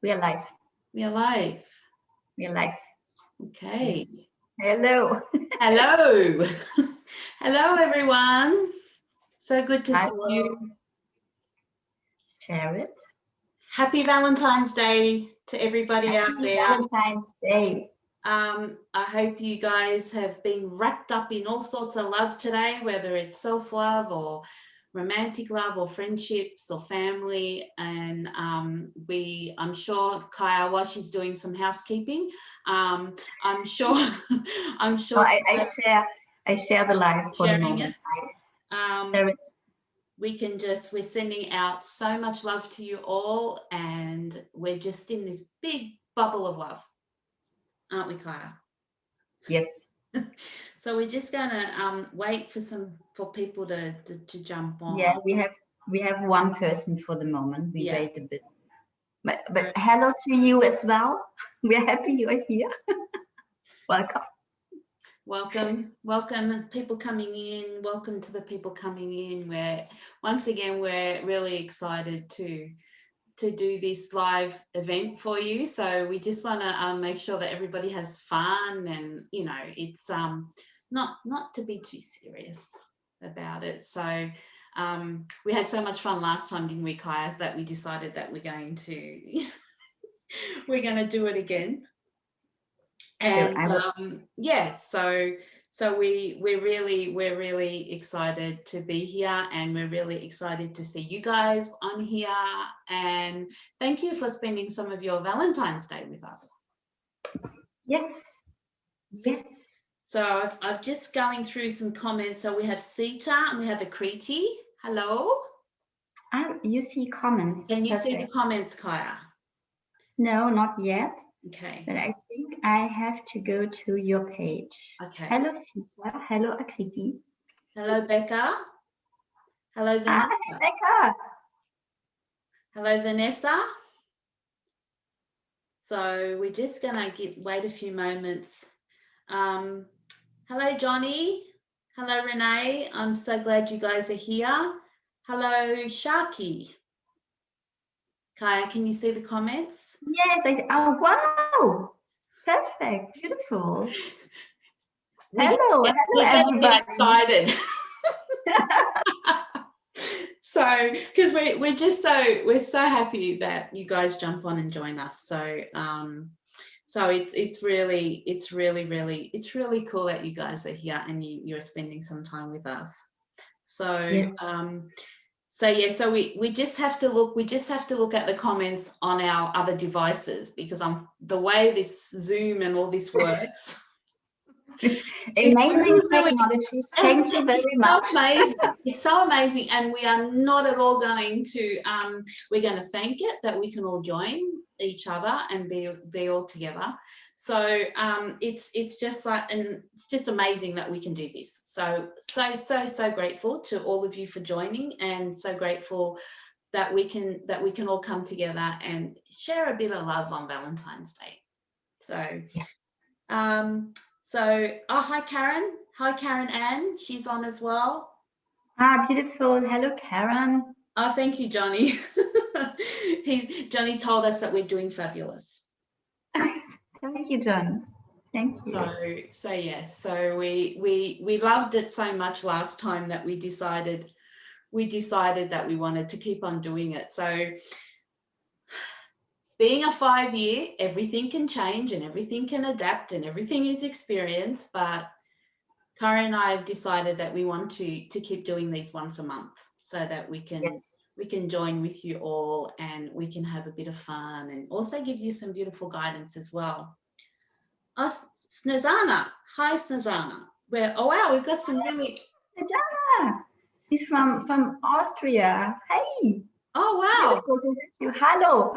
We are live. We are live. We are live. Okay. Hello. Hello. Hello, everyone. So good to see you. Share it. Happy Valentine's Day to everybody out there. Happy Valentine's Day. I hope you guys have been wrapped up in all sorts of love today, whether it's self-love or romantic love or friendships or family. And I'm sure Kaya, while she's doing some housekeeping, I'm sure I share the live for the moment. Share it. We're sending out so much love to you all, and we're just in this big bubble of love, aren't we, Kaya? Yes. So we're just gonna wait for people to jump on. Yeah, we have one person for the moment. We wait a bit. But hello to you as well. We're happy you are here. Welcome. Welcome people coming in. Welcome to the people coming in. We're really excited to do this live event for you. So we just want to make sure that everybody has fun, and it's not to be too serious about it. So we had so much fun last time, didn't we, Kaya, that we decided that we're going to do it again. And so we're really excited to be here, and we're really excited to see you guys on here, and thank you for spending some of your Valentine's Day with us. Yes. So I've just going through some comments. So we have Sita and we have Akriti. Hello. You see comments. Can you see the comments, Kaya? No, not yet. Okay. But I think I have to go to your page. Okay. Hello, Sita. Hello, Akriti. Hello, Becca. Hello, Vanessa. Hi, Becca. Hello, Vanessa. So we're just going to wait a few moments. Hello, Johnny. Hello, Renee. I'm so glad you guys are here. Hello, Sharky. Kaya, can you see the comments? Yes. Oh, wow. Perfect. Beautiful. Hello, everybody. Excited. So, because we're so happy that you guys jump on and join us. So, it's really cool that you guys are here and you're spending some time with us. So, yes. So we just have to look at the comments on our other devices, because the way this Zoom and all this works. Amazing technology. Thank you very much. It's so amazing, and we are not at all going to. We're going to thank it that we can all join each other and be all together. So it's just and it's just amazing that we can do this. So grateful to all of you for joining, and so grateful that we can all come together and share a bit of love on Valentine's Day. So. Yes. Hi, Karen. Hi, Karen Ann. She's on as well. Beautiful. Hello, Karen. Oh, thank you, Johnny. Johnny told us that we're doing fabulous. Thank you, John. Thank you. So we loved it so much last time that we decided that we wanted to keep on doing it. So being a 5-year, everything can change and everything can adapt and everything is experience. But Karen and I have decided that we want to keep doing these once a month, so that we can join with you all and we can have a bit of fun and also give you some beautiful guidance as well. Snezana. Hi, Snezana. We've got some really... Snezana. She's from Austria. Hey. Oh, wow. Hello.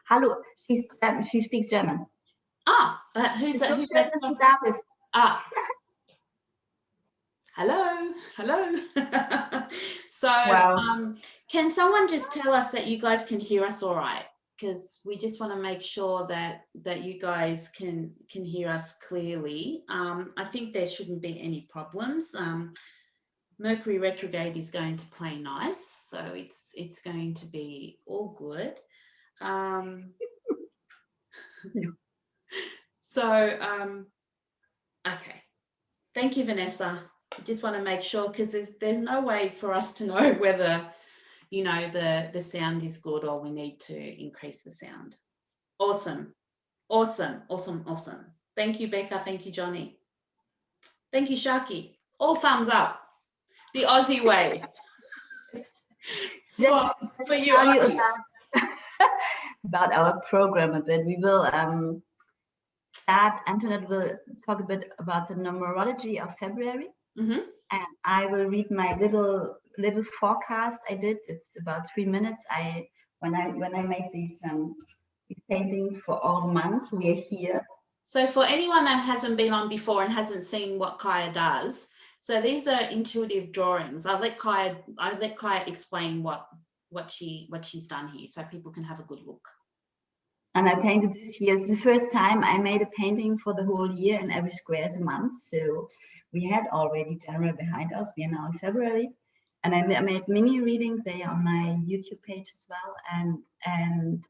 Hello. She speaks German. Who's that? Hello. So, wow. Can someone just tell us that you guys can hear us all right? Because we just want to make sure that you guys can hear us clearly. I think there shouldn't be any problems. Mercury retrograde is going to play nice, so it's going to be all good. Okay. Thank you, Vanessa. I just want to make sure, because there's no way for us to know whether, you know, the sound is good or we need to increase the sound. Awesome. Awesome. Awesome. Awesome. Thank you, Becca. Thank you, Johnny. Thank you, Sharky. All thumbs up. The Aussie way. for you, tell you about our program a bit. We will start. Antoinette will talk a bit about the numerology of February, and I will read my little forecast I did. It's about 3 minutes. When I make these paintings for all months, we are here. So for anyone that hasn't been on before and hasn't seen what Kaya does, so these are intuitive drawings. I'll let Kaya explain what she's done here, so people can have a good look. And I painted this year. It's the first time I made a painting for the whole year, and every square is a month. So we had already January behind us. We are now in February, and I made mini readings. They are on my YouTube page as well. And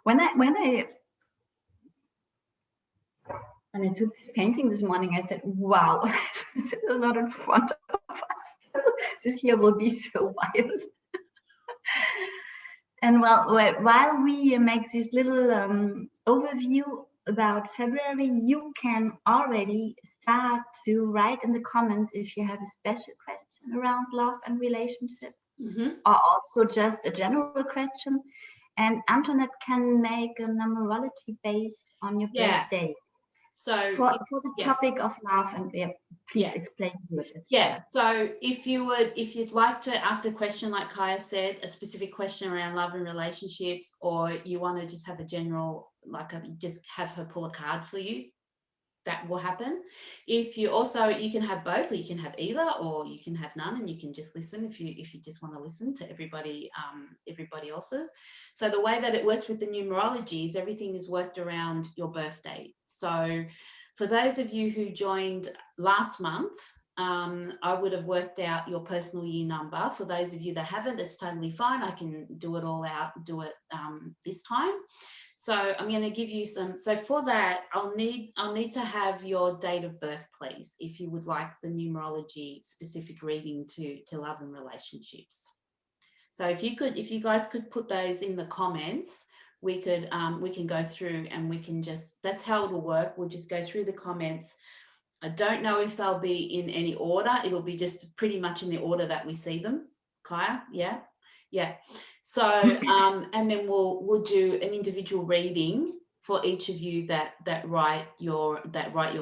when I took this painting this morning, I said, wow, this is not in front of us. This year will be so wild. And while we make this little overview about February, you can already start to write in the comments if you have a special question around love and relationship, or also just a general question. And Antoinette can make a numerology based on your birth date. So for the topic of love, and please explain it. So if you'd like to ask a question, like Kaya said, a specific question around love and relationships, or you want to just have a general, just have her pull a card for you, that will happen. If you can have both, or you can have either, or you can have none, and you can just listen if you just want to listen to everybody else's. So the way that it works with the numerology is everything is worked around your birth date. So for those of you who joined last month, I would have worked out your personal year number. For those of you that haven't, that's totally fine. I can do it all out, this time. So I'm going to give you some. So for that, I'll need to have your date of birth, please, if you would like the numerology specific reading to love and relationships. So if you guys could put those in the comments, we can go through and we can that's how it'll work. We'll just go through the comments. I don't know if they'll be in any order. It'll be just pretty much in the order that we see them. Kaya, yeah. So and then we'll do an individual reading for each of you that write your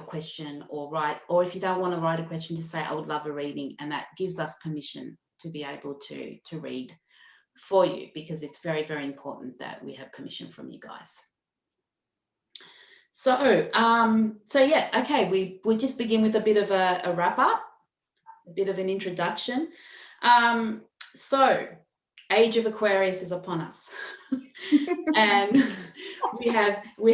question, or if you don't want to write a question, just say I would love a reading, and that gives us permission to be able to read for you, because it's very, very important that we have permission from you guys. So okay, we'll just begin with a bit of a wrap up, a bit of an introduction. So Age of Aquarius is upon us. And we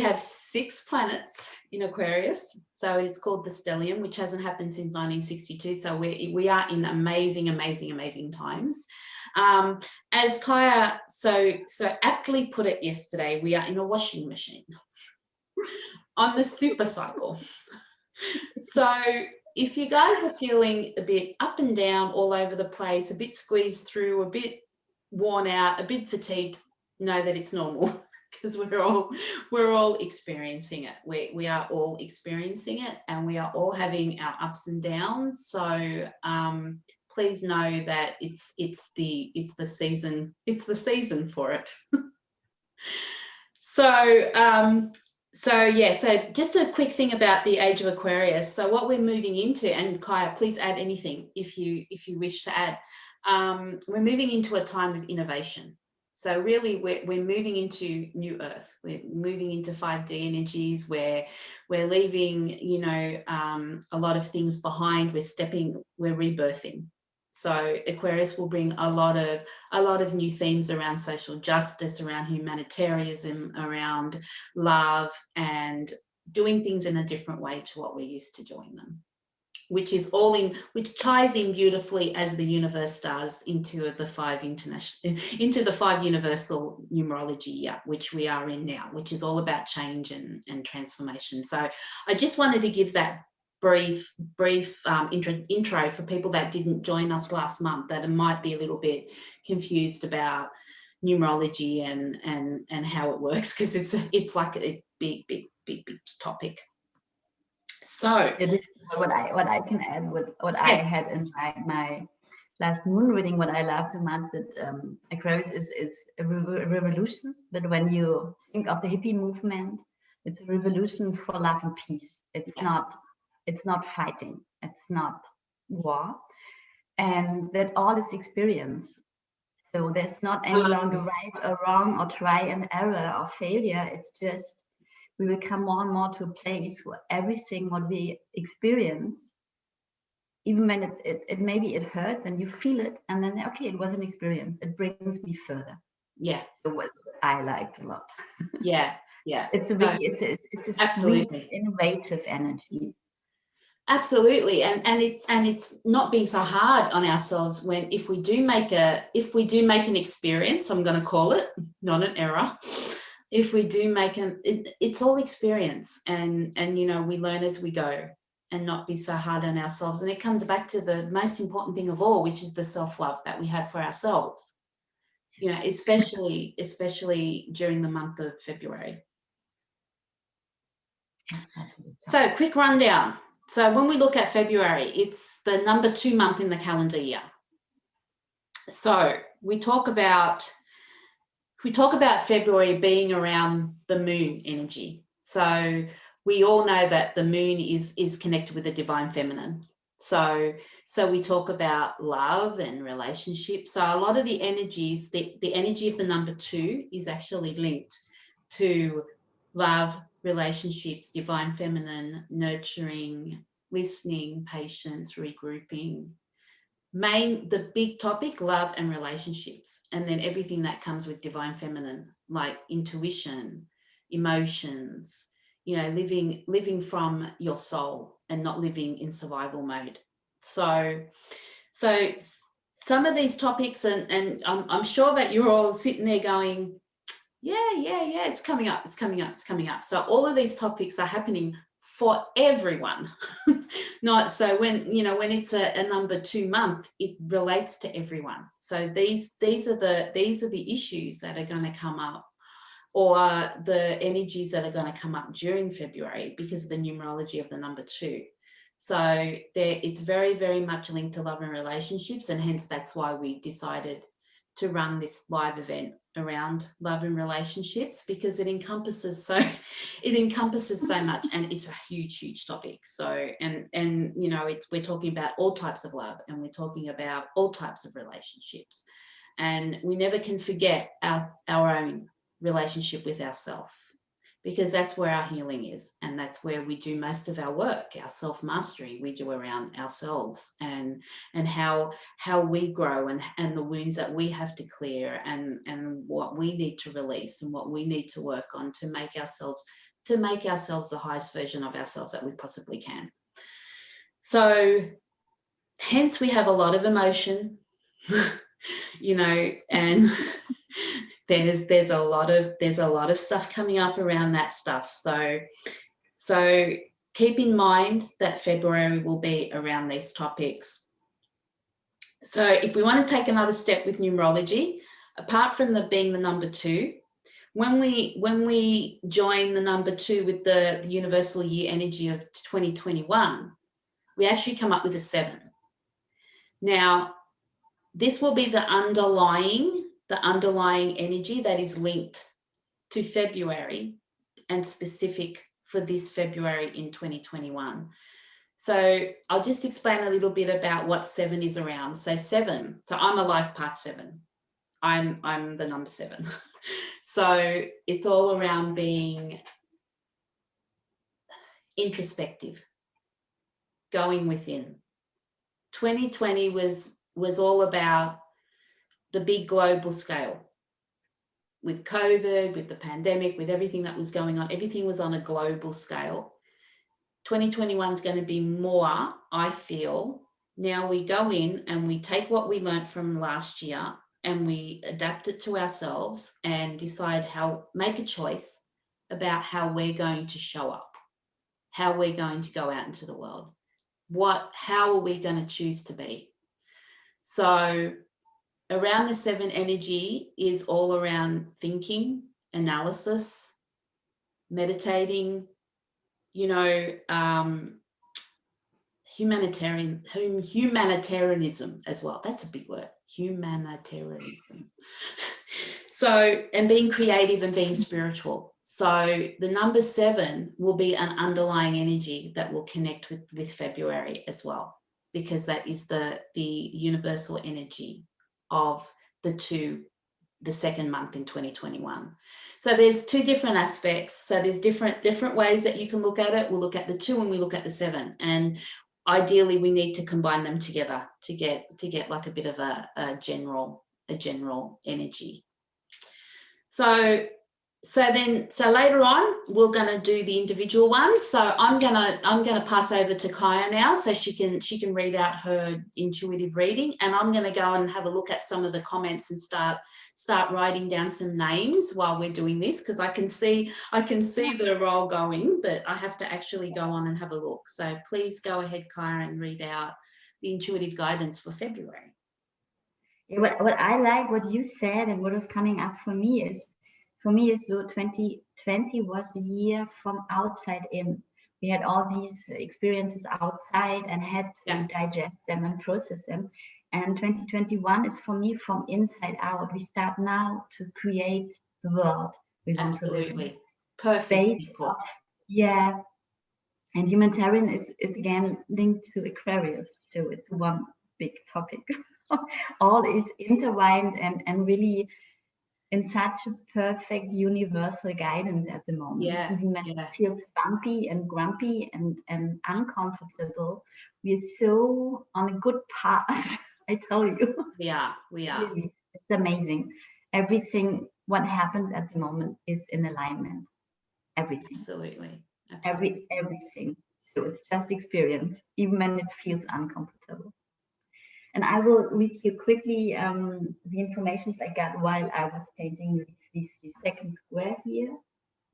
have 6 planets in Aquarius. So it's called the stellium, which hasn't happened since 1962. So we are in amazing, amazing, amazing times. As Kaya so aptly put it yesterday, we are in a washing machine on the super cycle. So if you guys are feeling a bit up and down all over the place, a bit squeezed through, a bit worn out, a bit fatigued, know that it's normal, because we're all experiencing it. We are all experiencing it, and we are all having our ups and downs. So please know that it's the season for it. So just a quick thing about the Age of Aquarius. So what we're moving into, and Kaya, please add anything if you wish to add. We're moving into a time of innovation. So really we're moving into new earth. We're moving into 5D energies where we're leaving, a lot of things behind. We're rebirthing. So Aquarius will bring a lot of new themes around social justice, around humanitarianism, around love, and doing things in a different way to what we're used to doing them. which ties in beautifully as the universe does into the 5 universal numerology, which we are in now, which is all about change and transformation. So I just wanted to give that brief intro for people that didn't join us last month, that might be a little bit confused about numerology and how it works, because it's like a big topic. So it is what I can add with what I had in my last moon reading. What I love so much that Aquarius is a revolution. But when you think of the hippie movement, it's a revolution for love and peace. It's not fighting. It's not war, and that all is experience. So there's not any longer right or wrong or try and error or failure. It's just we will come more and more to a place where everything what we experience, even when it maybe it hurts and you feel it, and then okay, it was an experience. It brings me further. Yeah. So what I liked a lot. Yeah. It's a really it's a sweet, innovative energy. Absolutely, and it's not being so hard on ourselves when if we do make an experience, I'm going to call it, not an error. If we do make it's all experience, and we learn as we go, and not be so hard on ourselves. And it comes back to the most important thing of all, which is the self-love that we have for ourselves. Especially during the month of February. So, quick rundown. So when we look at February, it's the number 2 month in the calendar year. So we talk about February being around the moon energy. So we all know that the moon is connected with the divine feminine. So we talk about love and relationships. So a lot of the energies, the energy of the number 2 is actually linked to love, relationships, divine feminine, nurturing, listening, patience, regrouping. The big topic, love and relationships, and then everything that comes with divine feminine, like intuition, emotions, living from your soul and not living in survival mode. So some of these topics, and I'm sure that you're all sitting there going, yeah, it's coming up. So all of these topics are happening for everyone. Not so when it's a number 2 month, it relates to everyone. So these are the issues that are going to come up, or the energies that are going to come up during February because of the numerology of the number 2. So it's very, very much linked to love and relationships, and hence that's why we decided to run this live event around love and relationships, because it encompasses so much, and it's a huge topic. So and we're talking about all types of love, and we're talking about all types of relationships, and we never can forget our own relationship with ourselves, because that's where our healing is, and that's where we do most of our work. Our self-mastery we do around ourselves, and how we grow, and the wounds that we have to clear, and what we need to release, and what we need to work on to make ourselves the highest version of ourselves that we possibly can. So hence we have a lot of emotion, and there's a lot of stuff coming up around that stuff. So keep in mind that February will be around these topics. So if we want to take another step with numerology, apart from being the number 2, when we join the number 2 with the universal year energy of 2021, we actually come up with a 7. Now, this will be the underlying energy that is linked to February and specific for this February in 2021. So I'll just explain a little bit about what 7 is around. So 7, so I'm a life path 7. I'm the number 7. So it's all around being introspective, going within. 2020 was all about the big global scale. With COVID, with the pandemic, with everything that was going on, everything was on a global scale. 2021 is going to be more, I feel. Now we go in and we take what we learned from last year and we adapt it to ourselves and decide make a choice about how we're going to show up, how we're going to go out into the world. How are we going to choose to be? So around the 7 energy is all around thinking, analysis, meditating, humanitarianism as well. That's a big word, humanitarianism. So, and being creative and being spiritual. So the number 7 will be an underlying energy that will connect with February as well, because that is the universal energy of the second month in 2021. So there's 2 different aspects. So there's different ways that you can look at it. We'll look at the 2 and we look at the 7. And ideally we need to combine them together to get like a bit of a general energy. So later on we're going to do the individual ones. So I'm gonna pass over to Kaya now, so she can read out her intuitive reading, and I'm going to go and have a look at some of the comments and start writing down some names while we're doing this, because I can see the roll going, but I have to actually go on and have a look. So please go ahead, Kaya, and read out the intuitive guidance for February. Yeah, what I like what you said and what was coming up for me is so 2020 was a year from outside in. We had all these experiences outside and had to digest them and process them. And 2021 is for me from inside out. We start now to create the world we want to live in. Perfect. Based off, and humanitarian is again linked to Aquarius. So it's one big topic. All is intertwined and really in such a perfect universal guidance at the moment. Even when it feels bumpy and grumpy and uncomfortable, we're so on a good path. I tell you. We are. Really, it's amazing. Everything what happens at the moment is in alignment. Everything. Absolutely. Everything. So it's just experience, even when it feels uncomfortable. And I will read you quickly the information I got while I was painting this second square here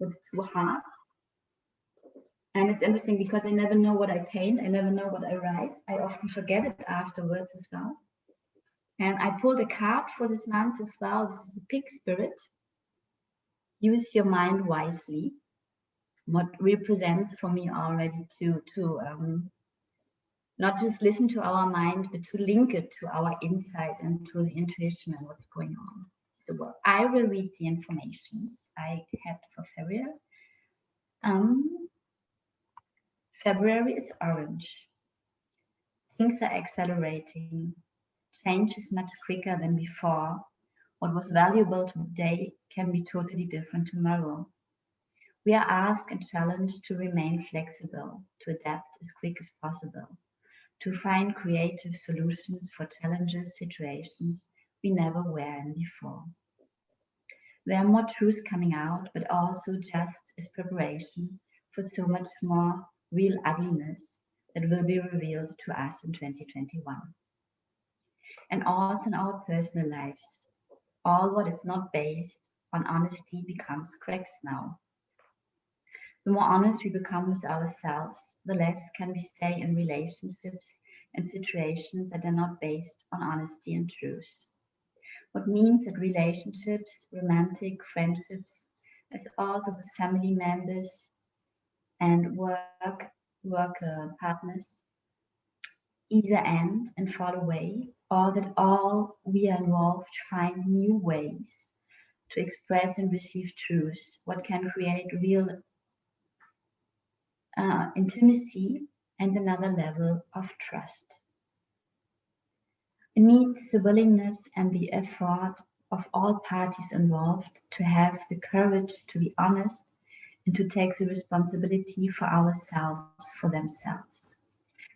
with 2 hearts. And it's interesting because I never know what I paint. I never know what I write. I often forget it afterwards as well. And I pulled a card for this month as well. This is the Pig Spirit. Use your mind wisely. What represents for me already to not just listen to our mind, but to link it to our insight and to the intuition and what's going on. So I will read the information I had for February. February is orange. Things are accelerating. Change is much quicker than before. What was valuable today can be totally different tomorrow. We are asked and challenged to remain flexible, to adapt as quick as possible, to find creative solutions for challenges, situations we never were in before. There are more truths coming out, but also just as preparation for so much more real ugliness that will be revealed to us in 2021. And also in our personal lives, all what is not based on honesty becomes cracks now. The more honest we become with ourselves, the less can we say in relationships and situations that are not based on honesty and truth. What means that relationships, romantic friendships, as also with family members and work partners, either end and fall away, or that all we are involved find new ways to express and receive truth, what can create real intimacy and another level of trust. It needs the willingness and the effort of all parties involved to have the courage to be honest and to take the responsibility for ourselves, for themselves,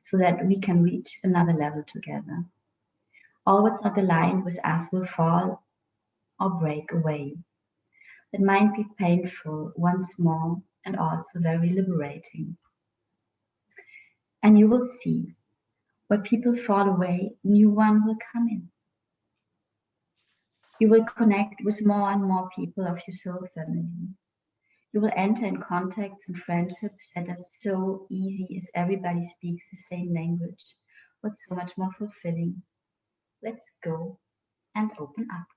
so that we can reach another level together. All what's not aligned with us will fall or break away. It might be painful once more and also very liberating. And you will see where people fall away, new one will come in. You will connect with more and more people of your soul family. You will enter in contacts and friendships that are so easy as everybody speaks the same language. What's so much more fulfilling? Let's go and open up.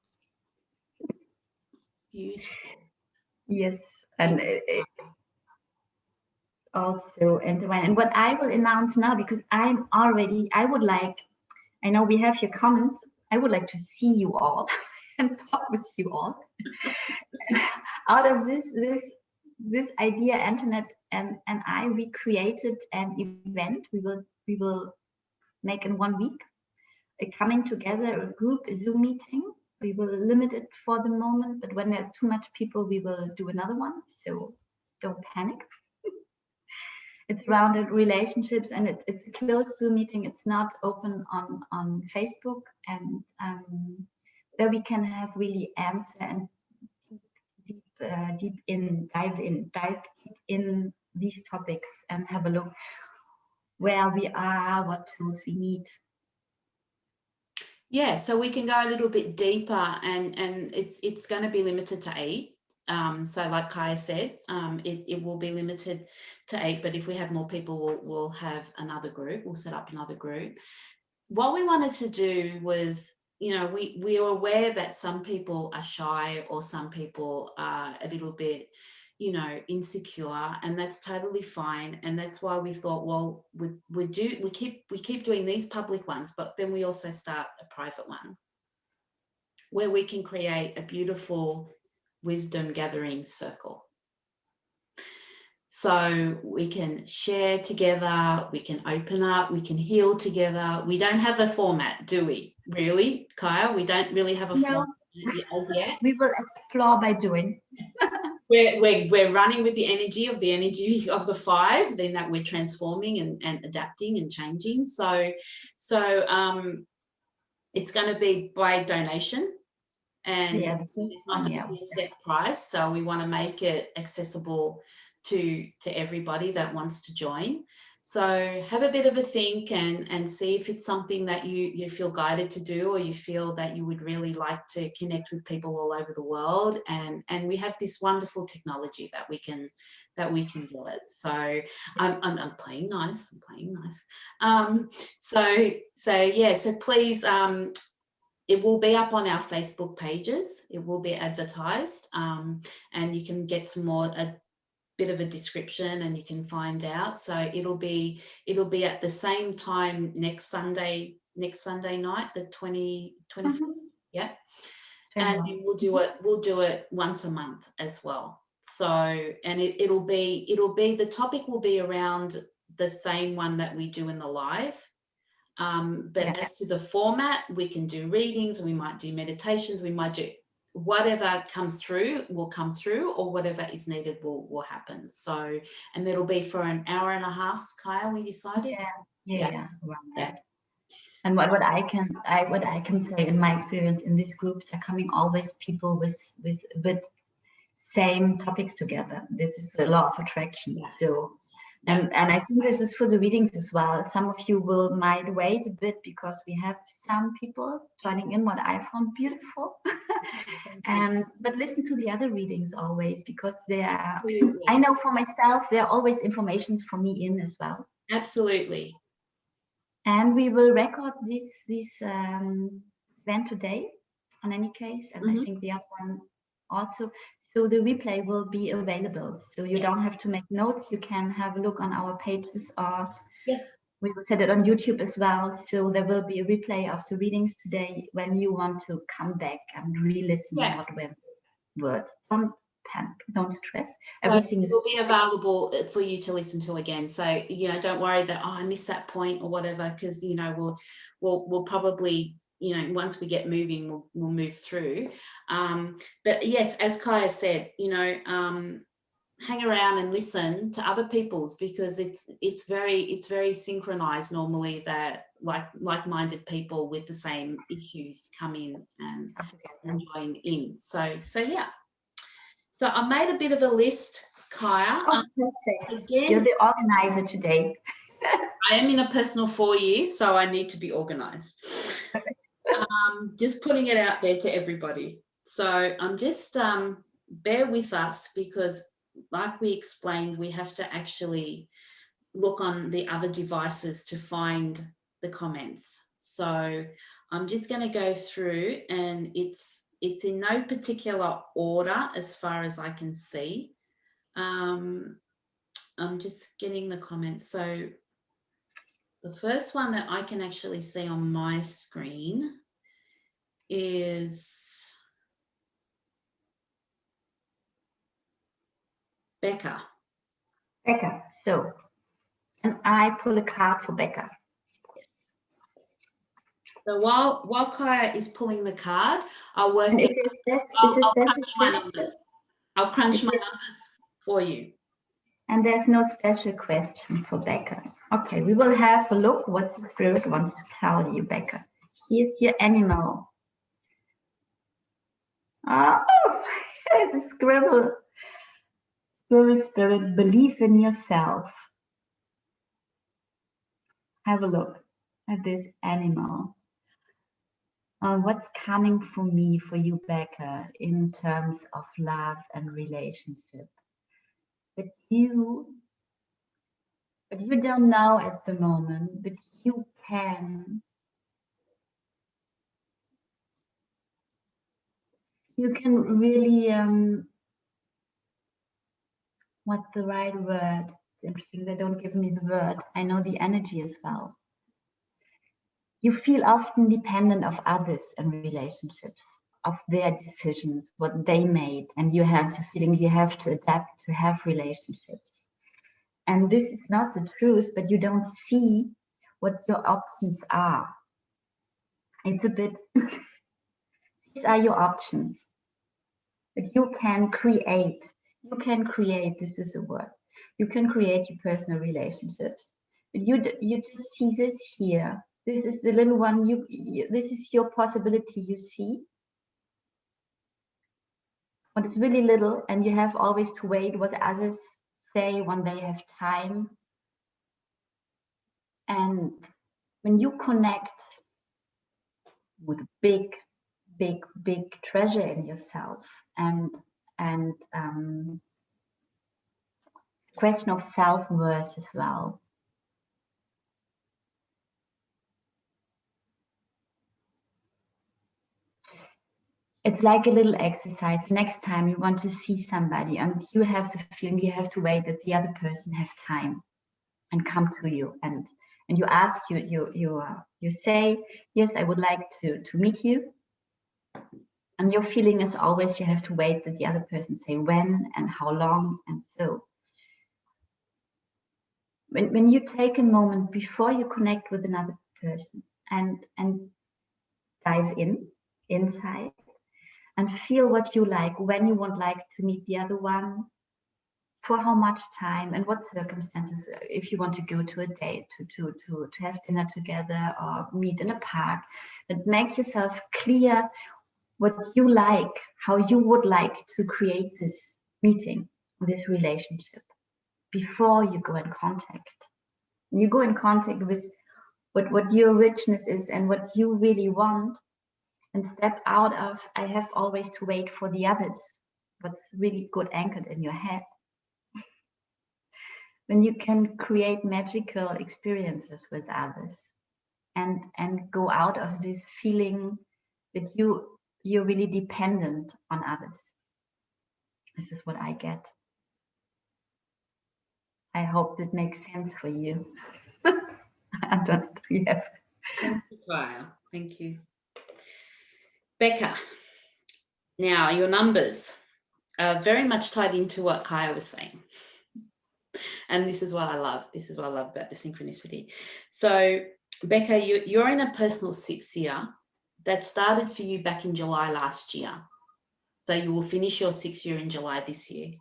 Beautiful. Yes, and also Antoinette. And what I will announce now, because I would like, I know we have your comments. I would like to see you all and talk with you all. Out of this idea, Antoinette and I, we created an event. We will make in 1 week a coming together, a group, a Zoom meeting. We will limit it for the moment, but when there's too much people, we will do another one. So don't panic. It's around relationships, and it's a closed Zoom meeting. It's not open on Facebook, and there we can have really answer and dive deep in these topics and have a look where we are, what tools we need. Yeah, so we can go a little bit deeper, and it's going to be limited to 8. So like Kaya said, it will be limited to 8, but if we have more people, we'll have another group. We'll set up another group. What we wanted to do was, you know, we are aware that some people are shy, or some people are a little bit, you know, insecure, and that's totally fine. And that's why we thought, well, we keep doing these public ones, but then we also start a private one where we can create a beautiful wisdom gathering circle. So we can share together, we can open up, we can heal together. We don't have a format, do we? Really, Kaya? We don't really have a format as yet. We will explore by doing. We're running with the energy of the 5, then that we're transforming and adapting and changing. So it's going to be by donation. And it's not going to be a set price, so we want to make it accessible to everybody that wants to join. So have a bit of a think and see if it's something that you feel guided to do, or you feel that you would really like to connect with people all over the world. And we have this wonderful technology that we can do it. So I'm playing nice. So please. It will be up on our Facebook pages. It will be advertised, and you can get a bit of a description, and you can find out. So it'll be at the same time next Sunday night, the 21st. Yeah, and we'll do it once a month as well. So, and it'll be the topic will be around the same one that we do in the live. But as to the format, we can do readings, we might do meditations, we might do whatever comes through will come through, or whatever is needed will happen. So, and it'll be for an hour and a half, Kaya, we decided? Yeah, around that. And what I can say in my experience in these groups are coming always people with same topics together. This is the law of attraction. Yeah. So and I think this is for the readings as well. Some of you might wait a bit, because we have some people joining in, what I found beautiful. But listen to the other readings always, because they are, I know for myself, there are always informations for me in as well. Absolutely. And we will record this event today, in any case, and I think the other one also. So the replay will be available. So you don't have to make notes. You can have a look on our pages, or we will set it on YouTube as well. So there will be a replay of the readings today when you want to come back and re-listen what were words. Don't panic, don't stress. Everything will be available for you to listen to again. So, you know, don't worry that, I missed that point or whatever, because, you know, we'll probably, you know, once we get moving, we'll move through. But yes, as Kaya said, you know, hang around and listen to other people's, because it's very synchronized normally, that like-minded people with the same issues come in and join in. So yeah. So I made a bit of a list, Kaya. Perfect. Again, you're the organizer today. I am in a personal 4 year, so I need to be organized. Just putting it out there to everybody. So I'm just, bear with us, because like we explained, we have to actually look on the other devices to find the comments. So I'm just going to go through, and it's in no particular order as far as I can see. I'm just getting the comments. So the first one that I can actually see on my screen is Becca. Becca. So, and I pull a card for Becca. So while Kaya is pulling the card, I'll work And it. I'll crunch my numbers. I'll crunch my numbers for you. And there's no special question for Becca. Okay, we will have a look what the spirit wants to tell you, Becca. Here's your animal. Oh, it's a scribble. Spirit, believe in yourself. Have a look at this animal. What's coming for me, for you, Becca, in terms of love and relationship? But you don't know at the moment, but you can. You can really, what's the right word? It's interesting, they don't give me the word. I know the energy as well. You feel often dependent of others in relationships, of their decisions, what they made, and you have the feeling you have to adapt to have relationships. And this is not the truth, but you don't see what your options are. It's a bit, these are your options. That you can create, this is a word. You can create your personal relationships. But you just see this here. This is the little one, this is your possibility you see. But it's really little, and you have always to wait what others say when they have time. And when you connect with big treasure in yourself, and question of self-worth as well. It's like a little exercise. Next time you want to see somebody and you have the feeling you have to wait that the other person has time and come to you, and you ask, you say, yes, I would like to meet you. And your feeling is always you have to wait that the other person say when and how long. And so when you take a moment before you connect with another person and dive inside and feel what you like, when you would like to meet the other one, for how much time and what circumstances, if you want to go to a date, to have dinner together or meet in a park, but make yourself clear what you like, how you would like to create this meeting, this relationship, before you go in contact. You go in contact with what your richness is and what you really want, and step out of, I have always to wait for the others, what's really good anchored in your head. Then you can create magical experiences with others and go out of this feeling that you're really dependent on others. This is what I get. I hope this makes sense for you. Antoinette, yes. Thank you, Kaya. Thank you. Becca, now your numbers are very much tied into what Kaya was saying. And this is what I love. This is what I love about the synchronicity. So, Becca, you're in a personal 6 year that started for you back in July last year. So you will finish your 6 year in July this year.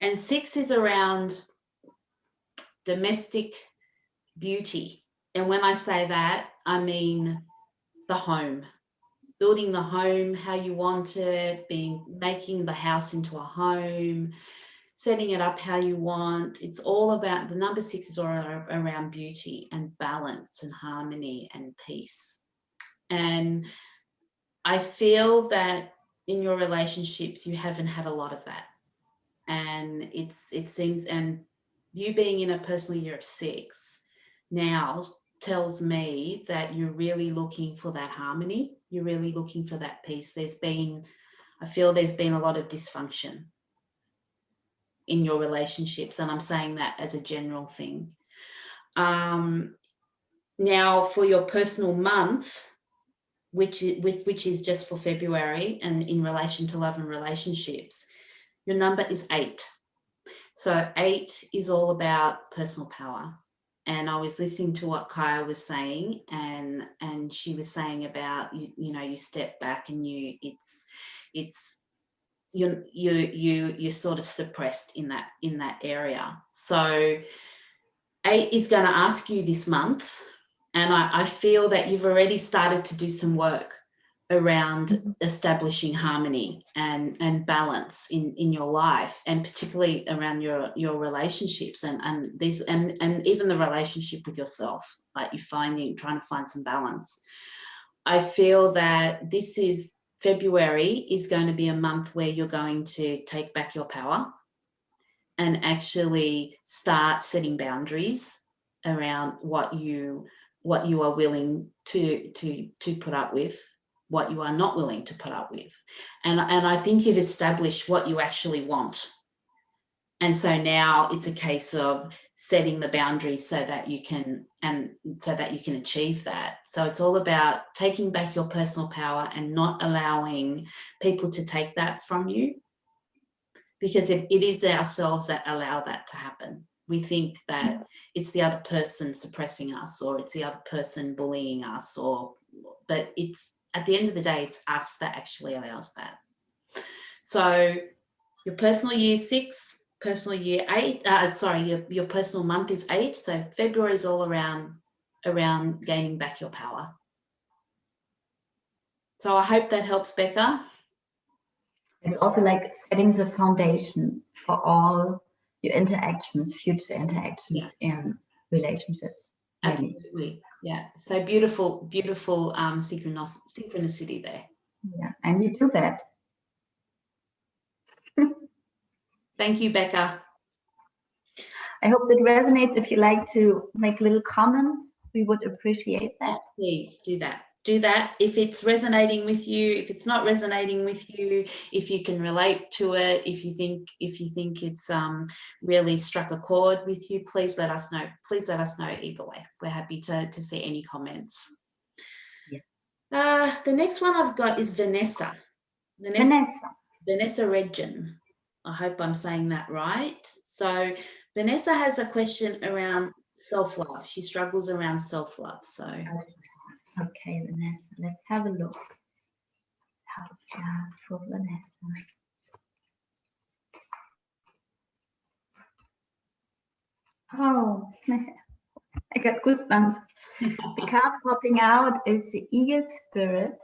And 6 is around domestic beauty. And when I say that, I mean the home, building the home how you want it, making the house into a home. setting it up how you want. It's all about, the number 6 is all around beauty and balance and harmony and peace. And I feel that in your relationships, you haven't had a lot of that. And it seems, and you being in a personal year of 6 now tells me that you're really looking for that harmony. You're really looking for that peace. I feel there's been a lot of dysfunction in your relationships. And I'm saying that as a general thing. Now for your personal month, which is just for February, and in relation to love and relationships, your number is 8. So 8 is all about personal power. And I was listening to what Kaya was saying, and she was saying about, you know, you step back and you're sort of suppressed in that area. So 8 is going to ask you this month, and I feel that you've already started to do some work around establishing harmony and balance in your life, and particularly around your relationships and even the relationship with yourself. Like you're trying to find some balance. I feel that February is going to be a month where you're going to take back your power and actually start setting boundaries around what you are willing to put up with, what you are not willing to put up with. And I think you've established what you actually want. And so now it's a case of setting the boundaries so that you can achieve that. So it's all about taking back your personal power and not allowing people to take that from you, because it is ourselves that allow that to happen. We think that it's the other person suppressing us, or it's the other person bullying us, but it's, at the end of the day, it's us that actually allows that. So your personal year 6, personal year 8, your personal month is 8. So February is all around gaining back your power. So I hope that helps, Becca. It's also like setting the foundation for all your future interactions in relationships. Absolutely. Yeah. So beautiful synchronicity there. Yeah. And you do that. Thank you, Becca. I hope that resonates. If you like to make a little comment, we would appreciate that. Yes, please do that. Do that. If it's resonating with you, if it's not resonating with you, if you can relate to it, if you think it's really struck a chord with you, please let us know. Please let us know either way. We're happy to see any comments. Yeah. The next one I've got is Vanessa. Vanessa Redgen. I hope I'm saying that right. So Vanessa has a question around self-love. She struggles around self-love. So okay, Vanessa, let's have a look. Self-love for Vanessa. Oh, I got goosebumps. The card popping out is the Eagle Spirit.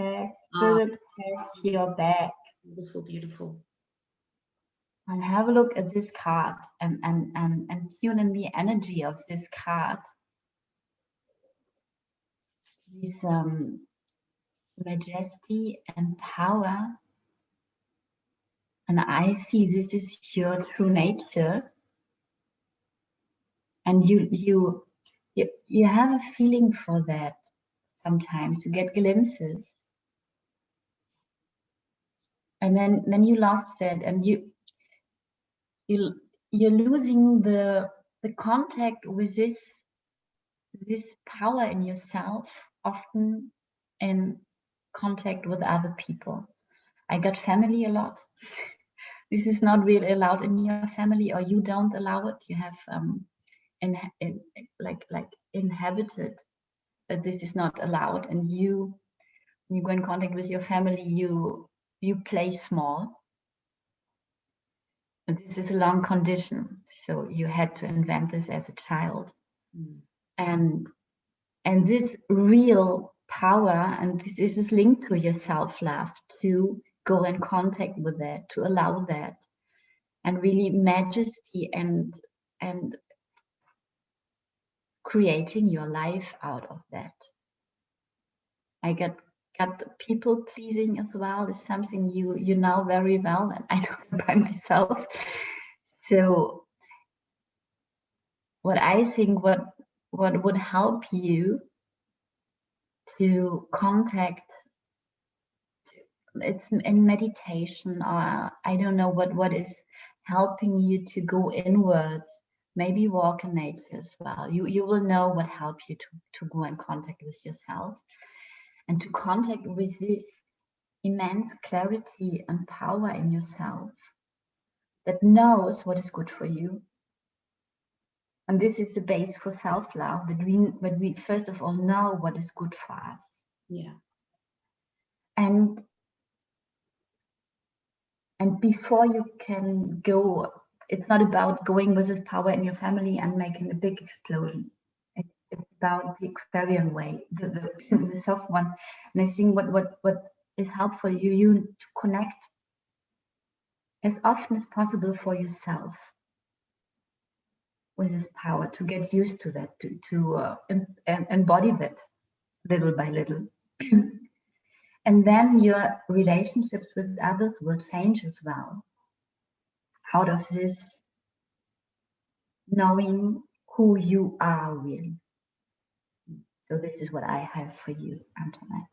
Okay, Spirit has your back. Beautiful, beautiful. And have a look at this card and tune in the energy of this card. This majesty and power. And I see this is your true nature. And you have a feeling for that sometimes. You get glimpses. And then you lost it, and you're losing the contact with this power in yourself, often in contact with other people. I got family a lot. This is not really allowed in your family, or you don't allow it. You have inhabited that this is not allowed, and when you go in contact with your family, you play small. And this is a long condition, so you had to invent this as a child. And this real power, and this is linked to your self-love, to go in contact with that, to allow that. and really majesty and creating your life out of that. I got people pleasing as well. It's something you know very well, and I know it by myself. So what I think what would help you to contact, it's in meditation, or I don't know what is helping you to go inwards. Maybe walk in nature as well. You will know what helps you to go in contact with yourself and to contact with this immense clarity and power in yourself that knows what is good for you. And this is the base for self-love, that we first of all know what is good for us. Yeah. And before you can go, it's not about going with this power in your family and making a big explosion. It's about the Aquarian way, the soft one. And I think what is helpful you to connect as often as possible for yourself with this power, to get used to that, to embody that little by little. And then your relationships with others will change as well, out of this knowing who you are really. So this is what I have for you, Antoinette.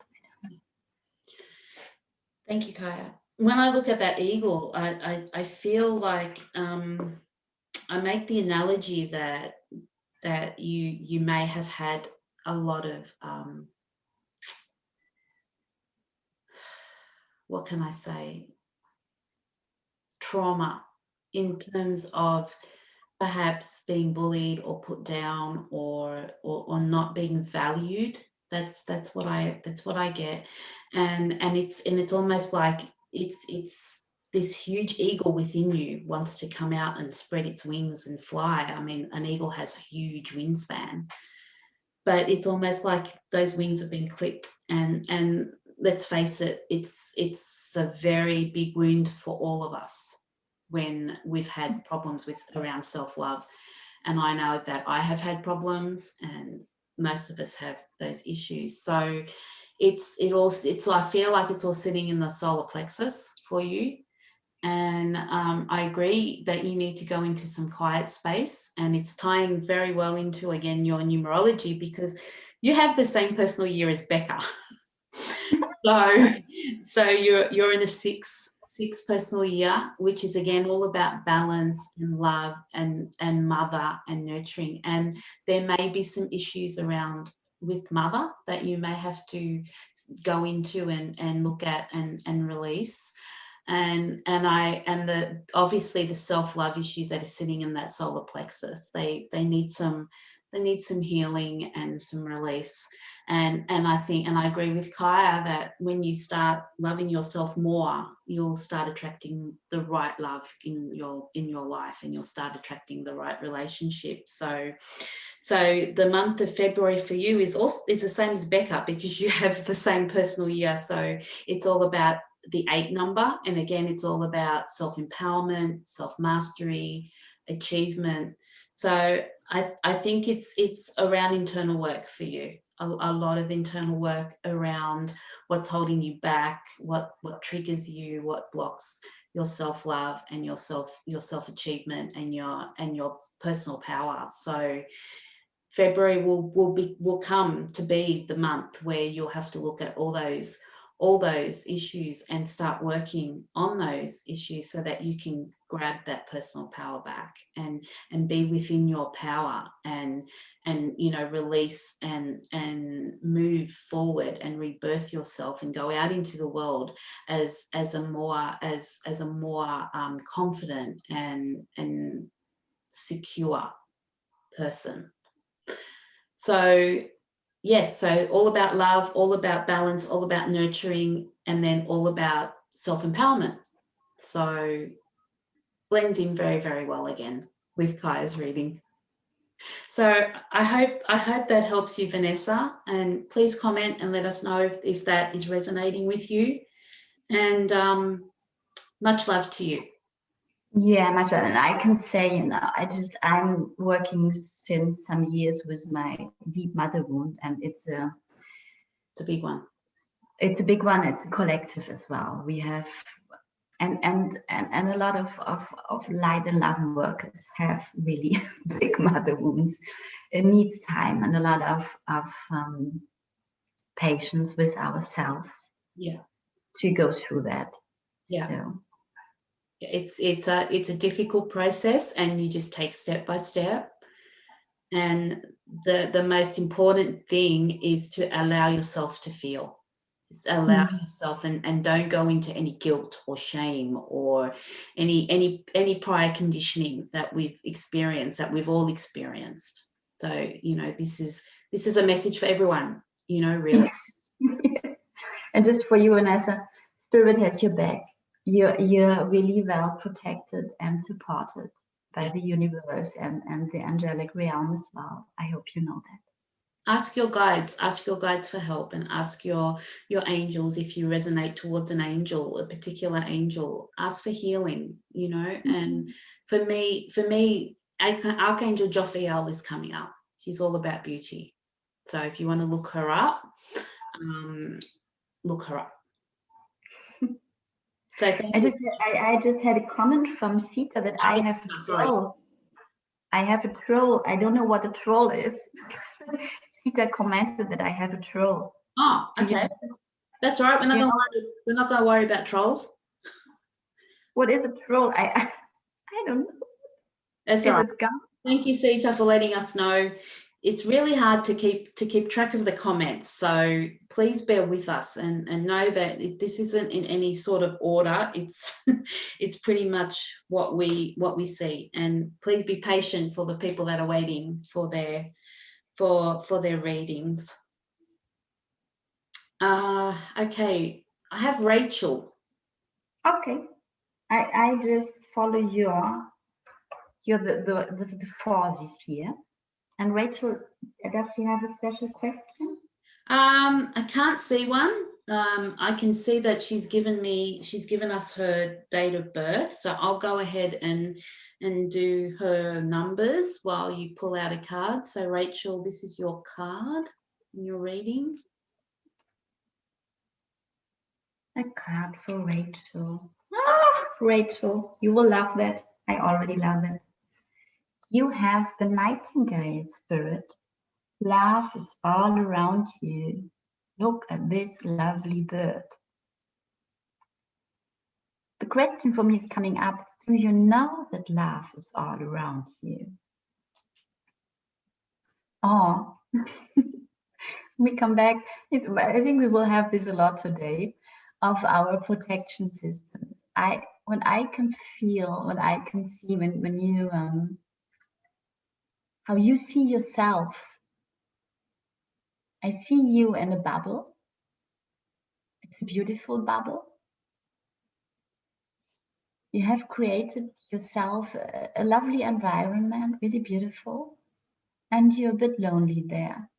Thank you, Kaya. When I look at that eagle, I feel like I make the analogy that you may have had a lot of what can I say, trauma in terms of perhaps being bullied or put down or not being valued. That's what I get, and it's almost like it's this huge eagle within you wants to come out and spread its wings and fly. I mean, an eagle has a huge wingspan, but it's almost like those wings have been clipped, and let's face it, it's a very big wound for all of us when we've had problems around self-love. And I know that I have had problems, and most of us have those issues. So I feel like it's all sitting in the solar plexus for you. And I agree that you need to go into some quiet space, and it's tying very well into, again, your numerology, because you have the same personal year as Becca. So you're in a six personal year, which is again all about balance and love and mother and nurturing. And there may be some issues around with mother that you may have to go into and look at and release. And obviously the self-love issues that are sitting in that solar plexus, they need some healing and some release. And I think, and I agree with Kaya, that when you start loving yourself more, you'll start attracting the right love in your life, and you'll start attracting the right relationships. So the month of February for you is the same as Becca, because you have the same personal year. So it's all about the 8 number, and again, it's all about self-empowerment, self-mastery, achievement. So I think it's around internal work for you, a lot of internal work around what's holding you back, what triggers you, what blocks your self-love and your self-achievement and your personal power. So February will come to be the month where you'll have to look at all those issues and start working on those issues, so that you can grab that personal power back and be within your power and release and move forward and rebirth yourself and go out into the world as a more confident and secure person. So yes, so all about love, all about balance, all about nurturing, and then all about self-empowerment. So blends in very, very well again with Kaya's reading. So I hope that helps you, Vanessa, and please comment and let us know if that is resonating with you. And much love to you. Yeah, Masha, and I can say, I'm working since some years with my deep mother wound, and it's a big one. It's a big one. It's a collective as well. We have, and a lot of light and love workers have really big mother wounds. It needs time and a lot of patience with ourselves. Yeah. To go through that. Yeah. So. It's a difficult process, and you just take step by step. And the most important thing is to allow yourself to feel. Just allow yourself, and don't go into any guilt or shame or any prior conditioning that we've experienced, that we've all experienced. So, this is a message for everyone, really. Yes. And just for you, Vanessa, Spirit has your back. You're really well protected and supported by the universe and the angelic realm as well. I hope you know that. Ask your guides for help, and ask your angels if you resonate towards an angel, a particular angel. Ask for healing, and for me, Archangel Jophiel is coming up. She's all about beauty. So if you want to look her up, look her up. So I just had a comment from Sita that I have a troll. I have a troll. I don't know what a troll is. Sita commented that I have a troll. Oh, okay. That's all right. We're not going to worry about trolls. What is a troll? I don't know. That's all right. Thank you, Sita, for letting us know. It's really hard to keep track of the comments, so please bear with us and know that this isn't in any sort of order. It's pretty much what we see, and please be patient for the people that are waiting for their readings. Okay, I have Rachel. Okay, I just follow you're the forces here. And Rachel, does she have a special question? I can't see one. I can see that she's given us her date of birth. So I'll go ahead and do her numbers while you pull out a card. So Rachel, this is your card in your reading. A card for Rachel. Oh, Rachel, you will love that. I already love it. You have the nightingale spirit. Love is all around you. Look at this lovely bird. The question for me is coming up. Do you know that love is all around you? Oh, we come back. I think we will have this a lot today of our protection systems. When I can feel, when I can see, when you how you see yourself. I see you in a bubble. It's a beautiful bubble. You have created yourself a lovely environment, really beautiful, and you're a bit lonely there.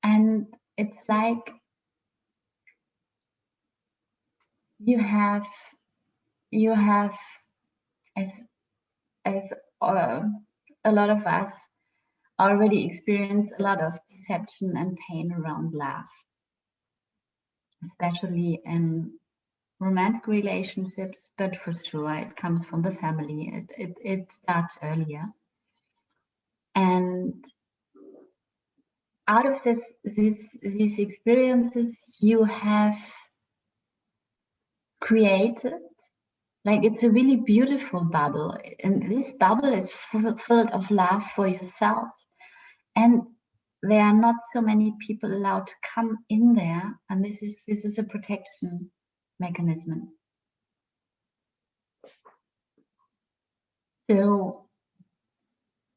And it's like you have as a lot of us already experience a lot of deception and pain around love, especially in romantic relationships, but for sure it comes from the family. It starts earlier. And out of these experiences you have created, like it's a really beautiful bubble, and this bubble is filled of love for yourself, and there are not so many people allowed to come in there, and this is a protection mechanism. So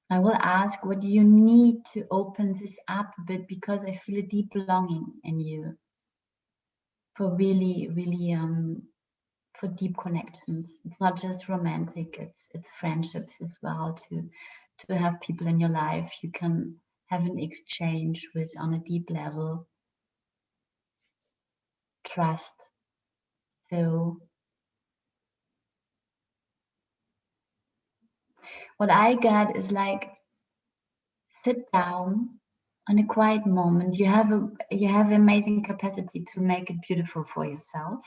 I will ask, what do you need to open this up a bit, because I feel a deep longing in you for really for deep connections. It's not just romantic, it's friendships as well, to have people in your life you can have an exchange with on a deep level. Trust. So what I got is like, sit down on a quiet moment. You have amazing capacity to make it beautiful for yourself.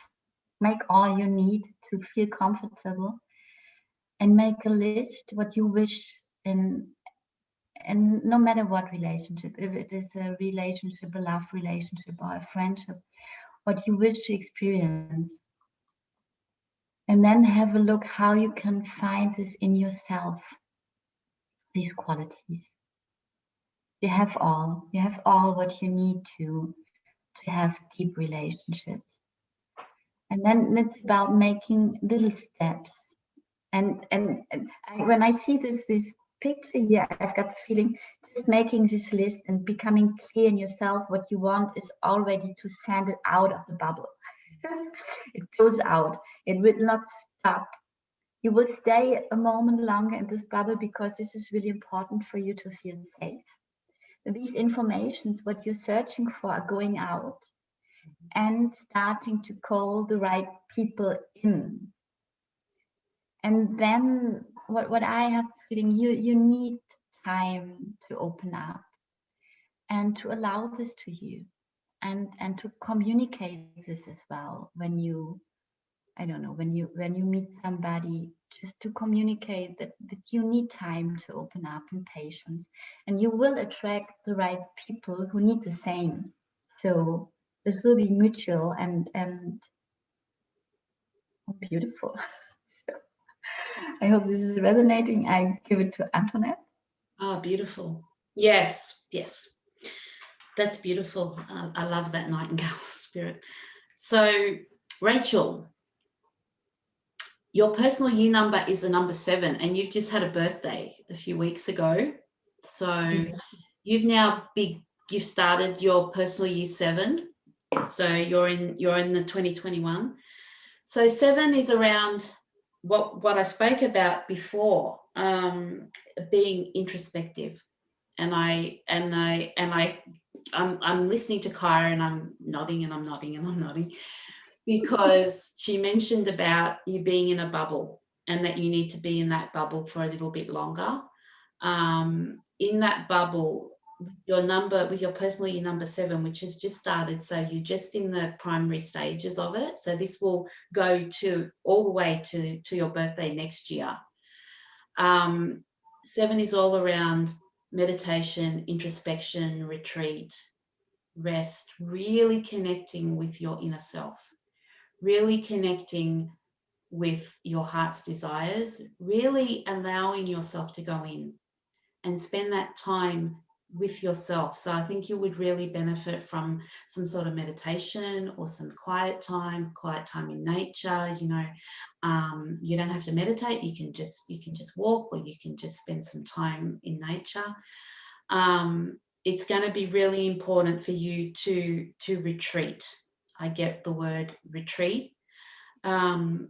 Make all you need to feel comfortable, and make a list what you wish in, and no matter what relationship, if it is a relationship, a love relationship, or a friendship, what you wish to experience. And then have a look how you can find this in yourself, these qualities. You have all what you need to have deep relationships. And then it's about making little steps. When I see this picture here, I've got the feeling just making this list and becoming clear in yourself what you want is already to send it out of the bubble. It goes out. It will not stop. You will stay a moment longer in this bubble because this is really important for you to feel safe. These informations, what you're searching for, are going out and starting to call the right people in. And then what I have feeling, you need time to open up and to allow this to you, and to communicate this as well when you, I don't know, when you meet somebody, just to communicate that you need time to open up and patience, and you will attract the right people who need the same. So this will be mutual and beautiful. So I hope this is resonating. I give it to Antoinette. Oh, beautiful. Yes, yes. That's beautiful. I love that nightingale spirit. So, Rachel, your personal year number is the number 7, and you've just had a birthday a few weeks ago. So you've started your personal year 7. So you're in the 2021. So 7 is around what I spoke about before, being introspective. And I'm listening to Kyra, and I'm nodding and I'm nodding and I'm nodding, because she mentioned about you being in a bubble and that you need to be in that bubble for a little bit longer. In that bubble, with your personal year number 7, which has just started, so you're just in the primary stages of it. So this will go to all the way to your birthday next year. 7 is all around meditation, introspection, retreat, rest, really connecting with your inner self, really connecting with your heart's desires, really allowing yourself to go in and spend that time with yourself. So I think you would really benefit from some sort of meditation or some quiet time in nature. You don't have to meditate. You can just walk, or you can just spend some time in nature. It's going to be really important for you to retreat. I get the word retreat, so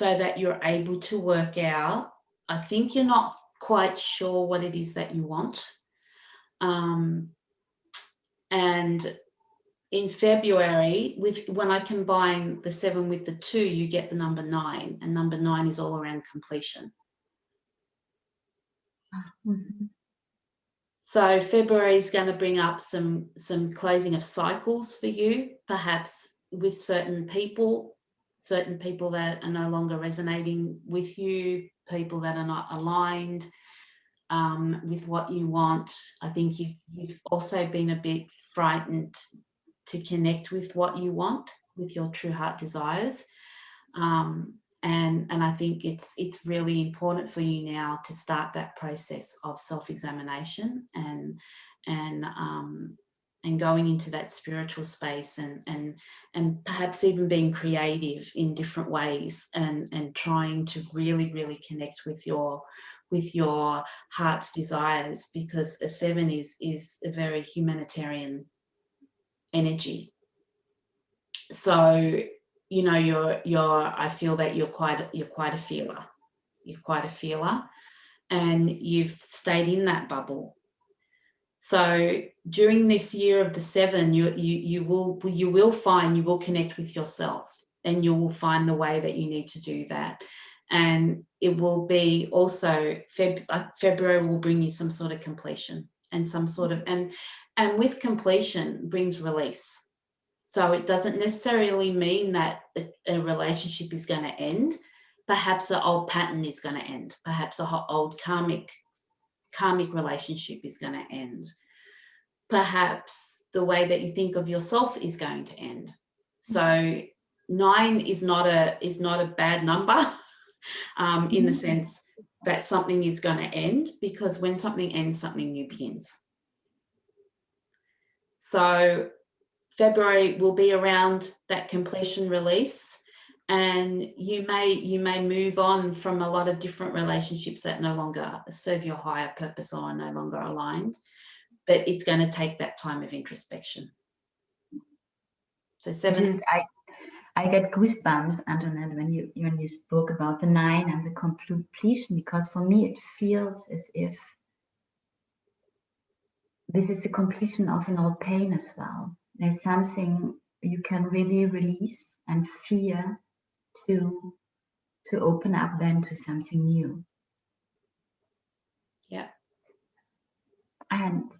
that you're able to work out. I think you're not quite sure what it is that you want. And in February, when I combine the 7 with the 2, you get the number 9, and number 9 is all around completion. Mm-hmm. So February is going to bring up some closing of cycles for you, perhaps with certain people that are no longer resonating with you, people that are not aligned with what you want. I think you've also been a bit frightened to connect with what you want, with your true heart desires. And I think it's really important for you now to start that process of self-examination and going into that spiritual space, and perhaps even being creative in different ways, and trying to really, really connect with your heart's desires, because a 7 is a very humanitarian energy. So I feel that you're quite a feeler. You're quite a feeler, and you've stayed in that bubble. So during this year of the 7, you will connect with yourself, and you will find the way that you need to do that. And it will be also February will bring you some sort of completion and some sort of, and with completion brings release. So it doesn't necessarily mean that a relationship is going to end. Perhaps the old pattern is going to end. Perhaps a old karmic relationship is going to end. Perhaps the way that you think of yourself is going to end. So 9 is not a bad number in the sense that something is going to end, because when something ends, something new begins. So February will be around that completion release, and you may move on from a lot of different relationships that no longer serve your higher purpose or are no longer aligned, but it's going to take that time of introspection. So 7. I get goosebumps, Antoinette, when you spoke about the 9 and the completion, because for me it feels as if this is the completion of an old pain as well. There's something you can really release and fear to open up then to something new. Yeah. And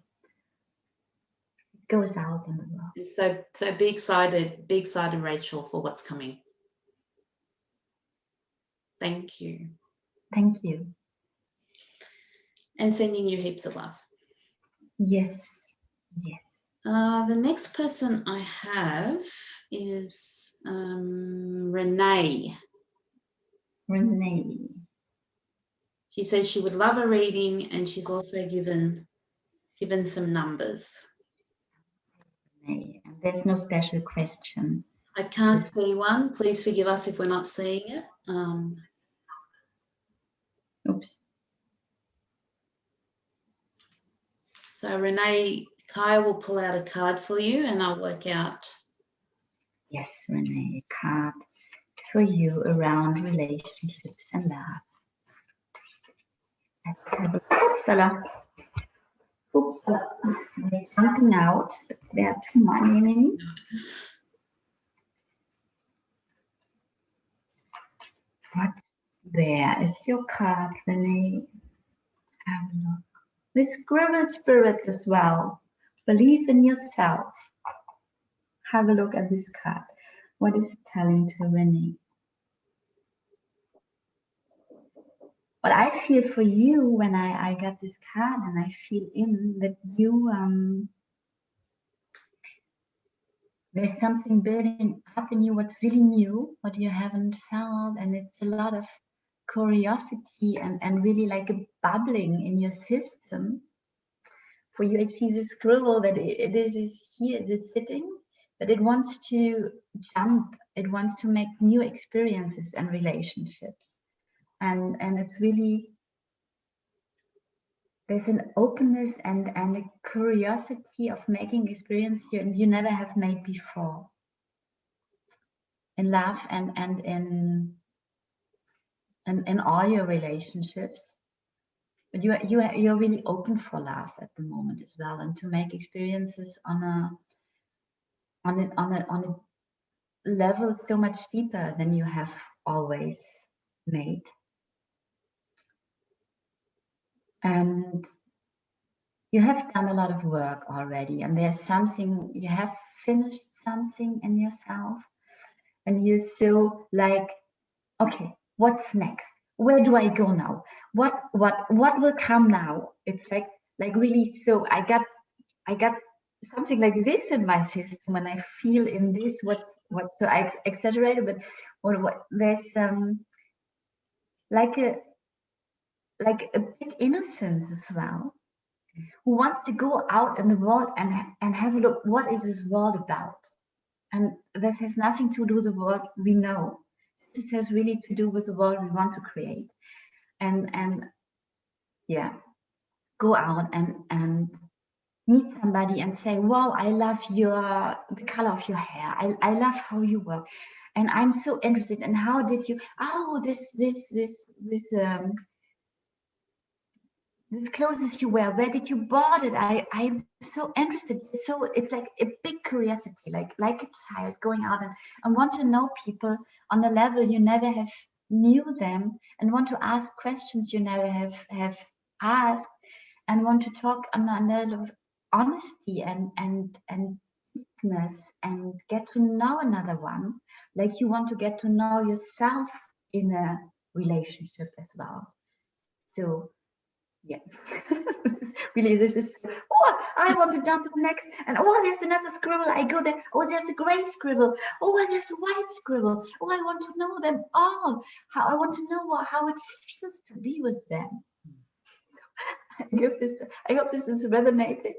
it goes out in the world. And so be excited, Rachel, for what's coming. Thank you. Thank you. And sending you heaps of love. Yes. Yes. The next person I have is Renee. Renee. She says she would love a reading, and she's also given some numbers. Renee. And there's no special question. I can't see one. Please forgive us if we're not seeing it. Oops. So Renee, Kai will pull out a card for you, and I'll work out. Yes, Renee, a card for you around relationships and love. Let's have a Uppsala. They're jumping out. There are too many. What? There is your card, Renee. Have a look. The squirrel spirit as well. Believe in yourself. Have a look at this card. What is it telling to Renee? What I feel for you when I got this card, and I feel in that you there's something building up in you, what's really new, what you haven't felt, and it's a lot of curiosity and really like a bubbling in your system. For you, I see this squirrel that it is here, it is sitting, but it wants to jump, it wants to make new experiences and relationships. And it's really, there's an openness and a curiosity of making experience you never have made before. In love and in all your relationships. But you're really open for love at the moment as well, and to make experiences on a level so much deeper than you have always made. And you have done a lot of work already, and there's something, you have finished something in yourself, and you're so like, okay, what's next? Where do I go now? What will come now? It's like really, so I got something like this in my system, and I feel in this what so I exaggerated, but what there's like a big innocence as well, who wants to go out in the world and have a look, what is this world about? And this has nothing to do with the world we know. This has really to do with the world we want to create. And yeah, go out and meet somebody and say, wow, I love the color of your hair. I love how you work. And I'm so interested in how did you, this clothes you wear, where did you bought it? I'm so interested. So it's like a big curiosity, like a child going out and want to know people on a level you never have knew them and want to ask questions you never have asked, and want to talk on a level of honesty and deepness, and get to know another one, like you want to get to know yourself in a relationship as well. So yeah, really, this is, oh, I want to jump to the next, and oh, there's another scribble, I go there, oh, there's a gray scribble, oh, and there's a white scribble, oh, I want to know them all, how I want to know how it feels to be with them. I hope this is resonating.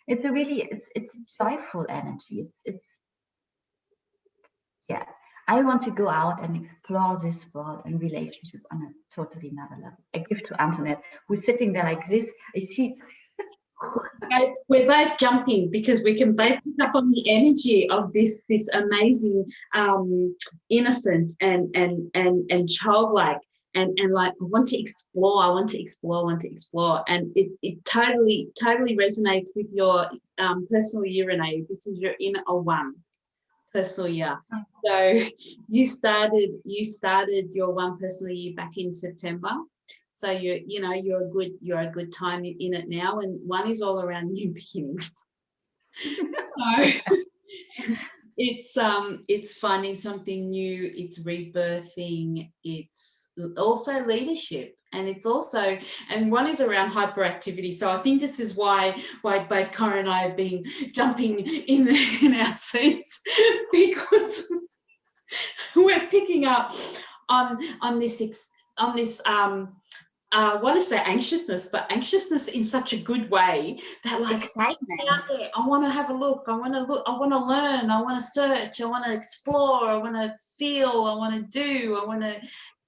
It's a really, it's joyful energy. It's yeah. I want to go out and explore this world and relationship on a totally another level. I give to Antoinette, who's sitting there like this. I see. We're both jumping because we can both pick up on the energy of this amazing innocence and childlike. And like, I want to explore, and it totally resonates with your personal year, Renee, because you're in a 1 personal year. So you started your 1 personal year back in September. So you're a good time in it now, and 1 is all around new beginnings. So it's finding something new, it's rebirthing, it's also leadership, and it's also, and 1 is around hyperactivity. So I think this is why both Cara and I have been jumping in our seats, because we're picking up on this I want to say anxiousness, but anxiousness in such a good way that, like, excitement. I want to have a look. I want to learn. I want to search. I want to explore. I want to feel. I want to do. I want to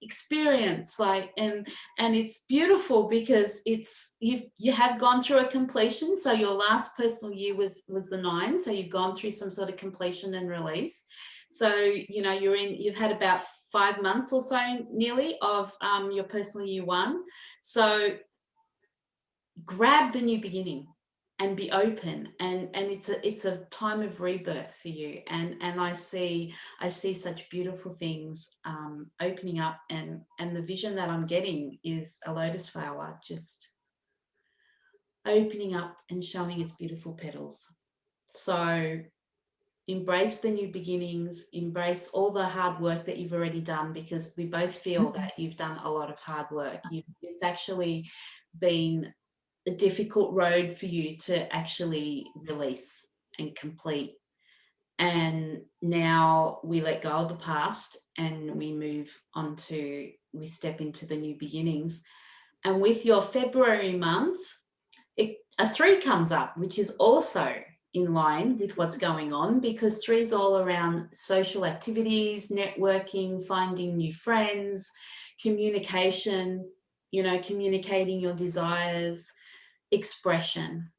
experience. Like, and it's beautiful because you have gone through a completion. So your last personal year was the 9. So you've gone through some sort of completion and release. So, you've had about 5 months or so nearly of your personal year 1. So grab the new beginning and be open, and it's a time of rebirth for you, and I see such beautiful things opening up, and the vision that I'm getting is a lotus flower just opening up and showing its beautiful petals. So embrace the new beginnings, embrace all the hard work that you've already done, because we both feel that you've done a lot of hard work. It's actually been a difficult road for you to actually release and complete. And now we let go of the past and we step into the new beginnings. And with your February month, a 3 comes up, which is also in line with what's going on, because 3 is all around social activities, networking, finding new friends, communication, communicating your desires, expression,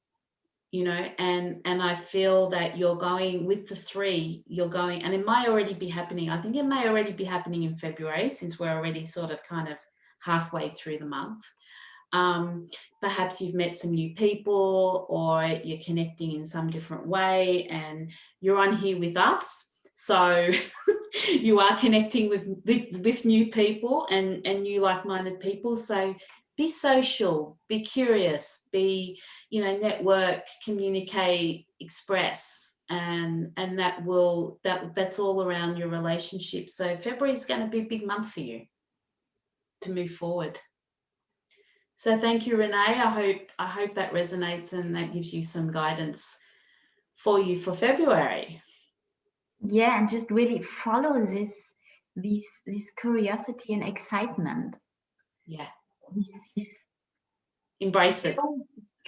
and I feel that you're going with the 3, and it might already be happening. I think it may already be happening in February, since we're already sort of kind of halfway through the month. Perhaps you've met some new people, or you're connecting in some different way, and you're on here with us. So you are connecting with new people and new like-minded people. So be social, be curious, network, communicate, express, and that's all around your relationship. So February is going to be a big month for you to move forward. So thank you, Renee. I hope that resonates and that gives you some guidance for you for February. Yeah, and just really follow this curiosity and excitement. Yeah. This embrace it.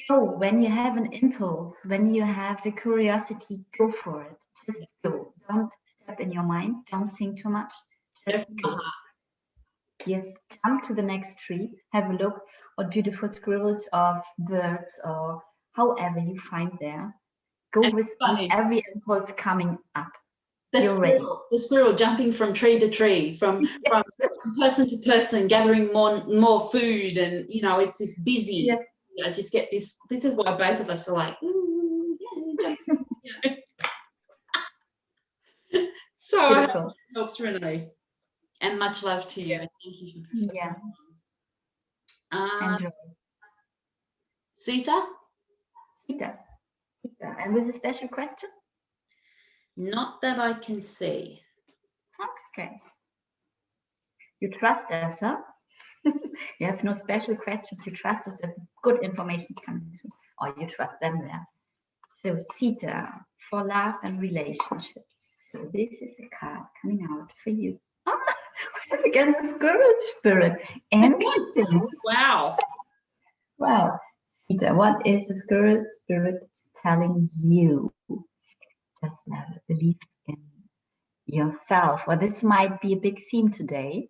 Go when you have an impulse, when you have a curiosity, go for it. Just go. Don't step in your mind. Don't think too much. Just go. Yes, come to the next tree, have a look what beautiful scribbles of birds or however you find there. Go with every impulse coming up. The squirrel jumping from tree to tree, from person to person, gathering more food, and it's this busy. Yes. I just get this. This is why both of us are like, So I hope it helps, Renee. And much love to you. Yeah. And thank you for Yeah. Sita. Sita. And with a special question? Not that I can see. Okay. You trust us, huh? You have no special questions. You trust us that good information comes, or you trust them there. So Sita, for love and relationships. So this is a card coming out for you. Oh, we have again the squirrel spirit and wisdom. Wow. Wow. Sita, what is the squirrel spirit telling you? Just believe in yourself. Or this might be a big theme today,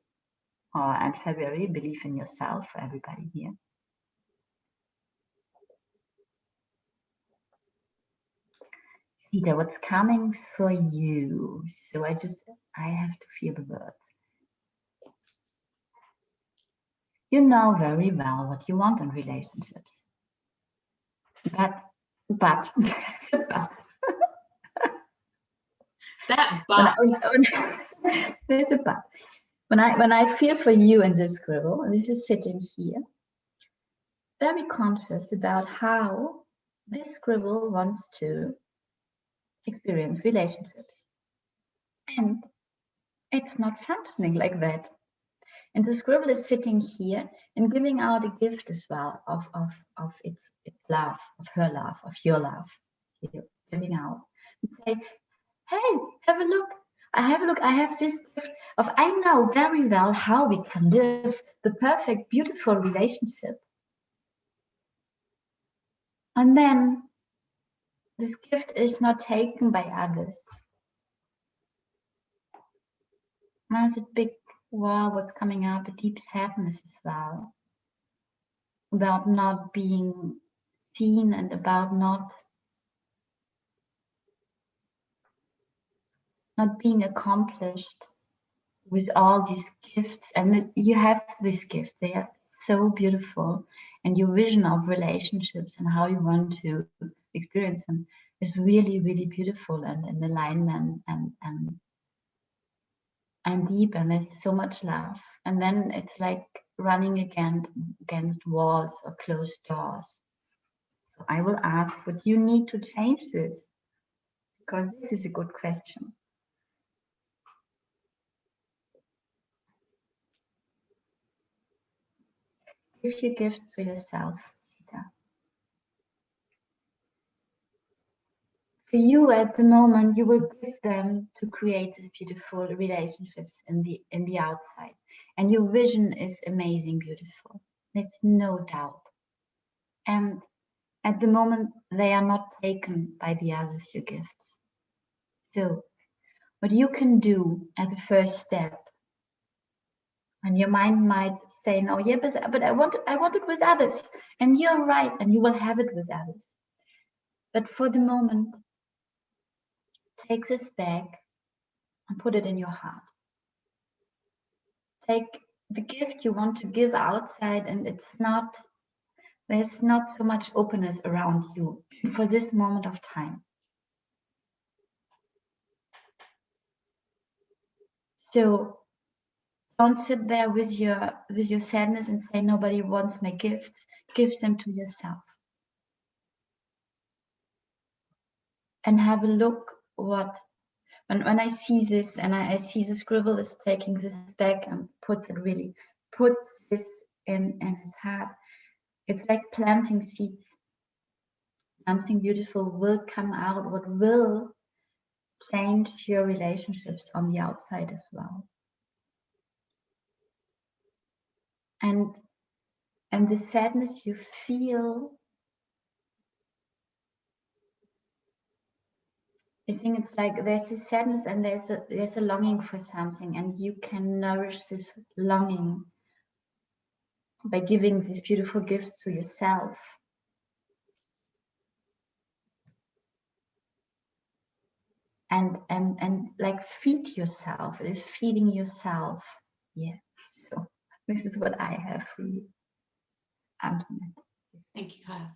or in February, believe in yourself for everybody here. Sita, what's coming for you? So I have to feel the words. You know very well what you want in relationships. But That but. There's a but. When I feel for you in this scribble, and this is sitting here, very conscious about how this scribble wants to experience relationships. And it's not functioning like that. And the scribble is sitting here and giving out a gift as well of its love, of her love, of your love. You're giving out. And say, hey, have a look. I have this gift of I know very well how we can live the perfect, beautiful relationship. And then this gift is not taken by others. Now it's a big wow, what's coming up, a deep sadness as well. About not being seen and about not being accomplished with all these gifts. And you have these gifts, they are so beautiful, and your vision of relationships and how you want to experience them is really, really beautiful and in alignment and deep, and there's so much love. And then it's like running against walls or closed doors. So I will ask, what you need to change this? Because this is a good question. Give your gifts to yourself, Sita. For you at the moment, you will give them to create these beautiful relationships in the outside. And your vision is amazing, beautiful. There's no doubt. And at the moment, they are not taken by the others, your gifts. So what you can do as the first step, and your mind might say, no, yeah, but I want it with others. And you're right, and you will have it with others. But for the moment, take this back and put it in your heart. Take the gift you want to give outside, and there's not so much openness around you for this moment of time. So don't sit there with your sadness and say nobody wants my gifts. Give them to yourself. And have a look what when I see this, and I see the scribble is taking this back and puts this in his heart. It's like planting seeds. Something beautiful will come out, what will change your relationships on the outside as well. And the sadness you feel, I think it's like there's a sadness and there's a longing for something, and you can nourish this longing by giving these beautiful gifts to yourself. And like feed yourself. It is feeding yourself. Yeah. So this is what I have for you, Antoinette. Thank you, Kaya.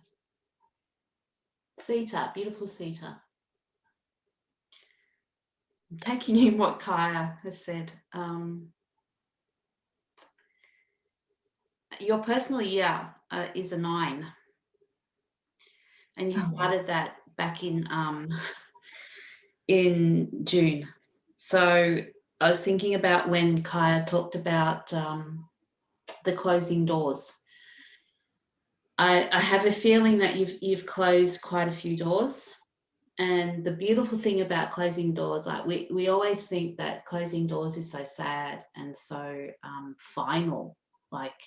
Sita, beautiful Sita. I'm taking in what Kaya has said. your personal year is a 9, and you started that back in June. So I was thinking about when Kaya talked about the closing doors. I have a feeling that you've closed quite a few doors. And the beautiful thing about closing doors, like we always think that closing doors is so sad and so final. Like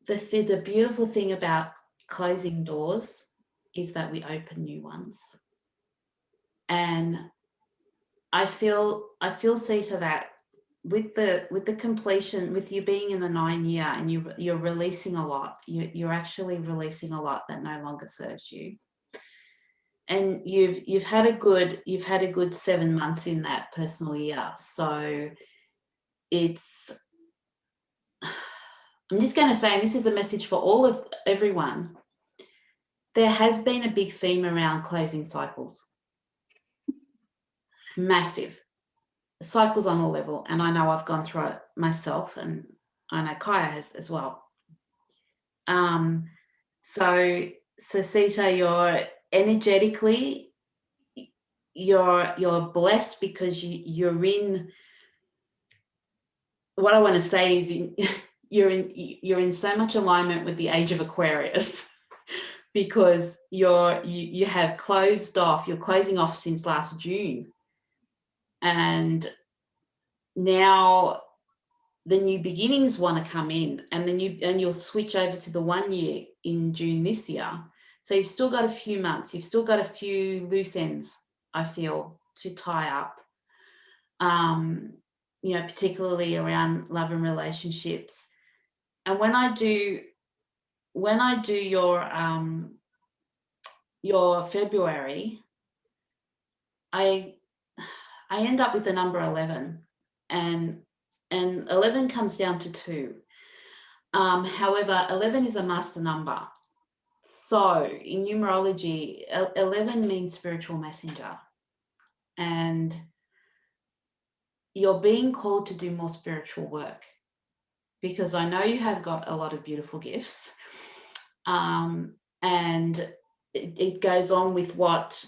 the beautiful thing about closing doors is that we open new ones. And I feel Sita, that with the completion, with you being in the 9 year and you're releasing a lot, you're actually releasing a lot that no longer serves you. And you've had a good 7 months in that personal year. So it's, I'm just going to say, and this is a message for everyone, there has been a big theme around closing cycles. Massive cycles on all level. And I know I've gone through it myself, and I know Kaya has as well. So Sita, you're energetically, you're blessed because you're in, what I want to say is you're in so much alignment with the age of Aquarius because you have closed off, you're closing off since last June, and now the new beginnings want to come in, and you'll switch over to the 1 year in June this year. So you've still got a few months, you've still got a few loose ends, I feel, to tie up. Particularly around love and relationships. And when I do your February, I end up with the number 11, and 11 comes down to 2. However, 11 is a master number. So in numerology, 11 means spiritual messenger, and you're being called to do more spiritual work, because I know you have got a lot of beautiful gifts. And it goes on with what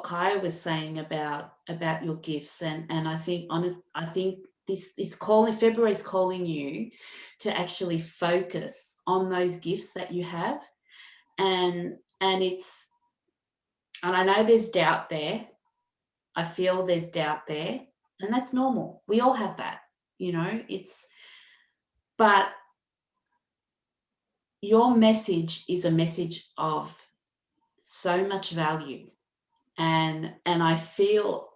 Kaya was saying about your gifts, and I think this call in February is calling you to actually focus on those gifts that you have, and I know there's doubt there. I feel there's doubt there, and that's normal. We all have that, but your message is a message of so much value, and I feel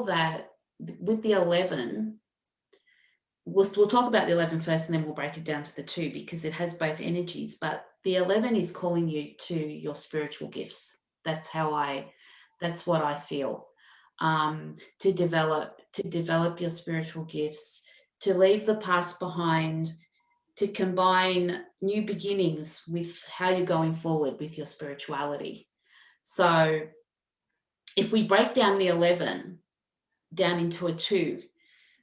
that with the 11, we'll talk about the 11 first, and then we'll break it down to the 2 because it has both energies. But the 11 is calling you to your spiritual gifts. That's what I feel. To develop your spiritual gifts, to leave the past behind, to combine new beginnings with how you're going forward with your spirituality. So if we break down the 11 down into a 2,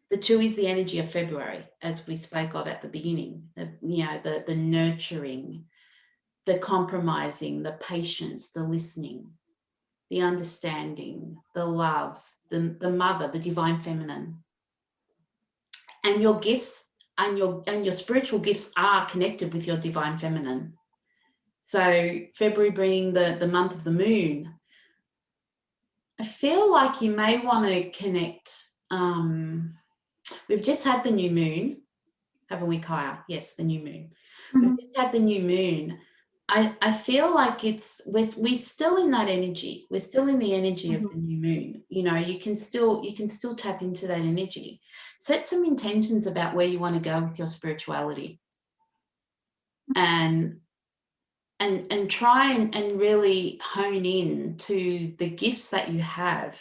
the 2 is the energy of February, as we spoke of at the beginning, the nurturing, the compromising, the patience, the listening, the understanding, the love, the mother, the divine feminine. And your gifts and your spiritual gifts are connected with your divine feminine. So February being the month of the moon, I feel like you may want to connect. We've just had the new moon, haven't we, Kaya? Yes, the new moon. Mm-hmm. We've just had the new moon. I feel like we're still in that energy. We're still in the energy mm-hmm. of the new moon. You can still tap into that energy. Set some intentions about where you want to go with your spirituality, and try and really hone in to the gifts that you have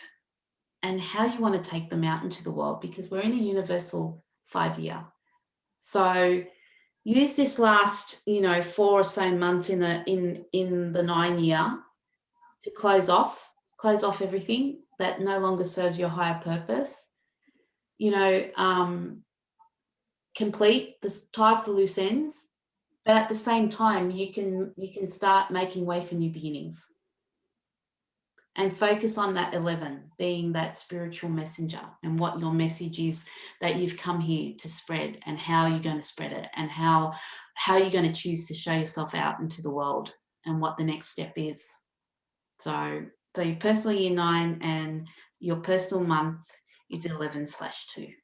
and how you want to take them out into the world, because we're in a universal 5 year. So use this last 4 or so months in the 9 year to close off everything that no longer serves your higher purpose. complete this, tie up the loose ends, but at the same time, you can start making way for new beginnings. And focus on that 11, being that spiritual messenger, and what your message is that you've come here to spread, and how you're going to spread it, and how you're going to choose to show yourself out into the world, and what the next step is. So your personal year 9 and your personal month is 11/2.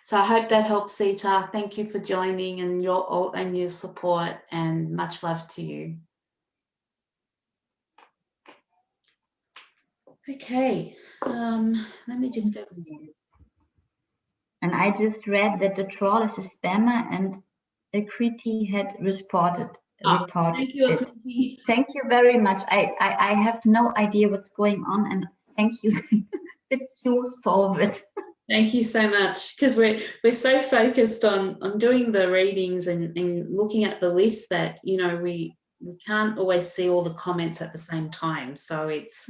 So I hope that helps, Sita. Thank you for joining, and your support, and much love to you. Okay, let me just go. And I just read that the troll is a spammer, and Akriti had reported Thank you, it. Akriti. Thank you very much. I have no idea what's going on, and thank you that you solve it. Thank you so much, because we're so focused on doing the readings and looking at the list that, you know, we can't always see all the comments at the same time. So it's,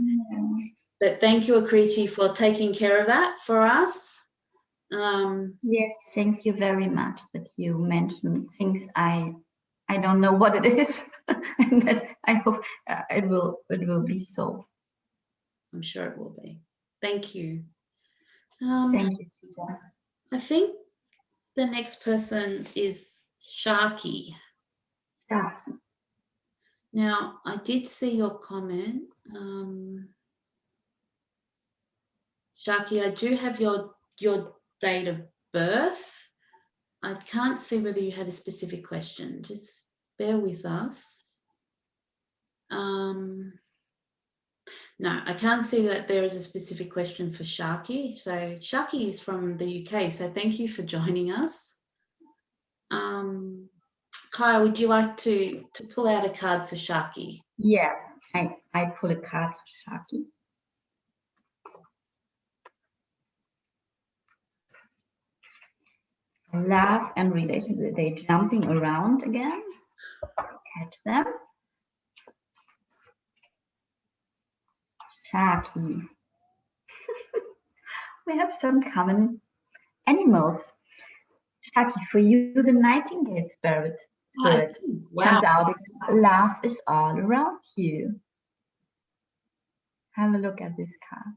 but thank you, Akriti, for taking care of that for us. Yes, thank you very much that you mentioned things I don't know what it is, and that I hope it will be solved. I'm sure it will be. Thank you. Thank you, Sita. I think the next person is Sharky. Sharky. Now, I did see your comment. Sharky, I do have your date of birth. I can't see whether you had a specific question. Just bear with us. No, I can't see that there is a specific question for Sharky. So Sharky is from the UK, so thank you for joining us. Kyle, would you like to pull out a card for Sharky? Yeah, I pull a card for Sharky. Love and relationship, they're jumping around again. Catch them. Sharky. We have some common animals. Sharky, for you, the nightingale spirit comes out again. Love is all around you. Have a look at this card.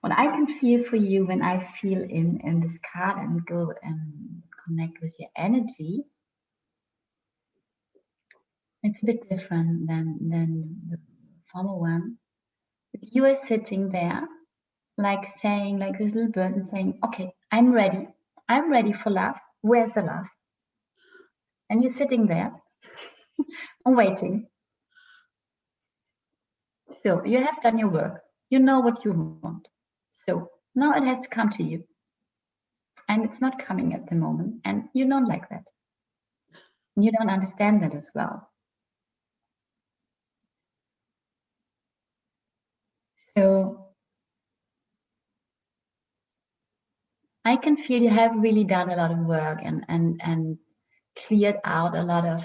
What I can feel for you when I feel in this card and go and connect with your energy, it's a bit different than the former one. But you are sitting there, like saying, like this little bird, and saying, okay, I'm ready. I'm ready for love. Where's the love? And you're sitting there and waiting. So you have done your work. You know what you want. So now it has to come to you. And it's not coming at the moment. And you don't like that. You don't understand that as well. So I can feel you have really done a lot of work and cleared out a lot of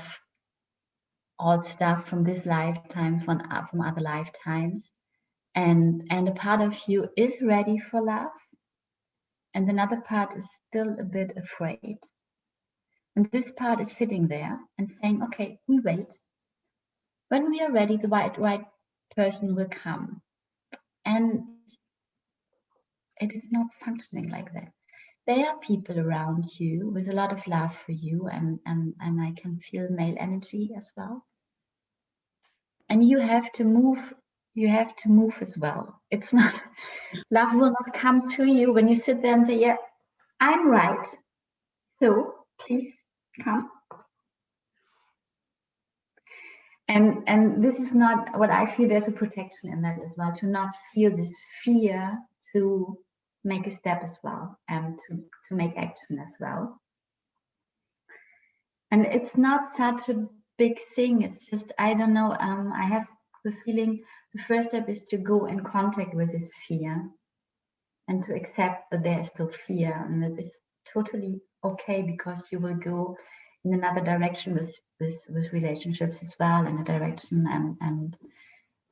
old stuff from this lifetime, from other lifetimes. And a part of you is ready for love. And another part is still a bit afraid. And this part is sitting there and saying, okay, we wait. When we are ready, the right person will come. And it is not functioning like that. There are people around you with a lot of love for you, and I can feel male energy as well. And you have to move as well. It's not, love will not come to you when you sit there and say, yeah, I'm right. So please come. And this is not what I feel. There's a protection in that as well, to not feel this fear to make a step as well, and to make action as well. And it's not such a big thing. It's just, I don't know, I have the feeling the first step is to go in contact with this fear and to accept that there is still fear, and that it's totally okay, because you will go in another direction with relationships as well, in a direction and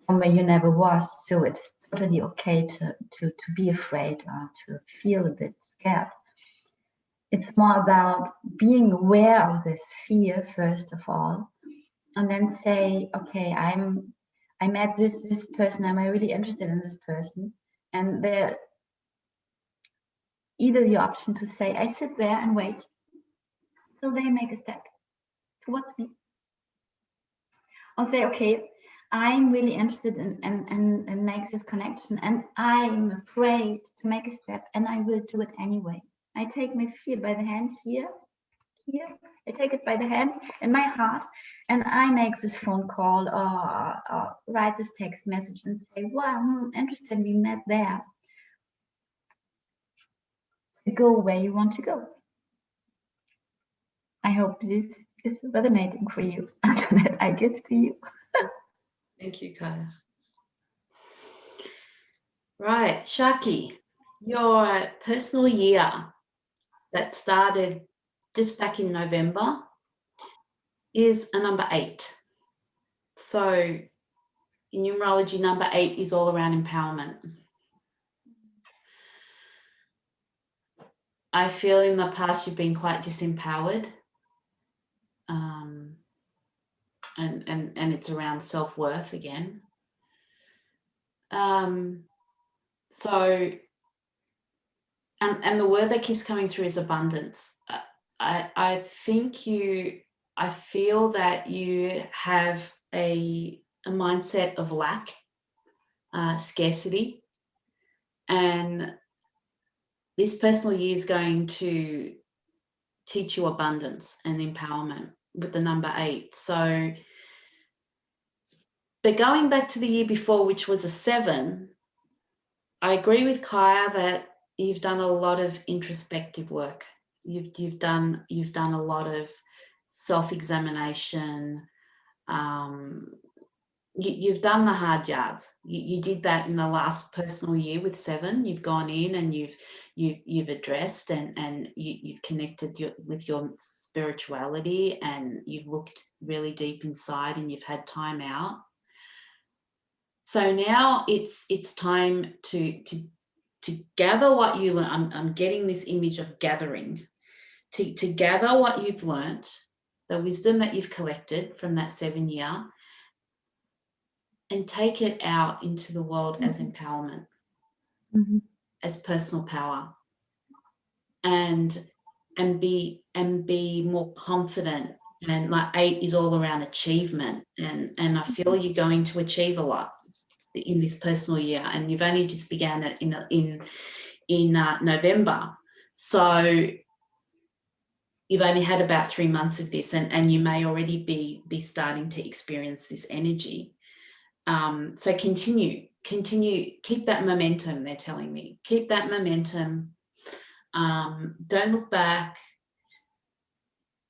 somewhere you never was. So it's totally okay to be afraid or to feel a bit scared. It's more about being aware of this fear first of all, and then say, okay, I met this person. Am I really interested in this person? And there either the option to say, I sit there and wait till they make a step towards me, or say, okay, I'm really interested in make this connection, and I'm afraid to make a step, and I will do it anyway. I take my fear by the hand here. I take it by the hand in my heart, and I make this phone call or write this text message and say, wow, I'm interested, we met there. Go where you want to go. I hope this is resonating for you. Antoinette, I give to you. Thank you, Kaya. Right, Sharky, your personal year that started just back in November is a number 8. So in numerology, number 8 is all around empowerment. I feel in the past you've been quite disempowered, and it's around self-worth again. So, and the word that keeps coming through is abundance. I feel that you have a mindset of lack, scarcity, and this personal year is going to teach you abundance and empowerment with the number 8. So, but going back to the year before, which was a 7, I agree with Kaya that you've done a lot of introspective work. You've done a lot of self-examination. You've done the hard yards. You did that in the last personal year with 7. You've gone in and you've addressed and you've connected with your spirituality, and you've looked really deep inside, and you've had time out. So now it's time to gather what you learn. I'm getting this image of gathering, to gather what you've learnt, the wisdom that you've collected from that 7 year, and take it out into the world as empowerment, as personal power, and be more confident. And like 8 is all around achievement, and I feel you're going to achieve a lot in this personal year, and you've only just began it in November, so you've only had about 3 months of this, and you may already be starting to experience this energy. So continue, keep that momentum. They're telling me, keep that momentum. Don't look back.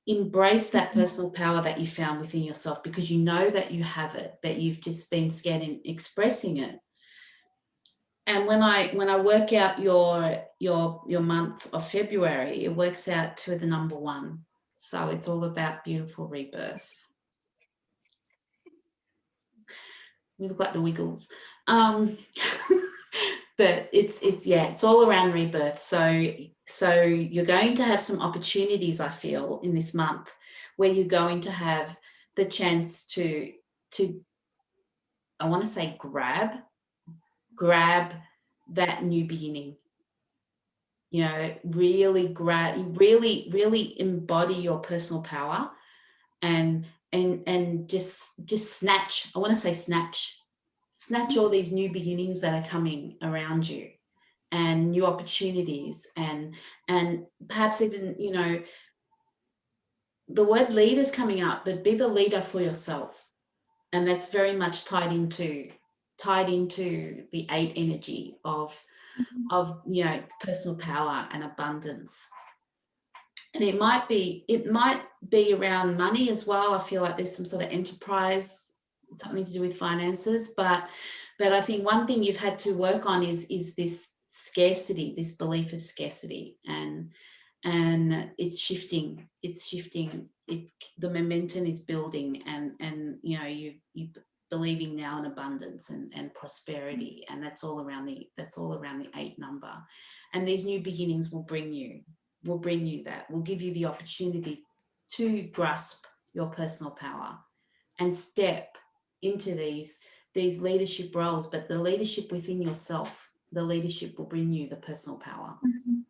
Embrace that personal power that you found within yourself, because you know that you have it, but you've just been scared in expressing it. And when I work out your month of February, it works out to the number 1. So it's all about beautiful rebirth. We look like the Wiggles. But it's all around rebirth. So you're going to have some opportunities, I feel, in this month, where you're going to have the chance to I want to say grab that new beginning. You know, really embody your personal power, and just snatch. I want to say snatch all these new beginnings that are coming around you, and new opportunities, and perhaps even, you know, the word leader's coming up, but be the leader for yourself. And that's very much tied into the 8 energy of you know, personal power and abundance. And it might be around money as well. I feel like there's some sort of enterprise, something to do with finances, but I think one thing you've had to work on is this scarcity, this belief of scarcity, and it's shifting. The momentum is building, and you know, believing now in abundance and prosperity, and that's all around the 8 number. And these new beginnings will bring you that, will give you the opportunity to grasp your personal power and step into these leadership roles, but the leadership within yourself, the leadership will bring you the personal power. Mm-hmm.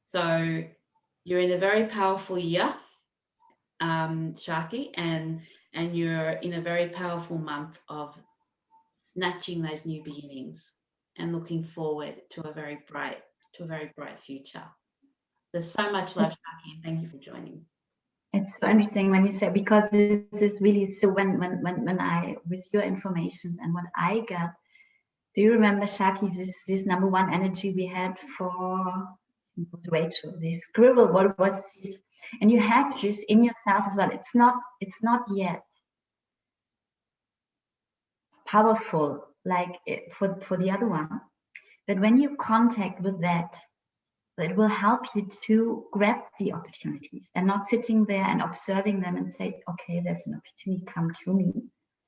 So you're in a very powerful year, Sharky, and you're in a very powerful month of snatching those new beginnings and looking forward to a very bright future. There's so much love, Sharky, and thank you for joining. It's so interesting when you say, because this is really, so when I, with your information and what I got, do you remember, Sharky, this number one energy we had for Rachel, this scribble, what was this? And you have this in yourself as well. It's not yet powerful like for the other one, but when you contact with that, it will help you to grab the opportunities and not sitting there and observing them and say, okay, there's an opportunity, come to me.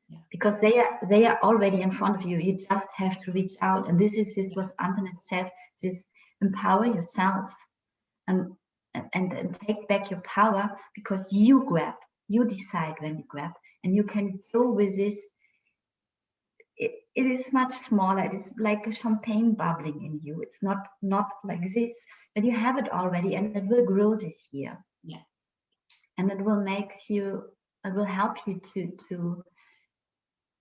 Yeah. Because they are already in front of you. You just have to reach out. And this is what Antoinette says, this empower yourself and take back your power, because you grab, you decide when you grab, and you can go with this. It is much smaller. It is like a champagne bubbling in you. It's not like this, but you have it already, and it will grow this year. Yeah. And it will help you to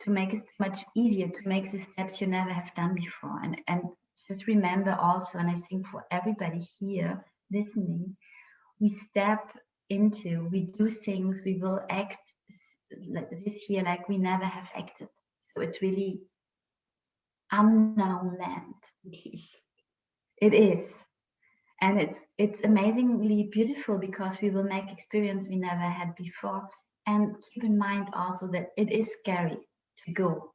make it much easier, to make the steps you never have done before. And just remember also, and I think for everybody here listening, we do things, we will act like this year like we never have acted. So it's really unknown land. Yes. It is. And it's amazingly beautiful, because we will make experience we never had before. And keep in mind also that it is scary to go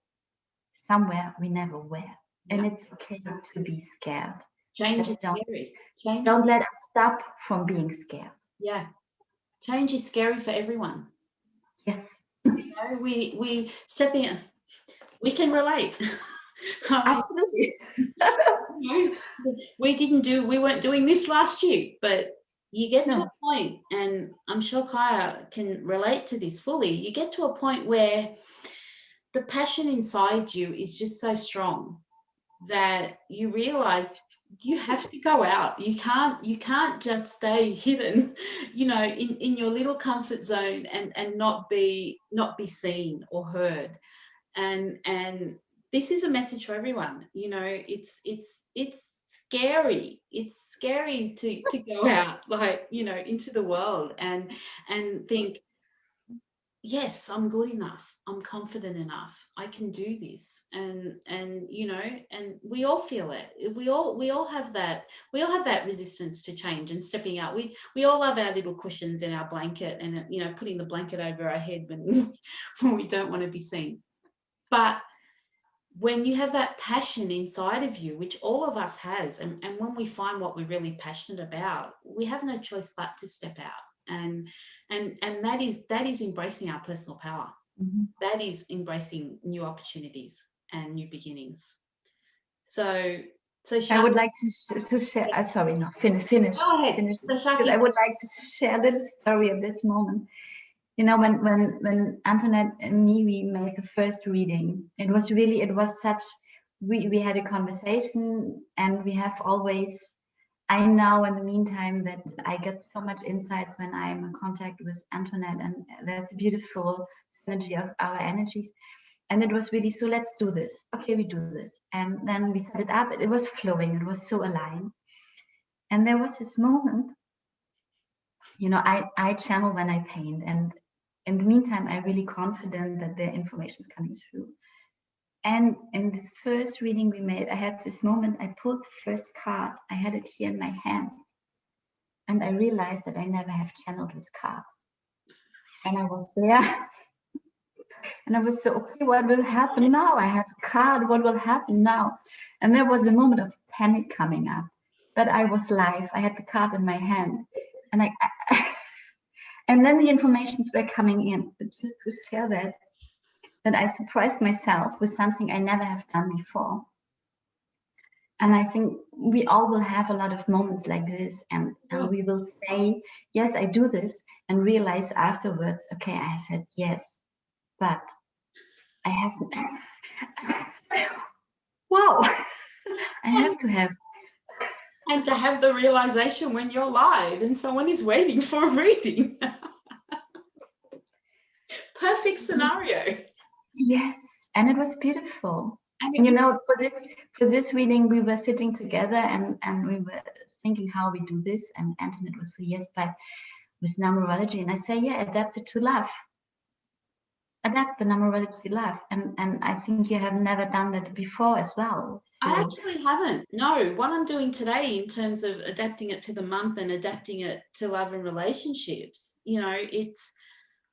somewhere we never were. Yeah. And it's okay to be scared. Change is scary. Don't let us stop from being scared. Yeah. Change is scary for everyone. Yes. We stepping in. We can relate. Absolutely. We weren't doing this last year, but you get to a point, and I'm sure Kaya can relate to this fully. You get to a point where the passion inside you is just so strong that you realize you have to go out. You can't just stay hidden, in your little comfort zone and not be seen or heard. And this is a message for everyone. It's scary. It's scary to go out, into the world and think, yes, I'm good enough. I'm confident enough. I can do this. And we all feel it. We all have that. We all have that resistance to change and stepping out. We all love our little cushions in our blanket and, putting the blanket over our head when we don't want to be seen. But when you have that passion inside of you, which all of us has, and when we find what we're really passionate about, we have no choice but to step out. And that is embracing our personal power. Mm-hmm. That is embracing new opportunities and new beginnings. So I would like to share. Finish. Go ahead. Finish. Because I would like to share a little story at this moment. When Antoinette and me, we made the first reading, it was such, we had a conversation, and we have always, I know in the meantime that I get so much insights when I'm in contact with Antoinette, and there's a beautiful synergy of our energies. And it was really, so let's do this. Okay, we do this. And then we set it up, it was flowing, it was so aligned. And there was this moment, I channel when I paint, and in the meantime, I'm really confident that the information is coming through. And in this first reading we made, I had this moment, I pulled the first card, I had it here in my hand, and I realized that I never have channeled with cards. And I was there, and I was so, okay, what will happen now? I have a card, what will happen now? And there was a moment of panic coming up, but I was live, I had the card in my hand, and and then the informations were coming in. But just to share that, But I surprised myself with something I never have done before. And I think we all will have a lot of moments like this, and we will say, yes, I do this, and realize afterwards, okay, I said yes, but I haven't. Wow, I have to have. And to have the realization when you're live and someone is waiting for a reading. Perfect scenario. Yes, and it was beautiful. And you know, for this reading, we were sitting together and we were thinking how we do this, and Antoinette was yes, but with numerology, and I say, yeah, adapt it to love. Adapt the numerology to love, and I think you have never done that before as well. So. I actually haven't. No, what I'm doing today in terms of adapting it to the month and adapting it to love and relationships, you know, it's.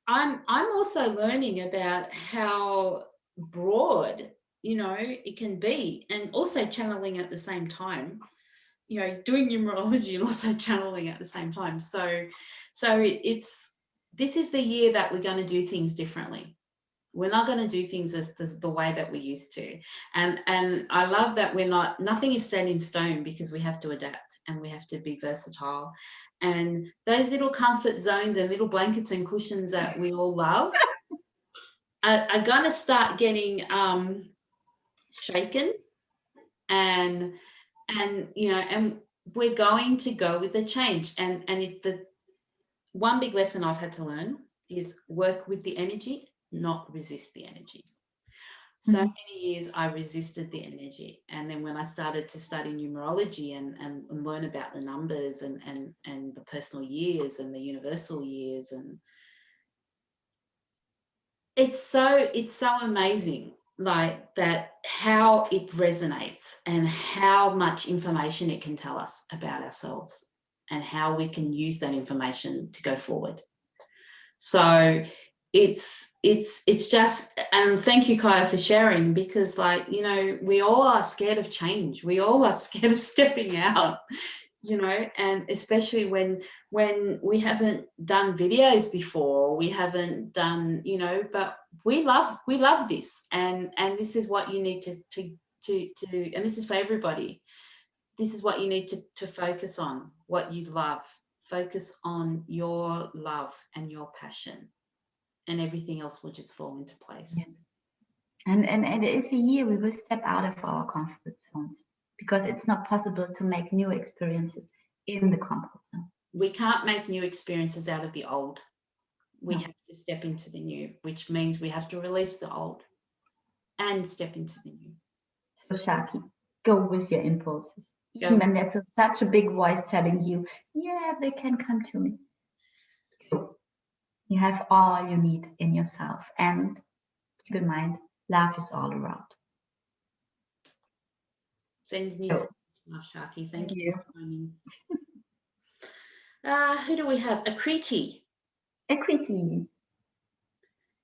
I'm also learning about how broad, you know, it can be, and also channeling at the same time, you know, doing numerology and also channeling at the same time. So this is the year that we're going to do things differently. We're not going to do things as the way that we used to. And I love that nothing is set in stone, because we have to adapt and we have to be versatile. And those little comfort zones and little blankets and cushions that we all love are going to start getting shaken. And you know, and we're going to go with the change. And the one big lesson I've had to learn is work with the energy, not resist the energy. So many years I resisted the energy. And then when I started to study numerology and learn about the numbers and the personal years and the universal years, and it's so amazing, like that, how it resonates and how much information it can tell us about ourselves and how we can use that information to go forward. So it's just, and thank you, Kaya, for sharing, because, like, you know, we all are scared of change. We all are scared of stepping out, you know, and especially when we haven't done videos before, we haven't done, you know, but we love this, and this is what you need to and this is for everybody. This is what you need to focus on, what you love. Focus on your love and your passion, and everything else will just fall into place. Yes. And it is a year we will step out of our comfort zones, because it's not possible to make new experiences in the comfort zone. We can't make new experiences out of the old. We have to step into the new, which means we have to release the old and step into the new. So Sharky, go with your impulses. Even when there's such a big voice telling you, yeah, they can come to me. Go. You have all you need in yourself. And keep in mind, love is all around. Sending you so much love, Sharky. Thank you for coming. Who do we have? Akriti. Akriti.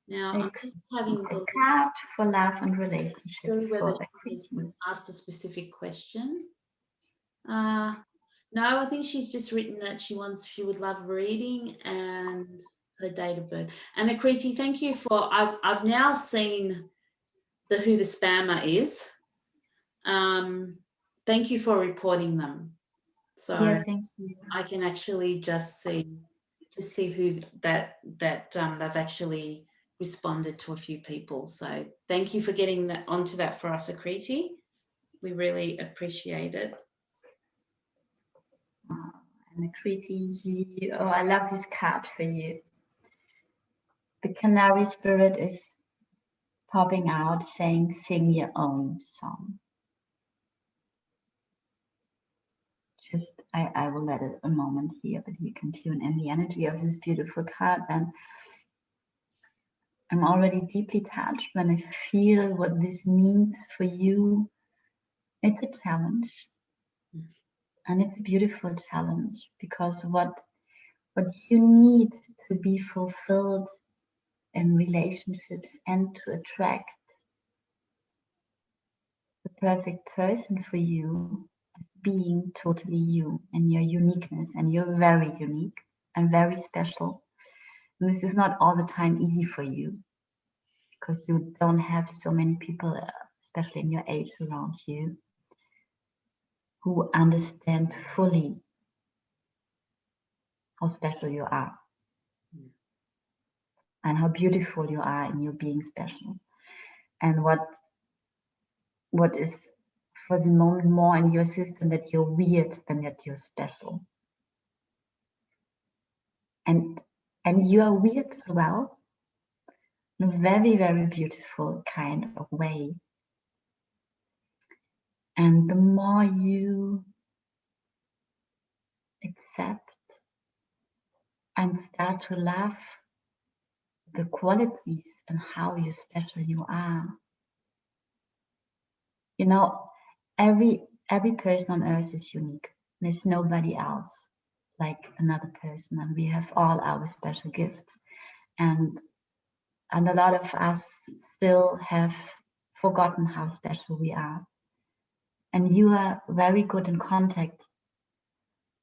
Now, I'm just having a card for love and relationships. See whether she asked a specific question. No, I think she's just written that she would love reading and her date of birth. And Akriti, thank you for, I've now seen who the spammer is. Thank you for reporting them. So yeah, thank you. I can actually just see who that they've actually responded to a few people. So thank you for getting that onto that for us, Akriti. We really appreciate it. And Akriti, oh, I love this card for you. The canary spirit is popping out saying, sing your own song. Just, I will let it a moment here, but you can tune in the energy of this beautiful card. And I'm already deeply touched when I feel what this means for you. It's a challenge. And it's a beautiful challenge, because what you need to be fulfilled in relationships and to attract the perfect person for you is being totally you and your uniqueness. And you're very unique and very special. And this is not all the time easy for you. because you don't have so many people, especially in your age around you, who understand fully how special you are and how beautiful you are in your being special, and what is for the moment more in your system that you're weird than that you're special. And you are weird as well, in a very, very beautiful kind of way. And the more you accept and start to love the qualities and how you special you are, you know, every person on earth is unique. There's nobody else like another person, and we have all our special gifts. And a lot of us still have forgotten how special we are. And you are very good in contact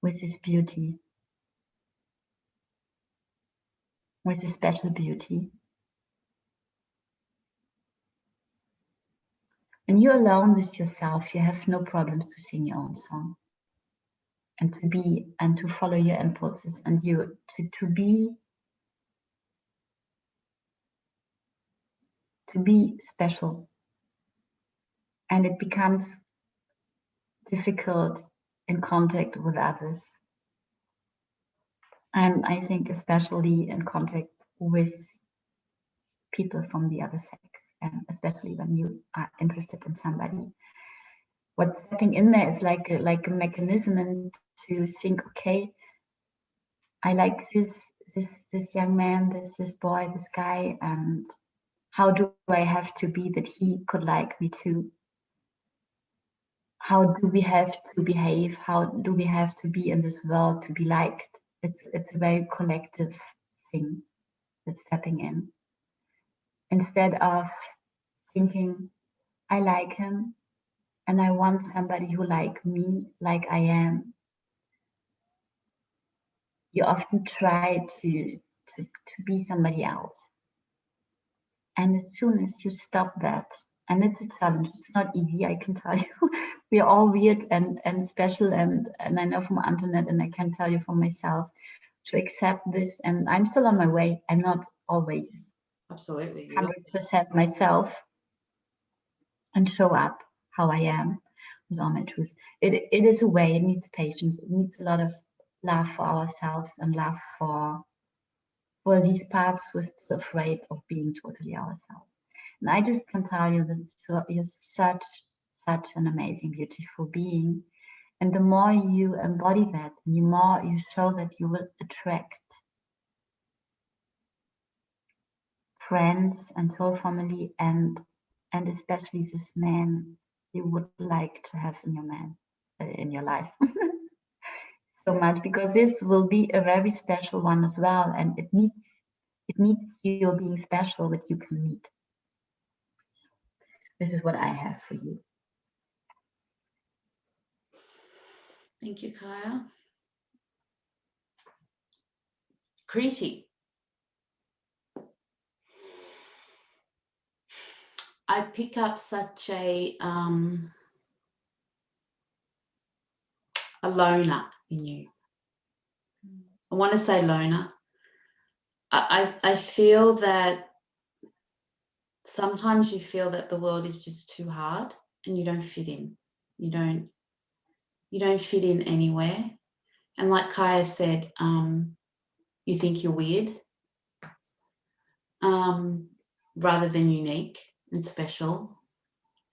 with this beauty, with this special beauty. When you're alone with yourself, you have no problems to sing your own song and to be and to follow your impulses, and you to be special. And it becomes difficult in contact with others. And I think especially in contact with people from the other sex, and especially when you are interested in somebody. What's stepping in there is like a mechanism, and to think, okay, I like this young man, this boy, this guy, and how do I have to be that he could like me too? How do we have to behave? How do we have to be in this world to be liked? It's a very collective thing that's stepping in. Instead of thinking, I like him and I want somebody who like me like I am, you often try to be somebody else. And as soon as you stop that, and it's a challenge, it's not easy, I can tell you. We are all weird and special, and I know from Antoinette, and I can tell you for myself, to accept this. And I'm still on my way. I'm not always absolutely 100% myself, and show up how I am with all my truth. It is a way. It needs patience. It needs a lot of love for ourselves and love for these parts we're so afraid of being totally ourselves. And I just can tell you that you're such an amazing, beautiful being. And the more you embody that, the more you show that, you will attract friends and soul family, and especially this man you would like to have in your life. So much, because this will be a very special one as well, and it needs you being special that you can meet. This is what I have for you. Thank you, Kaya. Akriti. I pick up such a loner in you. I want to say loner. I feel that sometimes you feel that the world is just too hard and you don't fit in. You don't fit in anywhere. And like Kaya said, you think you're weird rather than unique and special.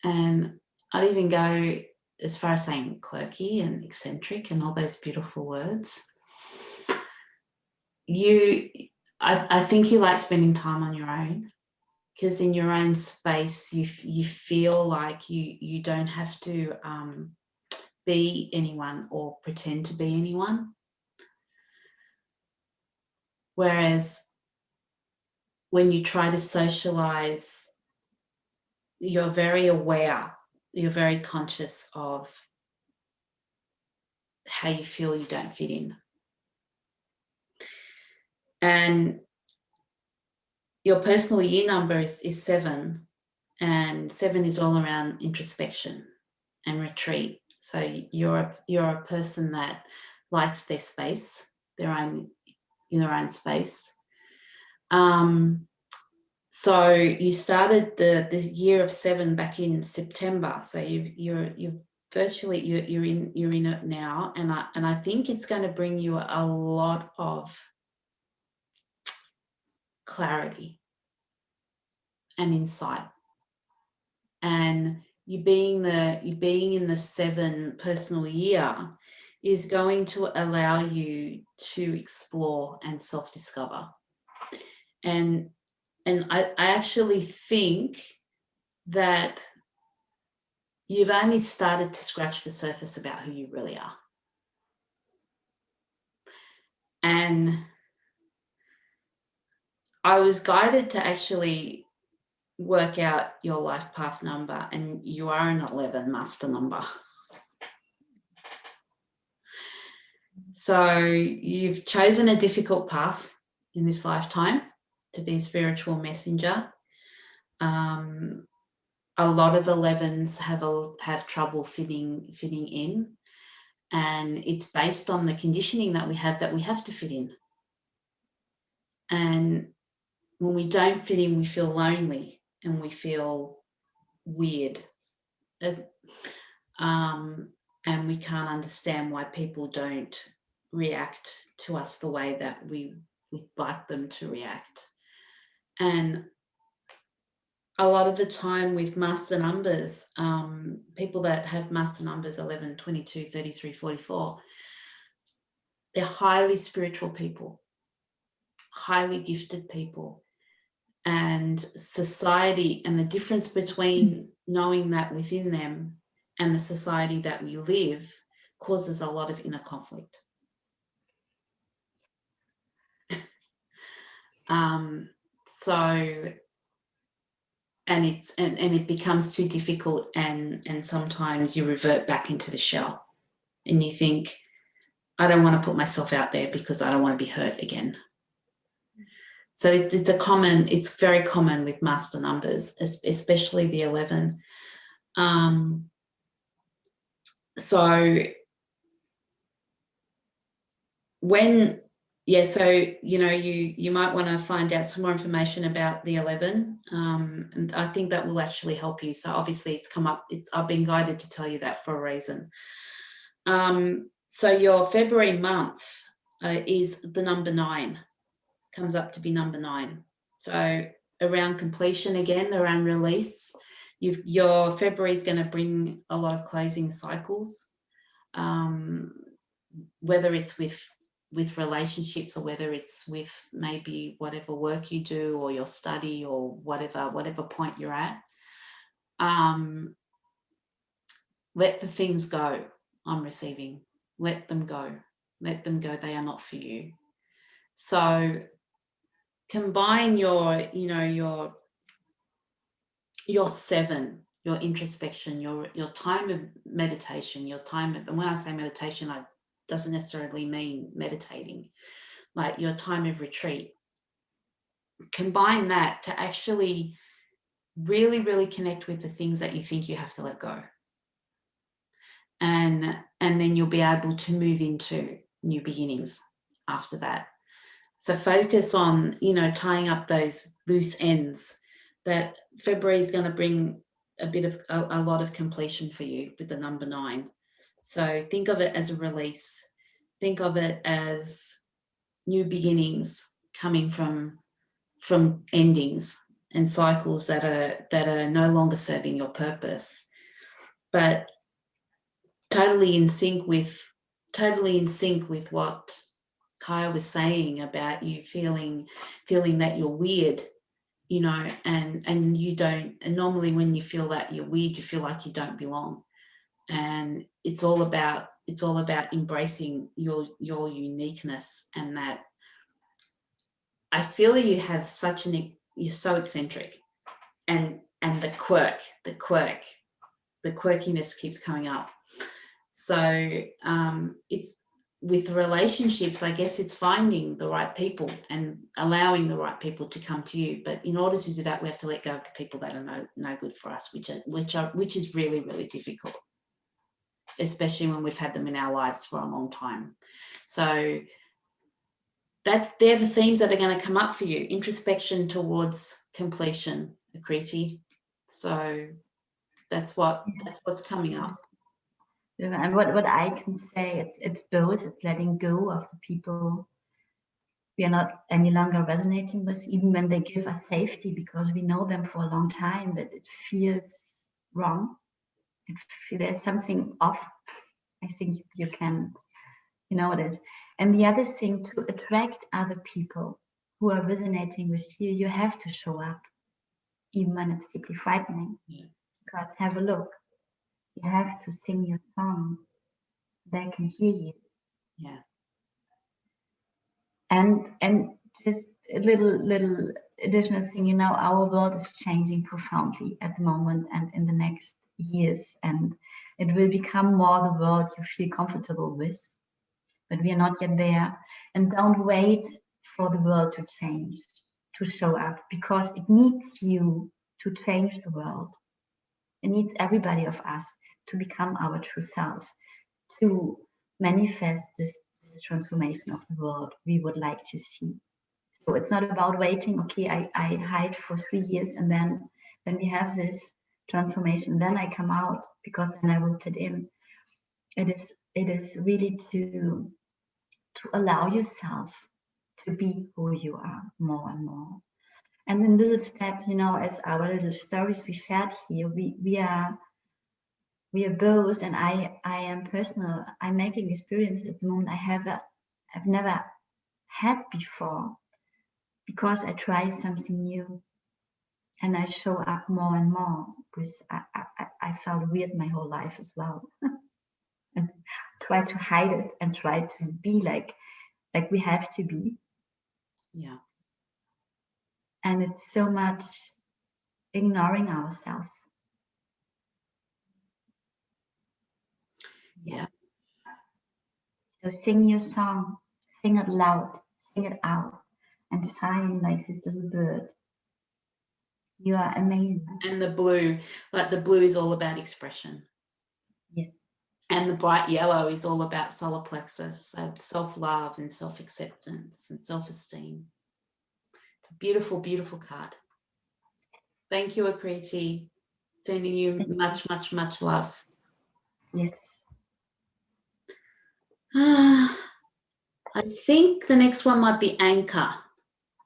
And I'd even go as far as saying quirky and eccentric and all those beautiful words. I think you like spending time on your own, because in your own space you feel like you don't have to be anyone or pretend to be anyone. Whereas when you try to socialize, you're very aware, you're very conscious of how you feel you don't fit in. And your personal year number is 7, and 7 is all around introspection and retreat. So you're a person that likes their space, their own space. So you started the year of 7 back in September. So you're virtually you're in it now, and I think it's going to bring you a lot of clarity and insight. And you being in the 7 personal year is going to allow you to explore and self-discover. And I actually think that you've only started to scratch the surface about who you really are. And I was guided to actually work out your life path number, and you are an 11 master number. So you've chosen a difficult path in this lifetime to be a spiritual messenger. A lot of 11s have trouble fitting in, and it's based on the conditioning that we have to fit in. And when we don't fit in, we feel lonely and we feel weird. And we can't understand why people don't react to us the way that we like them to react. And a lot of the time with master numbers, people that have master numbers 11, 22, 33, 44, they're highly spiritual people, highly gifted people. And society, and the difference between knowing that within them and the society that we live causes a lot of inner conflict. So, and it becomes too difficult, and sometimes you revert back into the shell and you think, I don't want to put myself out there because I don't want to be hurt again. So it's very common with master numbers, especially the 11. So you might want to find out some more information about the 11, and I think that will actually help you. So obviously it's come up, I've been guided to tell you that for a reason. So your February month is the number 9, comes up to be number 9. So around completion again, around release, your February is going to bring a lot of closing cycles, whether it's with relationships or whether it's with maybe whatever work you do or your study or whatever point you're at. Let the things go. I'm receiving. Let them go. Let them go. They are not for you. So combine your 7, your introspection, your time of meditation, and when I say meditation, I doesn't necessarily mean meditating, like your time of retreat. Combine that to actually really, really connect with the things that you think you have to let go. And then you'll be able to move into new beginnings after that. So focus on, tying up those loose ends. That February is going to bring a lot of completion for you with the number 9. So think of it as a release. Think of it as new beginnings coming from endings and cycles that are no longer serving your purpose, but totally in sync with what Kaya was saying about you feeling that you're weird, and you don't. And normally when you feel that you're weird, you feel like you don't belong. And it's all about embracing your uniqueness, and that I feel you have you're so eccentric, and the quirkiness keeps coming up. So it's with relationships, I guess it's finding the right people and allowing the right people to come to you. But in order to do that, we have to let go of the people that are no good for us, which is really, really difficult, especially when we've had them in our lives for a long time. So they're the themes that are going to come up for you. Introspection towards completion, Akriti. So that's what's coming up. And what I can say, it's both. It's letting go of the people we are not any longer resonating with, even when they give us safety, because we know them for a long time, but it feels wrong. There's something off. I think you can, it is. And the other thing, to attract other people who are resonating with you, you have to show up, even when it's deeply frightening. Yeah. Because have a look, you have to sing your song. They can hear you. Yeah. And just a little additional thing, our world is changing profoundly at the moment and in the next years, and it will become more the world you feel comfortable with, but we are not yet there. And don't wait for the world to change, to show up, because it needs you to change the world. It needs everybody of us to become our true selves, to manifest this transformation of the world we would like to see. So it's not about waiting, okay, I hide for 3 years and then we have this transformation, then I come out because then I will fit in. It is really to allow yourself to be who you are more and more. And in little steps, as our little stories we shared here, we are both, and I am personal. I'm making experiences at the moment I've never had before, because I try something new and I show up more and more. Because I felt weird my whole life as well, and try to hide it and try to be like we have to be. Yeah. And it's so much ignoring ourselves. Yeah. So sing your song, sing it loud, sing it out, and shine like this little bird. You are amazing. And the blue is all about expression. Yes. And the bright yellow is all about solar plexus, so self-love and self-acceptance and self-esteem. It's a beautiful, beautiful card. Thank you, Akriti. Sending you much, much, much love. Yes. I think the next one might be Anca.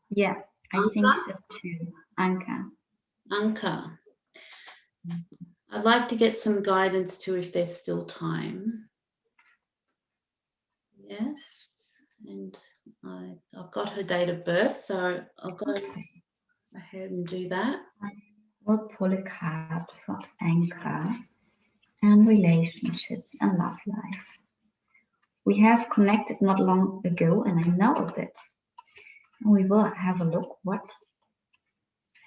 Yeah, I Anca? think so too. Anca. Anca. I'd like to get some guidance too, if there's still time. Yes, and I've got her date of birth, so I'll go ahead and do that. We'll pull a card for Anca and relationships and love life. We have connected not long ago, and I know a bit. We will have a look what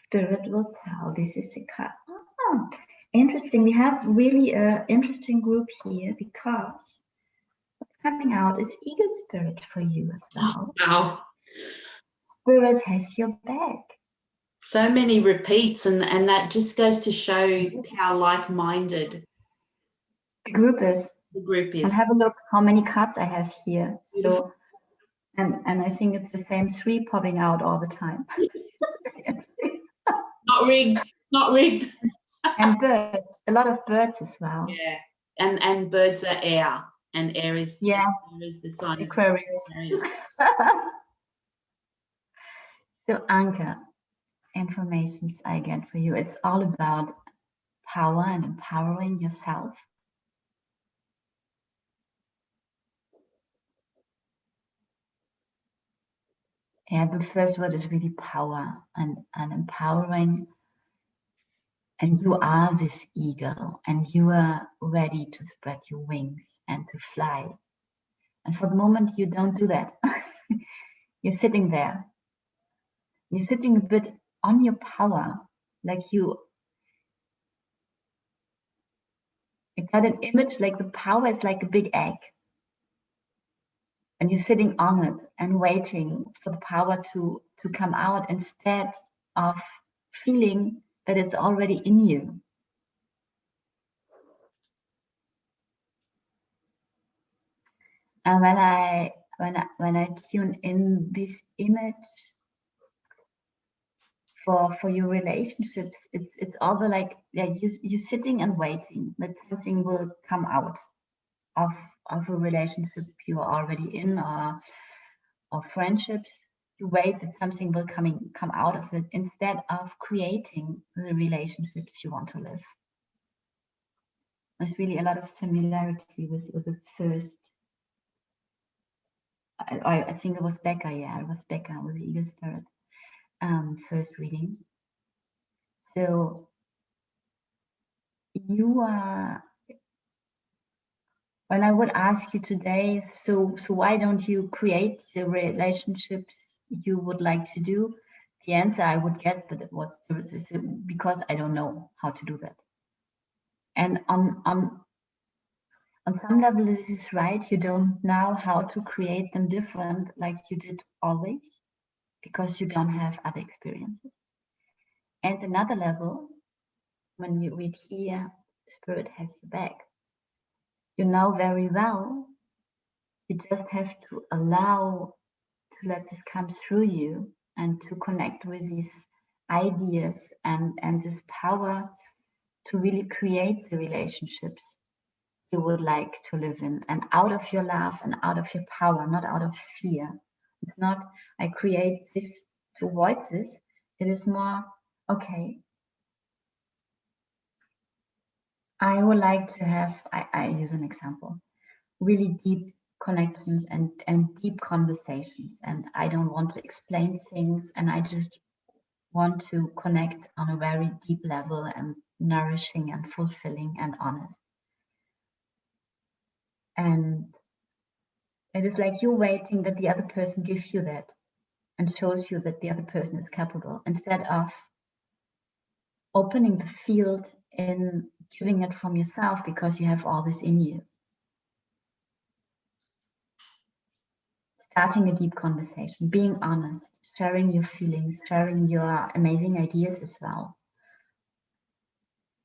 Spirit will tell. This is the card. Oh, interesting. We have really an interesting group here, because what's coming out is Eagle Spirit for you as well. Wow. Spirit has your back. So many repeats, and that just goes to show how like-minded the group is. And have a look how many cards I have here. So, and I think it's the same 3 popping out all the time. Not rigged, not rigged. And birds, a lot of birds as well. Yeah, and birds are air, and air is the sign Aquarius. So Anca, informations I get for you. It's all about power and empowering yourself. And the first word is really power and empowering. And you are this eagle, and you are ready to spread your wings and to fly. And for the moment, you don't do that. You're sitting there. You're sitting a bit on your power, like you. I got an image like the power is like a big egg. and you're sitting on it and waiting for the power to come out instead of feeling that it's already in you. And when I tune in this image for your relationships, it's all the like, yeah, you're sitting and waiting that something will come out of a relationship you're already in, or friendships. You wait that something will come out of it instead of creating the relationships you want to live. There's really a lot of similarity with the first. I think it was Becca. Yeah, it was Becca with the Eagle Spirit. First reading. So you are. When I would ask you today, so why don't you create the relationships you would like to do? The answer I would get, but it was because I don't know how to do that. And on some level, this is right. You don't know how to create them different like you did always, because you don't have other experiences. And another level, when you read here, Spirit has your back. You know very well. You just have to allow to let this come through you and to connect with these ideas and this power to really create the relationships you would like to live in, and out of your love and out of your power, not out of fear. It's not, I create this to avoid this. It is more, okay, I would like to have, I use an example, really deep connections and deep conversations. And I don't want to explain things, and I just want to connect on a very deep level and nourishing and fulfilling and honest. And it is like you're waiting that the other person gives you that and shows you that the other person is capable, instead of opening the field in giving it from yourself, because you have all this in you. Starting a deep conversation, being honest, sharing your feelings, sharing your amazing ideas as well.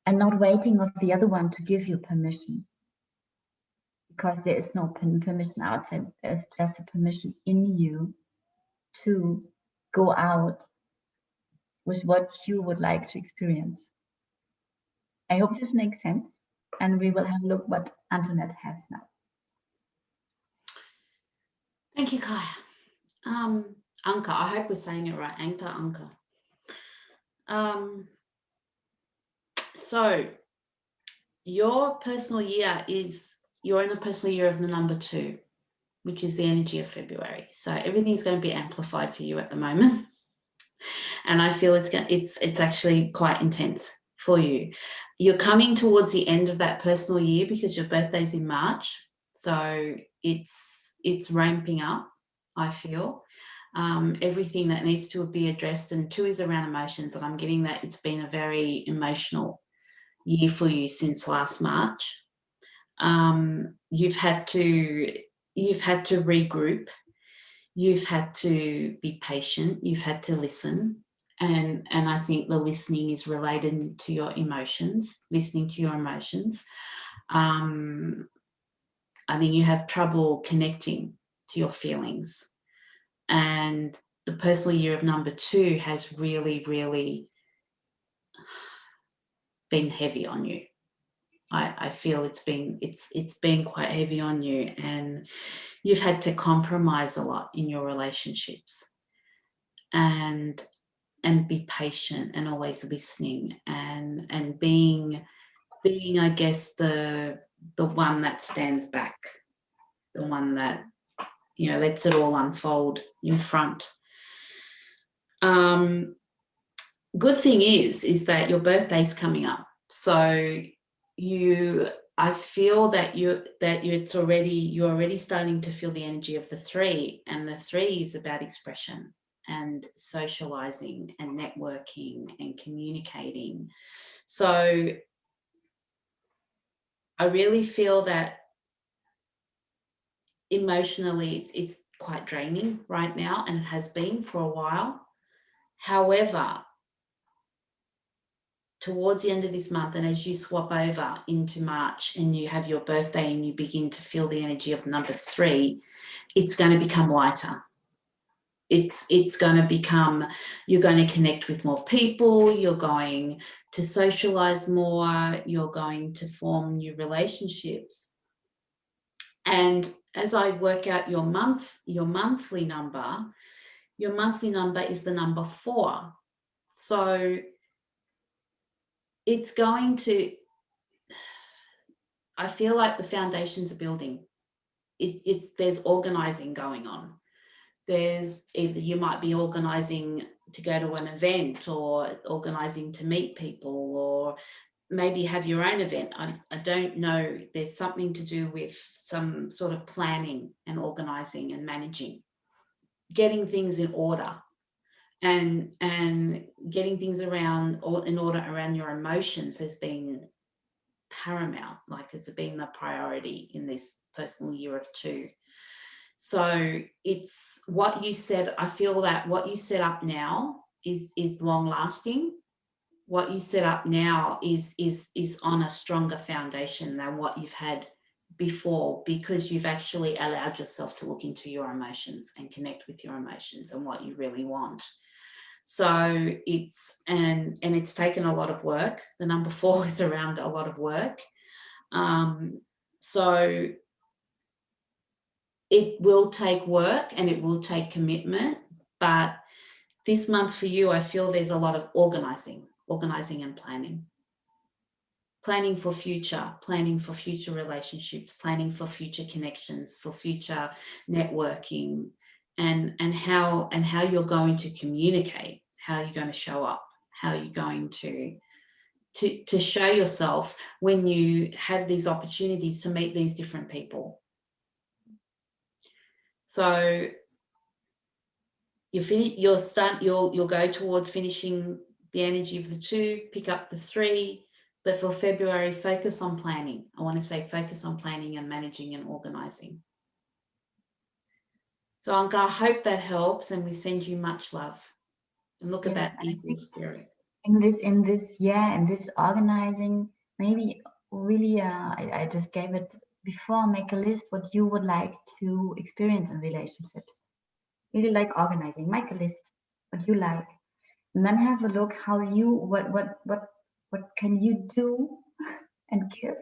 And not waiting of the other one to give you permission. Because there is no permission outside, there's just a permission in you to go out with what you would like to experience. I hope this makes sense. And we will have a look what Antoinette has now. Thank you, Kaya. Anca, I hope we're saying it right. Anca. So your personal year is, you're in the personal year of the number 2, which is the energy of February. So everything's going to be amplified for you at the moment. And I feel it's actually quite intense for you. You're coming towards the end of that personal year because your birthday's in March. So it's ramping up, I feel. Everything that needs to be addressed, and 2 is around emotions, and I'm getting that it's been a very emotional year for you since last March. You've had to regroup. You've had to be patient. You've had to listen. And I think the listening is related to your emotions, listening to your emotions. I think you have trouble connecting to your feelings. And the personal year of number 2 has really, really been heavy on you. I feel it's been quite heavy on you, and you've had to compromise a lot in your relationships, and be patient and always listening, and being I guess the one that stands back, the one that, you know, lets it all unfold in front. Good thing is that your birthday's coming up, so I feel that you're already starting to feel the energy of the 3, and the 3 is about expression and socializing and networking and communicating. So I really feel that emotionally it's quite draining right now, and it has been for a while. However, towards the end of this month, and as you swap over into March and you have your birthday and you begin to feel the energy of number 3, it's going to become lighter. It's going to become, you're going to connect with more people, you're going to socialize more, you're going to form new relationships. And as I work out your monthly number is the number 4. So it's going to, I feel like the foundations are building. There's organizing going on. There's either you might be organizing to go to an event, or organizing to meet people, or maybe have your own event. I don't know. There's something to do with some sort of planning and organizing and managing, getting things in order, and getting things around or in order around your emotions has been paramount, like it's been the priority in this personal year of 2. So it's what you said. I feel that what you set up now is long lasting. What you set up now is on a stronger foundation than what you've had before, because you've actually allowed yourself to look into your emotions and connect with your emotions and what you really want. So it's and it's taken a lot of work. The number 4 is around a lot of work. So it will take work and it will take commitment, but this month for you, I feel there's a lot of organizing and planning for future relationships, planning for future connections, for future networking, and how you're going to communicate, how you're going to show up, how you're going to show yourself when you have these opportunities to meet these different people. So you'll go towards finishing the energy of the 2, pick up the 3. But for February, focus on planning. I want to say focus on planning and managing and organizing. So Anca, I hope that helps, and we send you much love. And look at that eagle spirit. In this organizing, maybe really, I just gave it before, make a list what you would like to experience in relationships. Really like organizing, make a list what you like, and then have a look how you, what can you do and give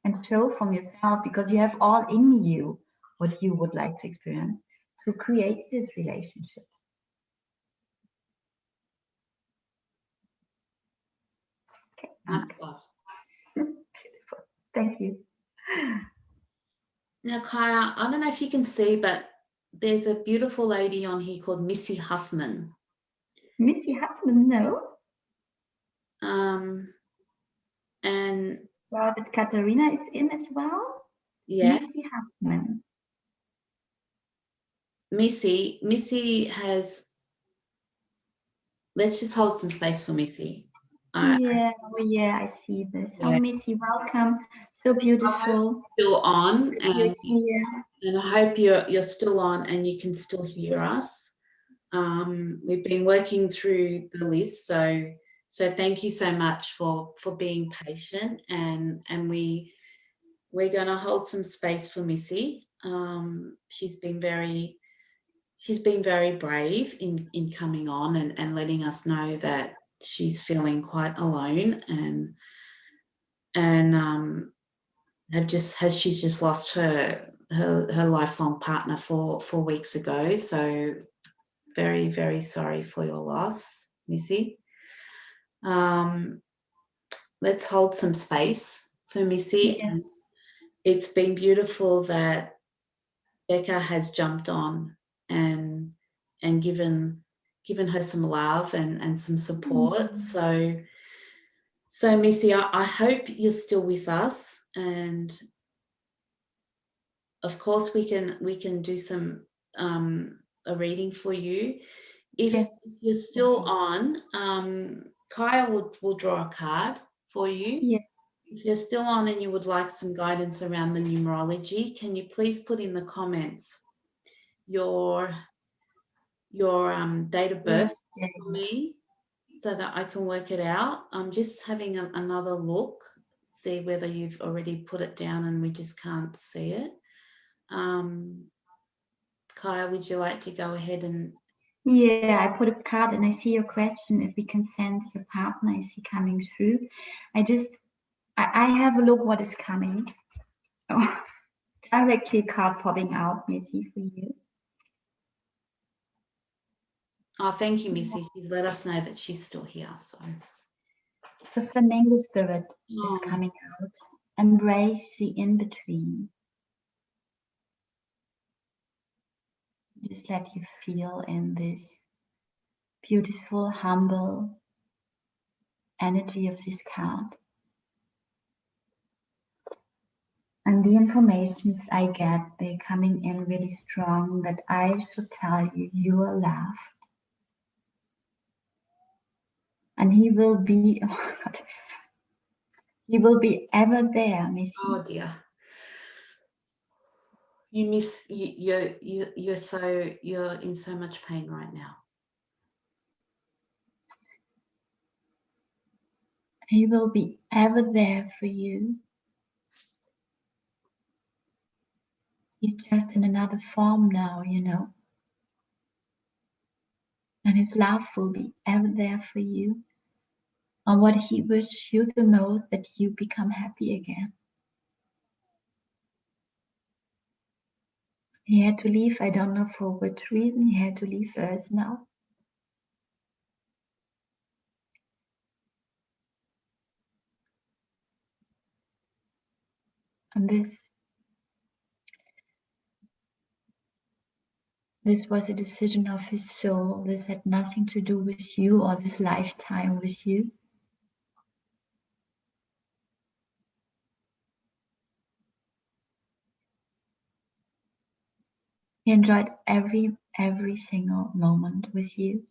and show from yourself, because you have all in you what you would like to experience to create these relationships. Okay. Beautiful. Thank you. Now, Kaya, I don't know if you can see, but there's a beautiful lady on here called Missi Huffman. Missi Huffman, no. And saw that Katharina is in as well. Yeah. Missi Huffman. Missi has. Let's just hold some space for Missi. Yeah, I see this. Yeah. Oh, Missi, welcome. So beautiful. Still on, and I hope you're still on and you can still hear us. We've been working through the list, so thank you so much for being patient, and we're going to hold some space for Missi. She's been very brave in coming on and letting us know that she's feeling quite alone, and she's just lost her lifelong partner 4 weeks ago. So very, very sorry for your loss, Missi. Let's hold some space for Missi. Yes. And it's been beautiful that Becca has jumped on and given her some love and some support. Mm-hmm. So Missi, I hope you're still with us, and of course we can do some a reading for you. If you're still on, Kaya will draw a card for you. Yes. If you're still on and you would like some guidance around the numerology, can you please put in the comments your date of birth for me so that I can work it out? I'm just having another look, see whether you've already put it down and we just can't see it. Kaya, would you like to go ahead and... Yeah, I put a card and I see your question, if we can sense the partner, is he coming through? I have a look what is coming. Oh, directly a card popping out, Missi, for you. Oh, thank you, Missi. She's let us know that she's still here. So the flamingo spirit is coming out. Embrace the in-between. Just let you feel in this beautiful, humble energy of this card. And the informations I get, they're coming in really strong, that I should tell you, you are loved. And he will be, he will be ever there, Missi. oh dear. You're in so much pain right now. He will be ever there for you. He's just in another form now, you know. And his love will be ever there for you. And what he wishes you the most, that you become happy again. He had to leave, I don't know for which reason, he had to leave Earth now. And this was a decision of his soul. This had nothing to do with you or this lifetime with you. He enjoyed every single moment with you.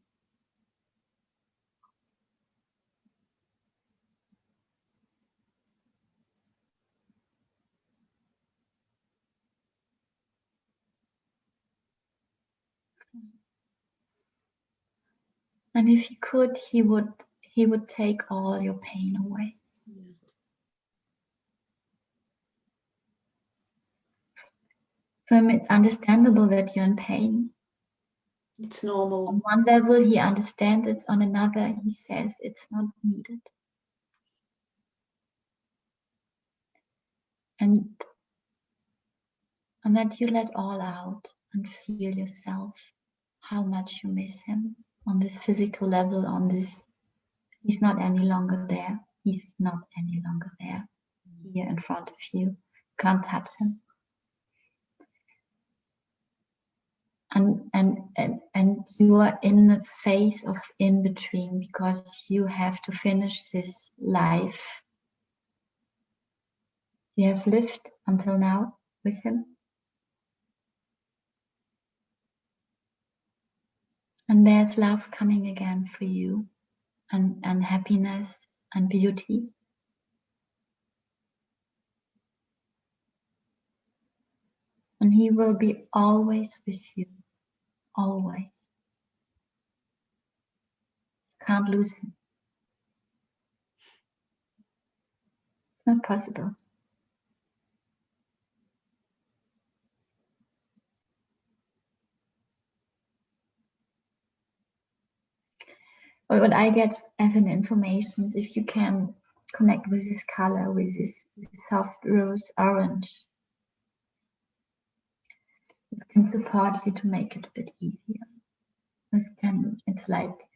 And if he could, he would take all your pain away. Yeah. For him, it's understandable that you're in pain. It's normal. On one level, he understands it. On another, he says it's not needed. And that you let all out and feel yourself, how much you miss him on this physical level, on this, he's not any longer there. He's not any longer there, here in front of you. You can't touch him. And you are in the phase of in between, because you have to finish this life you have lived until now with him. And there's love coming again for you, and happiness and beauty. And he will be always with you, always. Can't lose him. It's not possible. But what I get as an information is, if you can connect with this color, with this soft rose orange, it can support you to make it a bit easier. It's like,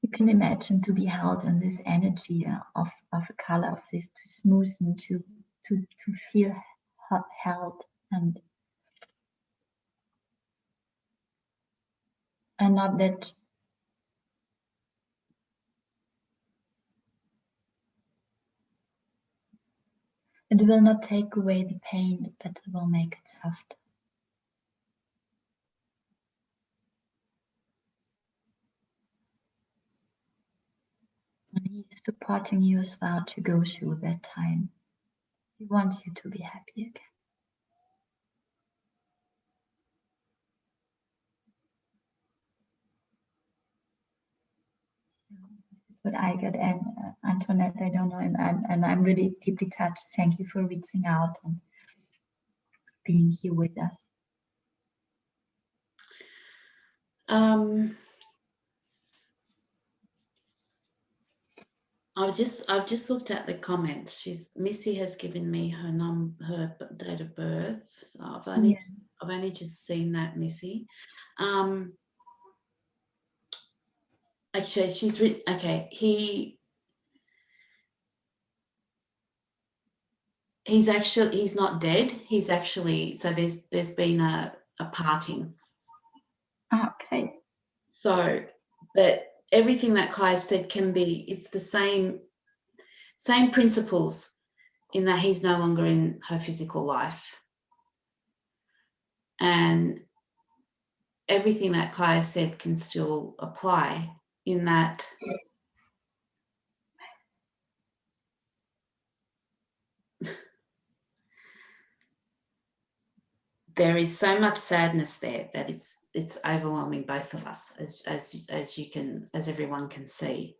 you can imagine to be held in this energy of a color of this, to smoothen, to feel held, and not that it will not take away the pain, but it will make it soft. And he's supporting you as well to go through that time. He wants you to be happy again. What I get, and Antoinette, I don't know, and I'm really deeply touched. Thank you for reaching out and being here with us. I've just looked at the comments. Missi has given me her date of birth. So I've only just seen that, Missi. Actually, she's written. Okay, he's not dead. He's actually, so there's been a parting. Okay. So, but everything that Kai said it's the same principles, in that he's no longer in her physical life. And everything that Kai said can still apply, in that there is so much sadness there that it's overwhelming both of us, as everyone can see.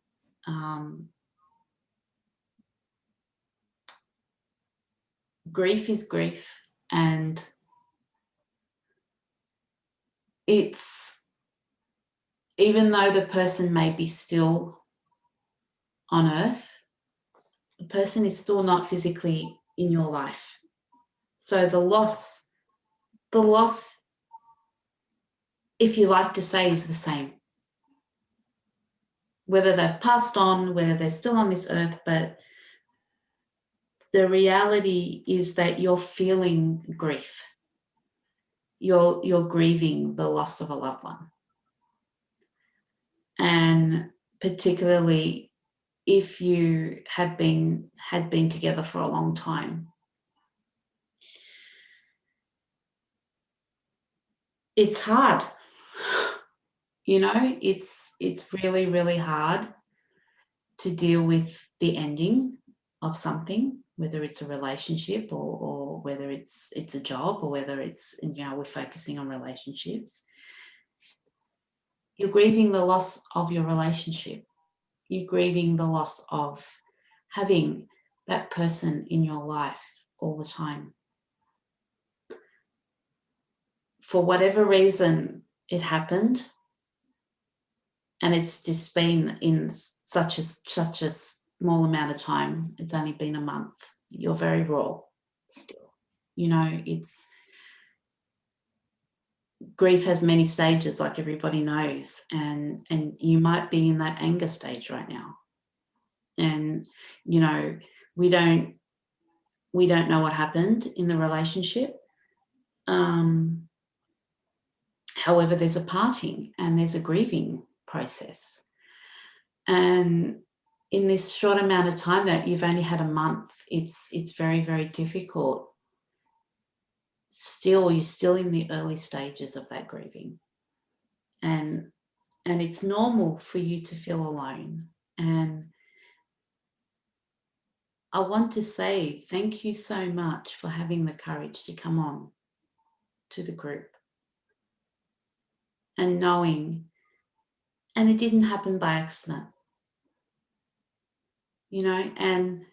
Grief is grief, and it's, even though the person may be still on earth, the person is still not physically in your life. So the loss, if you like to say, is the same. Whether they've passed on, whether they're still on this earth, but the reality is that you're feeling grief. You're grieving the loss of a loved one. And particularly if you had been together for a long time. It's hard. You know, it's really, really hard to deal with the ending of something, whether it's a relationship or whether it's a job, or whether it's, you know, we're focusing on relationships. You're grieving the loss of your relationship. You're grieving the loss of having that person in your life all the time. For whatever reason it happened, and it's just been in such a small amount of time. It's only been a month. You're very raw still. You know, it's, grief has many stages, like everybody knows, and you might be in that anger stage right now. And, you know, we don't know what happened in the relationship. However, there's a parting and there's a grieving process. And in this short amount of time that you've only had a month, it's very, very difficult. Still, you're still in the early stages of that grieving. And it's normal for you to feel alone. And I want to say thank you so much for having the courage to come on to the group. And knowing, and it didn't happen by accident, you know, and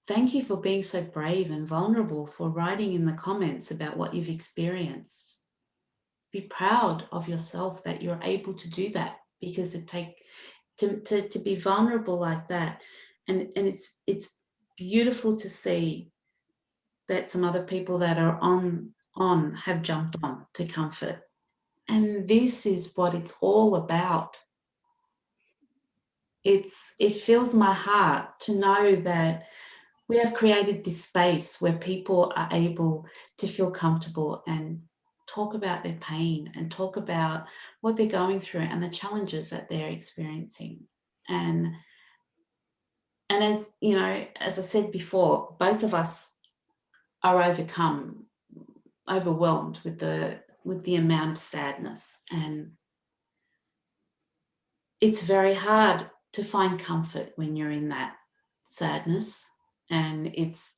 thank you for being so brave and vulnerable, for writing in the comments about what you've experienced. Be proud of yourself that you're able to do that, because it takes to be vulnerable like that. And it's beautiful to see that some other people that are on have jumped on to comfort. And this is what it's all about. It fills my heart to know that we have created this space where people are able to feel comfortable and talk about their pain and talk about what they're going through and the challenges that they're experiencing. And as you know, as I said before, both of us are overwhelmed with the amount of sadness, and it's very hard find comfort when you're in that sadness. And it's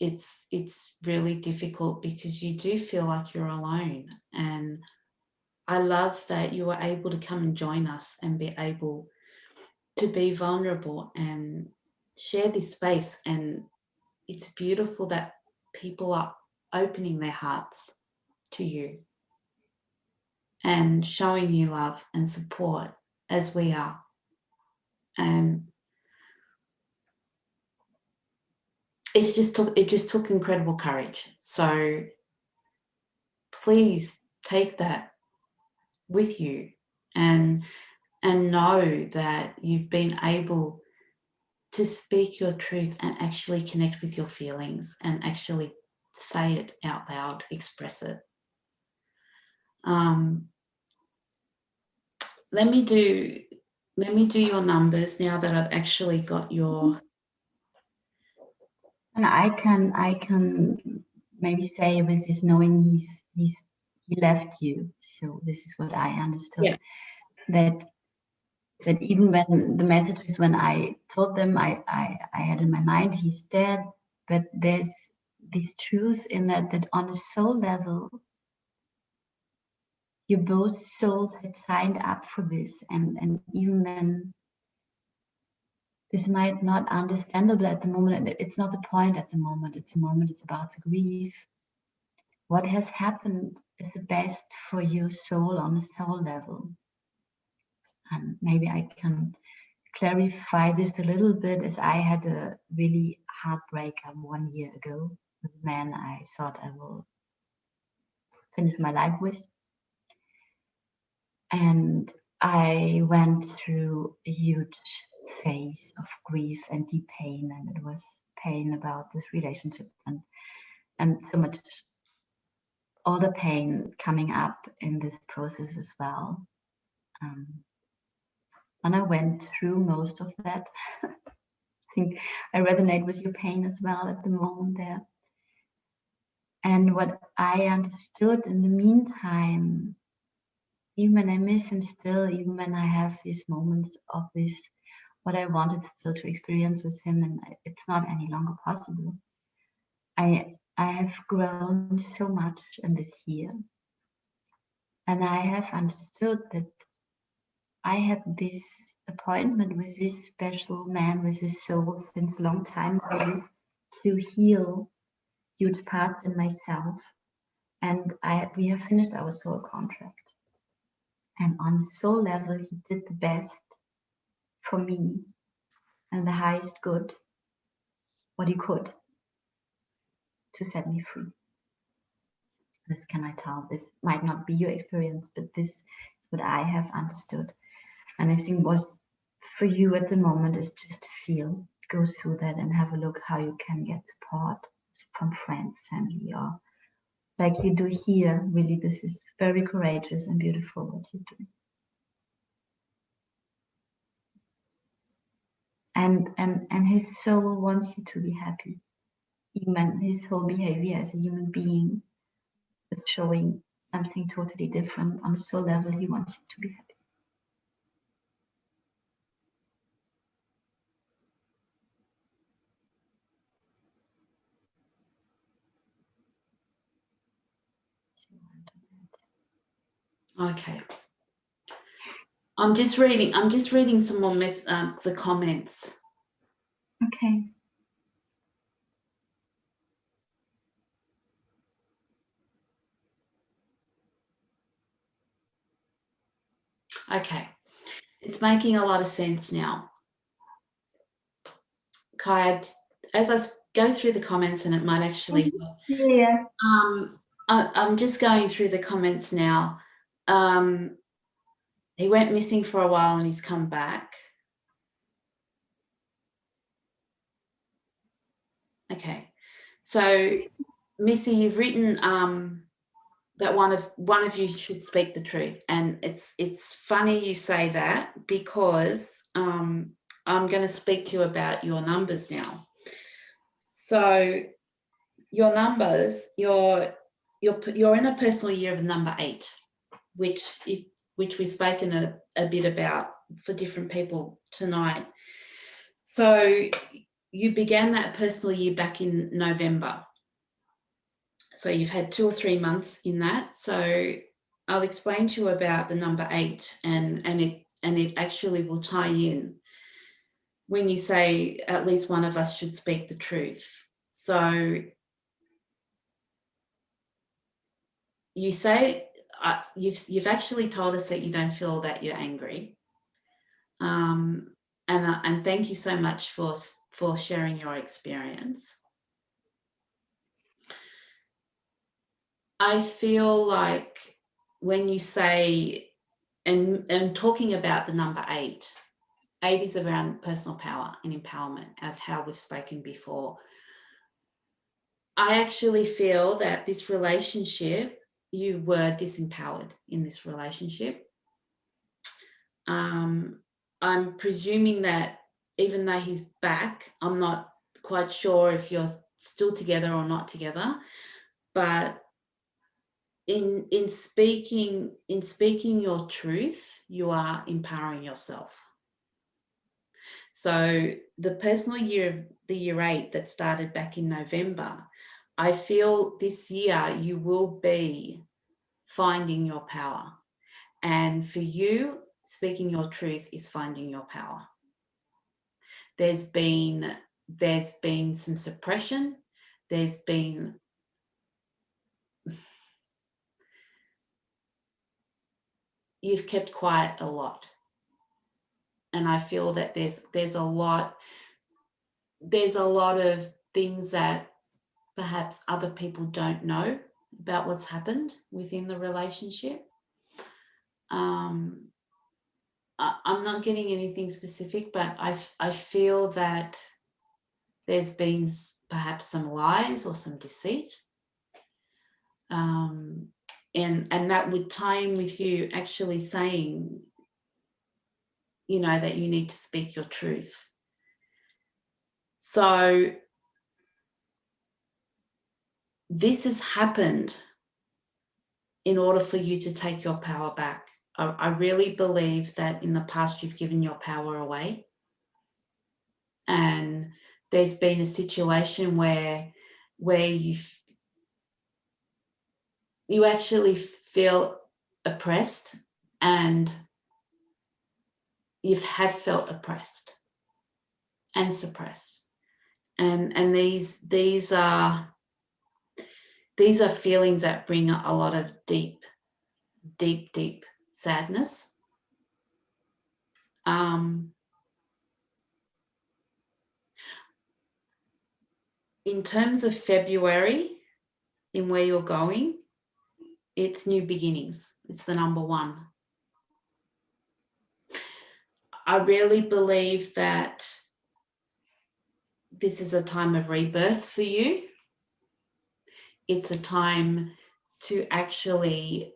really difficult because you do feel like you're alone. And I love that you were able to come and join us and be able to be vulnerable and share this space. And it's beautiful that people are opening their hearts to you and showing you love and support as we are. And it just took incredible courage. So please take that with you and know that you've been able to speak your truth and actually connect with your feelings and actually say it out loud, express it. Let me do your numbers now that I've actually got your. And I can maybe say with this knowing he left you. So this is what I understood. Yeah. That even when the messages, when I told them, I had in my mind he's dead, but there's this truth in that on a soul level, you both souls had signed up for this, and even when this might not understandable at the moment, it's not the point at the moment. It's about the grief. What has happened is the best for your soul on a soul level. And maybe I can clarify this a little bit, as I had a really heartbreak 1 year ago with a man I thought I will finish my life with. And I went through a huge phase of grief and deep pain, and it was pain about this relationship and so much other pain coming up in this process as well. And I went through most of that. I think I resonate with your pain as well at the moment there. And what I understood in the meantime, even when I miss him still, even when I have these moments of this, what I wanted still to experience with him, and it's not any longer possible. I have grown so much in this year. And I have understood that I had this appointment with this special man with this soul since a long time ago to heal huge parts in myself. And we have finished our soul contract. And on soul level, he did the best for me and the highest good, what he could, to set me free. This can I tell. This might not be your experience, but this is what I have understood. And I think was for you at the moment is just to feel, go through that and have a look how you can get support from friends, family, or like you do here. Really, this is very courageous and beautiful what you do. And his soul wants you to be happy. Even his whole behavior as a human being is showing something totally different. On a soul level, he wants you to be happy. Okay. I'm just reading some more the comments. Okay. Okay. It's making a lot of sense now. Kai, as I go through the comments, and it might actually yeah. I'm just going through the comments now. He went missing for a while and he's come back. Okay. So Missi, you've written that one of you should speak the truth. And it's funny you say that, because I'm going to speak to you about your numbers now. So your numbers, you're in a personal year of number 8, which we've spoken a bit about for different people tonight. So you began that personal year back in November. So you've had 2 or 3 months in that. So I'll explain to you about the number 8, and it actually will tie in when you say at least one of us should speak the truth. So you say you've actually told us that you don't feel that you're angry, and thank you so much for sharing your experience. I feel like when you say, and talking about the number 8 is around personal power and empowerment, as how we've spoken before. I actually feel that this relationship, you were disempowered in this relationship. I'm presuming that even though he's back, I'm not quite sure if you're still together or not together, but in speaking your truth, you are empowering yourself. So the personal year, the year 8 that started back in November, I feel this year you will be finding your power. And for you, speaking your truth is finding your power. There's been some suppression. You've kept quiet a lot. And I feel that there's a lot of things that perhaps other people don't know about what's happened within the relationship. I'm not getting anything specific, but I feel that there's been perhaps some lies or some deceit. And that would tie in with you actually saying, you know, that you need to speak your truth. So this has happened in order for you to take your power back. I really believe that in the past you've given your power away. And there's been a situation where you actually feel oppressed, and you have felt oppressed and suppressed. And these are feelings that bring a lot of deep sadness. In terms of February, in where you're going, it's new beginnings. It's the number 1. I really believe that this is a time of rebirth for you. It's a time to actually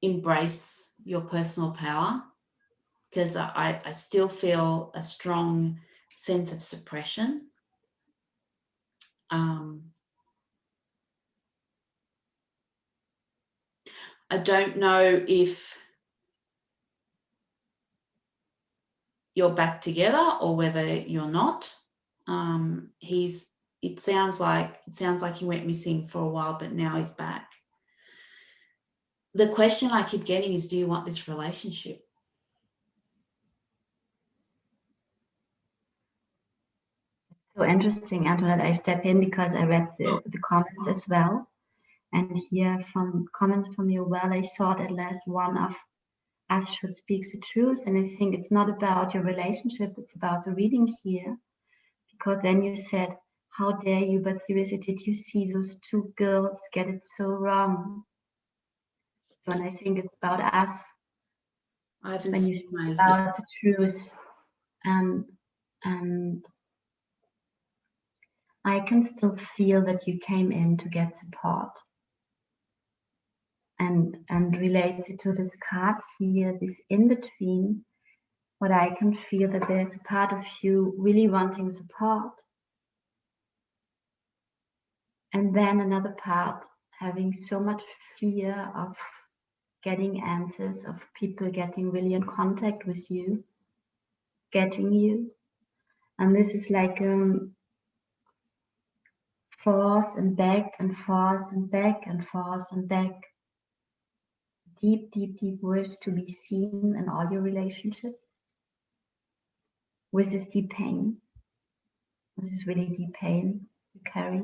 embrace your personal power, because I still feel a strong sense of suppression. I don't know if you're back together or whether you're not. It sounds like he went missing for a while, but now he's back. The question I keep getting is, do you want this relationship? So interesting, Antoinette. I step in because I read the comments as well. And here from comments from you, well, I thought at last one of us should speak the truth. And I think it's not about your relationship, it's about the reading here. Because then you said, how dare you, but seriously, did you see those 2 girls get it so wrong? So, and I think it's about us. I haven't when you speak about the truth, and I can still feel that you came in to get support. And related to this card here, this in between, what I can feel that there's a part of you really wanting support. And then another part having so much fear of getting answers, of people getting really in contact with you, getting you. And this is like forth and back and forth and back and forth and back. Deep, deep, deep wish to be seen in all your relationships. With this deep pain. This is really deep pain you carry.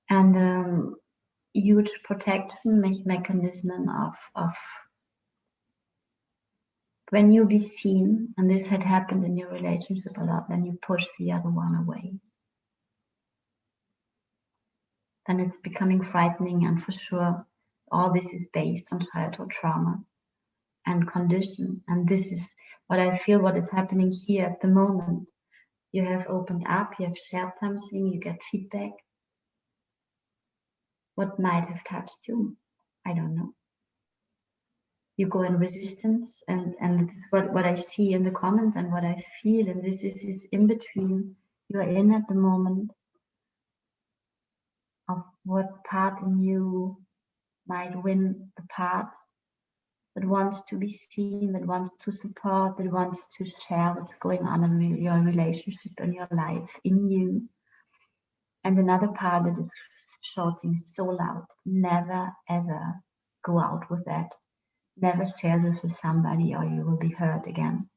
And huge protection mechanism of when you be seen, and this had happened in your relationship a lot, then you push the other one away. Then it's becoming frightening, and for sure, all this is based on childhood trauma and condition. And this is what I feel what is happening here at the moment. You have opened up, you have shared something, you get feedback. What might have touched you? I don't know. You go in resistance, and this is what I see in the comments and what I feel, and this is in between you're in at the moment of what part in you might win the part that wants to be seen, that wants to support, that wants to share what's going on in your relationship, in your life, in you. And another part that is shouting so loud, never ever go out with that. Never share this with somebody or you will be hurt again.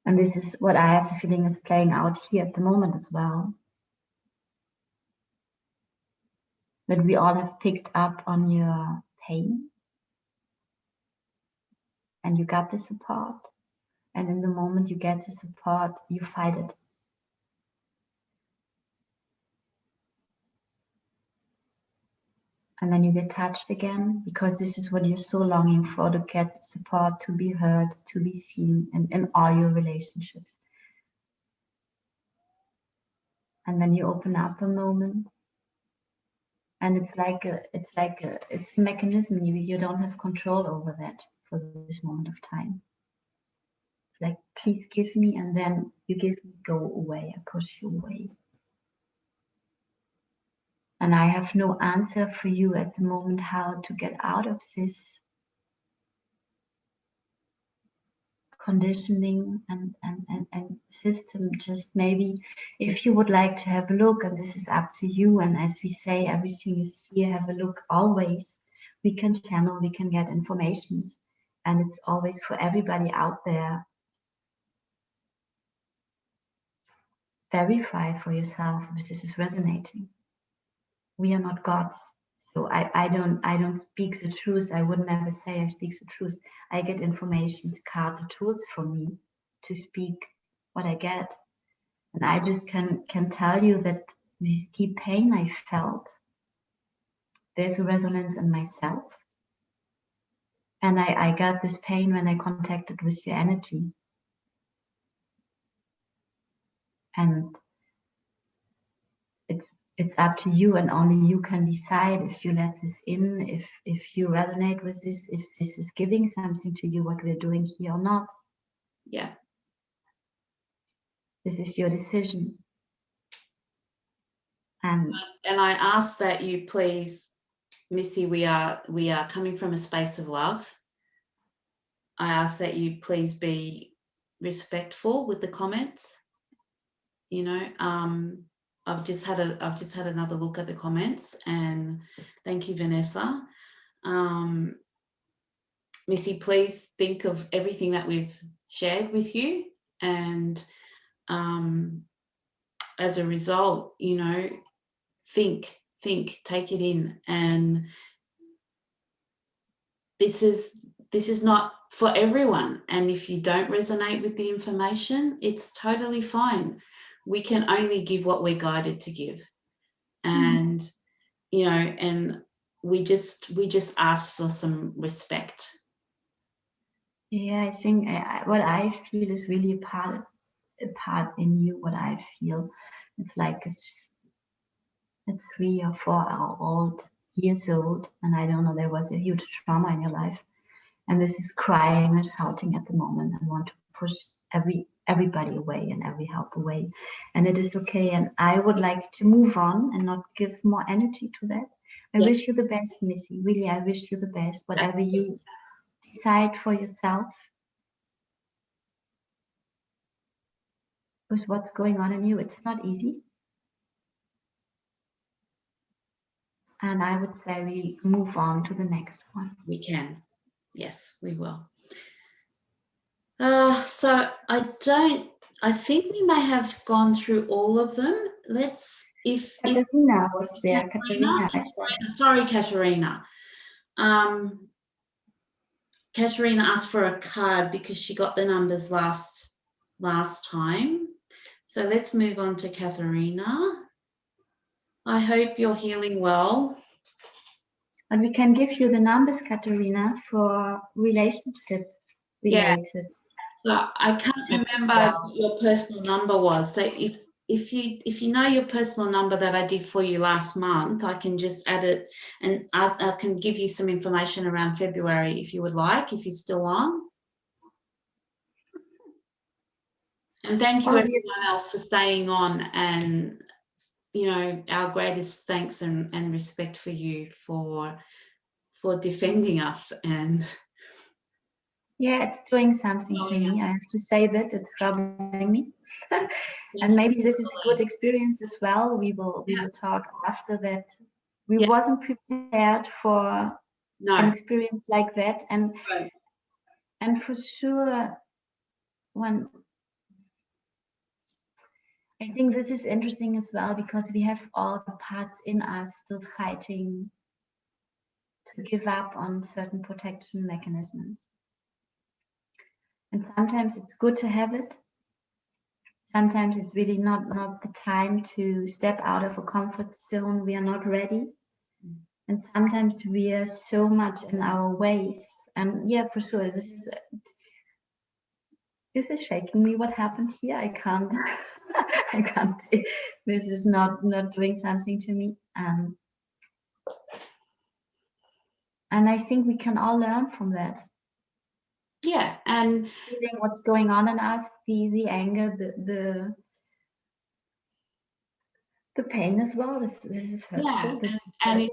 And this is what I have the feeling is playing out here at the moment as well. That we all have picked up on your pain and you got the support. And in the moment you get the support, you fight it. And then you get touched again, because this is what you're so longing for, to get support, to be heard, to be seen in all your relationships. And then you open up a moment, and it's a mechanism. You don't have control over that for this moment of time. It's like, please give me, and then you give me, go away, I push you away. And I have no answer for you at the moment how to get out of this conditioning and system. Just maybe if you would like to have a look, and this is up to you, and as we say, everything is here, have a look always. We can channel, we can get informations, and it's always for everybody out there. Verify for yourself if this is resonating. We are not gods. So I don't speak the truth. I would never say I speak the truth. I get information, cards, the tools for me to speak what I get. And I just can tell you that this deep pain I felt, there's a resonance in myself. And I got this pain when I contacted with your energy. And it's up to you, and only you can decide if you let this in, if you resonate with this, if this is giving something to you, what we're doing here or not. Yeah. This is your decision. And I ask that you please, Missi, we are coming from a space of love. I ask that you please be respectful with the comments. You know, I've just had another look at the comments, and thank you, Vanessa. Missi, please think of everything that we've shared with you, and as a result, you know, think, take it in, and this is not for everyone. And if you don't resonate with the information, it's totally fine. We can only give what we're guided to give. And, you know, and we just ask for some respect. Yeah, I think what I feel is really a part in you, what I feel. It's like a 3 or 4 years old, and I don't know, there was a huge trauma in your life. And this is crying and shouting at the moment and want to push everybody away and every help away. And it is okay. And I would like to move on and not give more energy to that. I wish you the best, Missi. Really, I wish you the best. Whatever you decide for yourself, with what's going on in you. It's not easy. And I would say we move on to the next one. We can. Yes, we will. So I think we may have gone through all of them. Katharina was there. Katharina, I saw. Sorry, Katharina. Katharina asked for a card because she got the numbers last time. So let's move on to Katharina. I hope you're healing well. And we can give you the numbers, Katharina, for relationship related. Yeah. So I can't remember what your personal number was. So if you know your personal number that I did for you last month, I can just add it, and I can give you some information around February if you would like, if you're still on. And thank you everyone else for staying on, and our greatest thanks and respect for you for defending us. And yeah, it's doing something to me. I have to say that it's troubling me. And maybe this is a good experience as well. We will talk after that. We wasn't prepared for an experience like that, and for sure, I think this is interesting as well, because we have all the parts in us still fighting to give up on certain protection mechanisms. And sometimes it's good to have it. Sometimes it's really not the time to step out of a comfort zone. We are not ready. And sometimes we are so much in our ways. And yeah, for sure, this is shaking me. What happened here? I can't I can't say. This is not doing something to me. And I think we can all learn from that. Yeah, and feeling what's going on in us, the anger, the pain as well. This is hurtful. Yeah,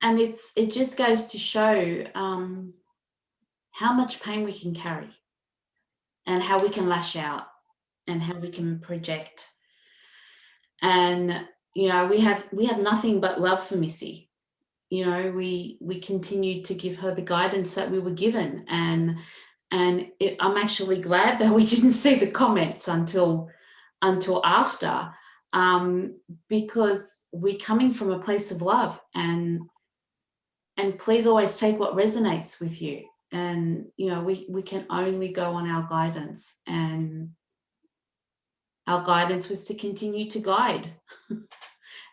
and it just goes to show how much pain we can carry, and how we can lash out, and how we can project. And we have nothing but love for Missi. We continued to give her the guidance that we were given, and I'm actually glad that we didn't see the comments until after, because we're coming from a place of love, and please always take what resonates with you. And we can only go on our guidance, and our guidance was to continue to guide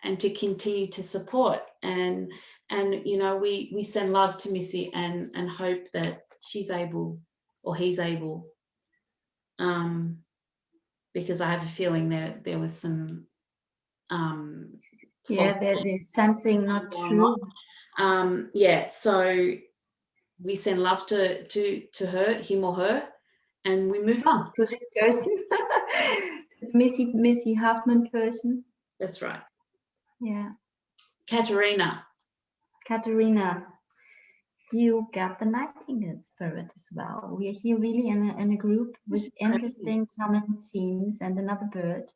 and to continue to support, and we send love to Missi, and hope that she's able, or he's able, because I have a feeling that there was some there's something not true. So we send love to her, him or her, and we move on to this person. Missi Huffman person. That's right. Yeah. Katharina, you got the Nightingale spirit as well. We are here really in a group with interesting common themes, and another bird.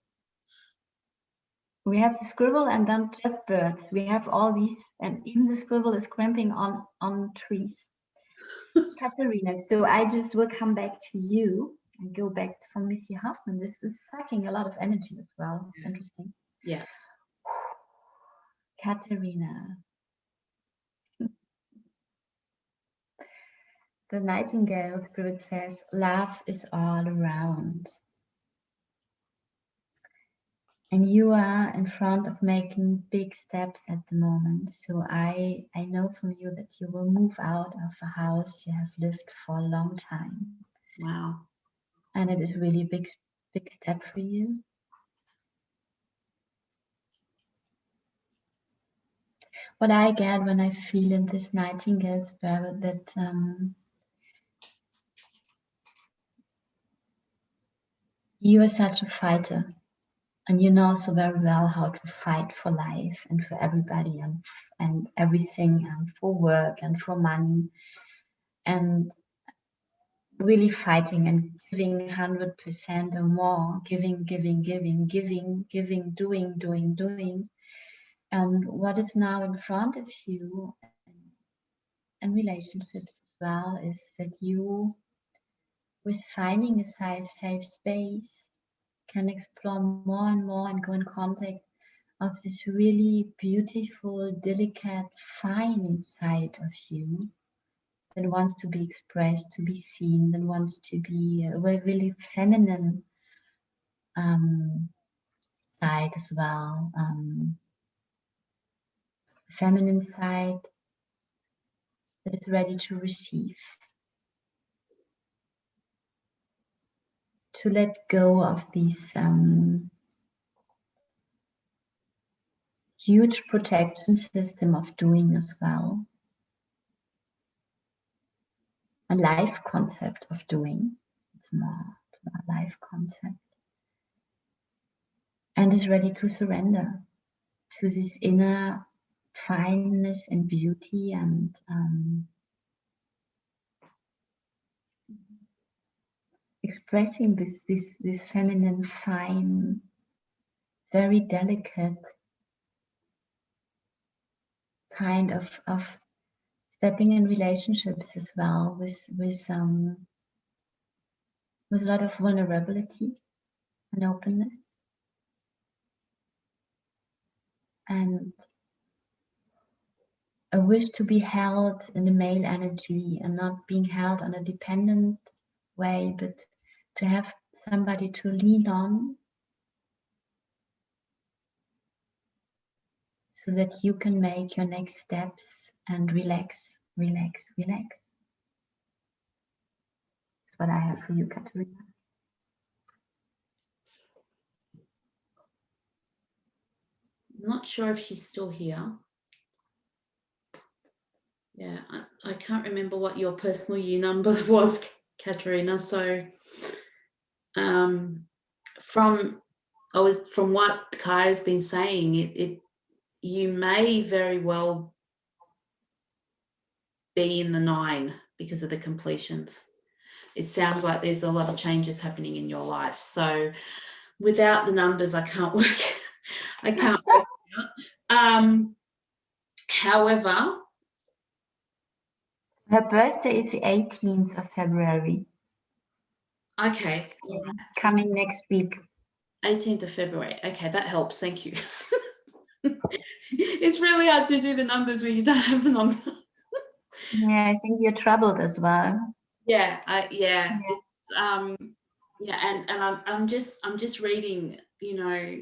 We have the scribble and then just birds. We have all these, and even the scribble is cramping on trees. Katharina, so I just will come back to you and go back from Missi Huffman. This is sucking a lot of energy as well. It's interesting. Yeah. Katharina. The Nightingale spirit says, love is all around. And you are in front of making big steps at the moment. So I know from you that you will move out of a house you have lived for a long time. Wow. And it is really a big step for you. What I get when I feel in this Nightingale spirit, that you are such a fighter. And you know so very well how to fight for life and for everybody and everything, and for work and for money, and really fighting and giving 100% or more, giving, doing. And what is now in front of you and relationships as well is that you, with finding a safe space, can explore more and more and go in contact of this really beautiful, delicate, fine side of you that wants to be expressed, to be seen, that wants to be a really feminine side as well. Feminine side that is ready to receive, to let go of these huge protection system of doing as well, a life concept of doing. It's more life concept, and is ready to surrender to this inner fineness and beauty, and expressing this feminine, fine, very delicate kind of stepping in relationships as well with a lot of vulnerability and openness, and a wish to be held in the male energy and not being held on a dependent way, but to have somebody to lean on so that you can make your next steps and relax. That's what I have for you, Katharina. Not sure if she's still here. Yeah, I can't remember what your personal year number was, Katharina. So from what Kaya's been saying, you may very well be in the 9 because of the completions. It sounds like there's a lot of changes happening in your life. So without the numbers, I can't work. I can't work it out. However, Her birthday is the 18th of February. Okay. Coming next week. 18th of February. Okay, that helps. Thank you. It's really hard to do the numbers when you don't have the number. Yeah, I think you're troubled as well. Yeah. And I'm just reading, you know.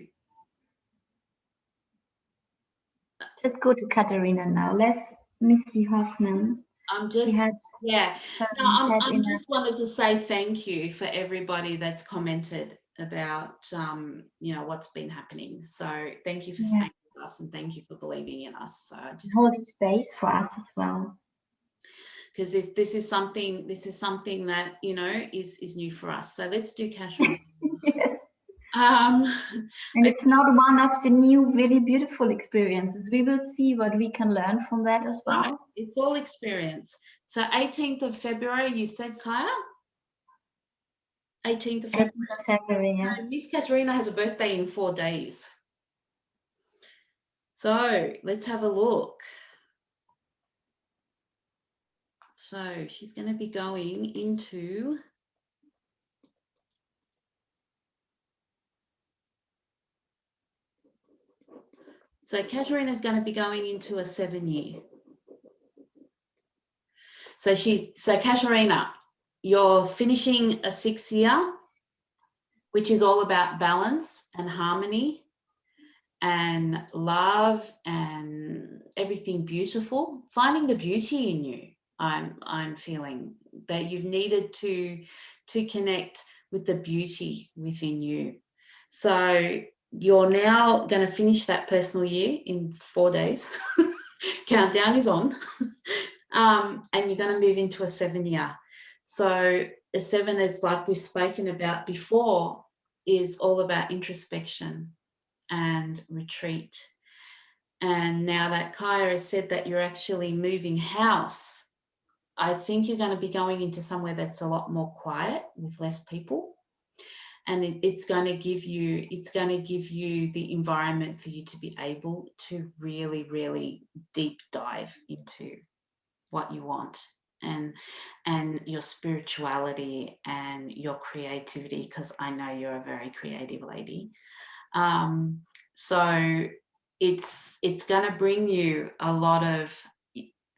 Just go to Katharina now. Let's Missi Huffman. I'm just wanted to say thank you for everybody that's commented about you know, what's been happening. So thank you for staying with us, and thank you for believing in us. So just holding space for us as well, because this is something that, you know, is new for us. So let's do casual. Yes. And it's not one of the new really beautiful experiences. We will see what we can learn from that as well. Right. It's all experience. So 18th of February, you said, Kaya? 18th of February. 18th of February, yeah. Miss Katharina has a birthday in 4 days. So let's have a look. So she's going to be going into... So Katharina is going to be going into a 7-year. So Katharina, you're finishing a 6-year, which is all about balance and harmony and love and everything beautiful. Finding the beauty in you. I'm feeling that you've needed to connect with the beauty within you. So you're now going to finish that personal year in 4 days. Countdown is on. And you're going to move into a 7-year. So a 7, is like we've spoken about before, is all about introspection and retreat. And now that Kaya has said that you're actually moving house, I think you're going to be going into somewhere that's a lot more quiet with less people. And it's going to give you the environment for you to be able to really, really deep dive into what you want and your spirituality and your creativity, because I know you're a very creative lady. So it's going to bring you a lot of,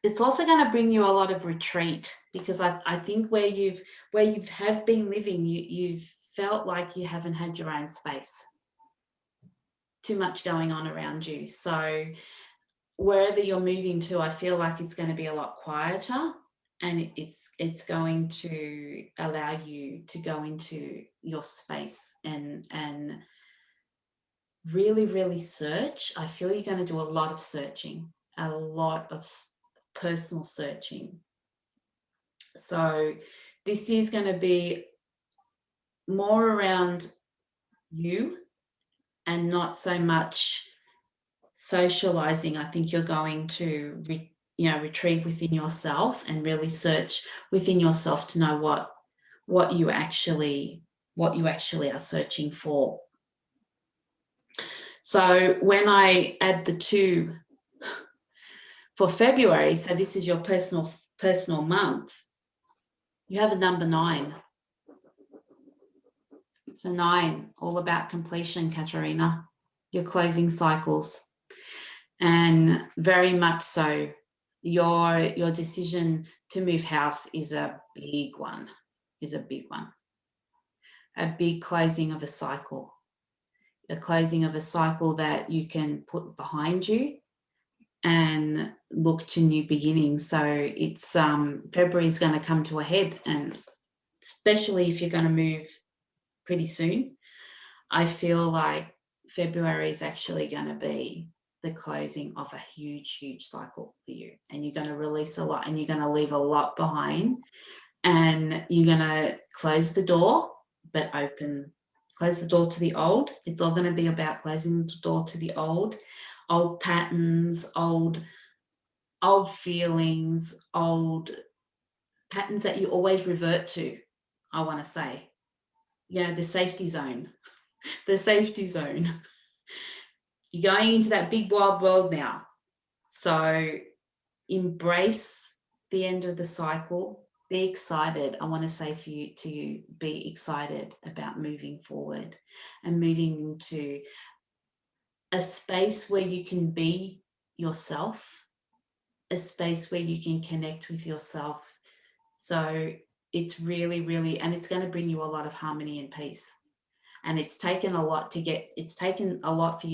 it's also going to bring you a lot of retreat, because I think where you have been living, you've felt like you haven't had your own space, too much going on around you. So wherever you're moving to, I feel like it's going to be a lot quieter, and it's going to allow you to go into your space and really, really search. I feel you're going to do a lot of searching, a lot of personal searching. So this year's going to be more around you and not so much socializing. I think you're going to retrieve within yourself and really search within yourself to know what you actually are searching for. So when I add the 2 for February, so this is your personal month, you have a number 9. So 9, all about completion, Katharina. Your closing cycles. And very much so, your decision to move house is a big one, a big closing of a cycle, the closing of a cycle that you can put behind you and look to new beginnings. So it's February is going to come to a head, and especially if you're going to move pretty soon, I feel like February is actually going to be the closing of a huge, huge cycle for you, and you're going to release a lot, and you're going to leave a lot behind, and you're going to close the door, but close the door to the old. It's all going to be about closing the door to the old patterns, old feelings, old patterns that you always revert to, I want to say. The safety zone. The safety zone. You're going into that big wild world now. So embrace the end of the cycle. Be excited. I want to say for you to be excited about moving forward and moving into a space where you can be yourself, a space where you can connect with yourself. So it's really, really, and it's going to bring you a lot of harmony and peace. And it's taken a lot for you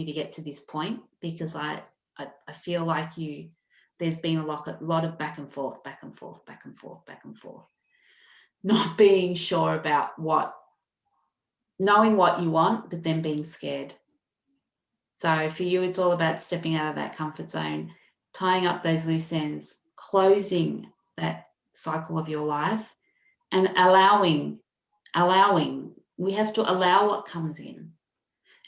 to get to this point, because I feel like there's been a lot of back and forth, not being sure about knowing what you want, but then being scared. So for you, it's all about stepping out of that comfort zone, tying up those loose ends, closing that cycle of your life, and allowing. We have to allow what comes in.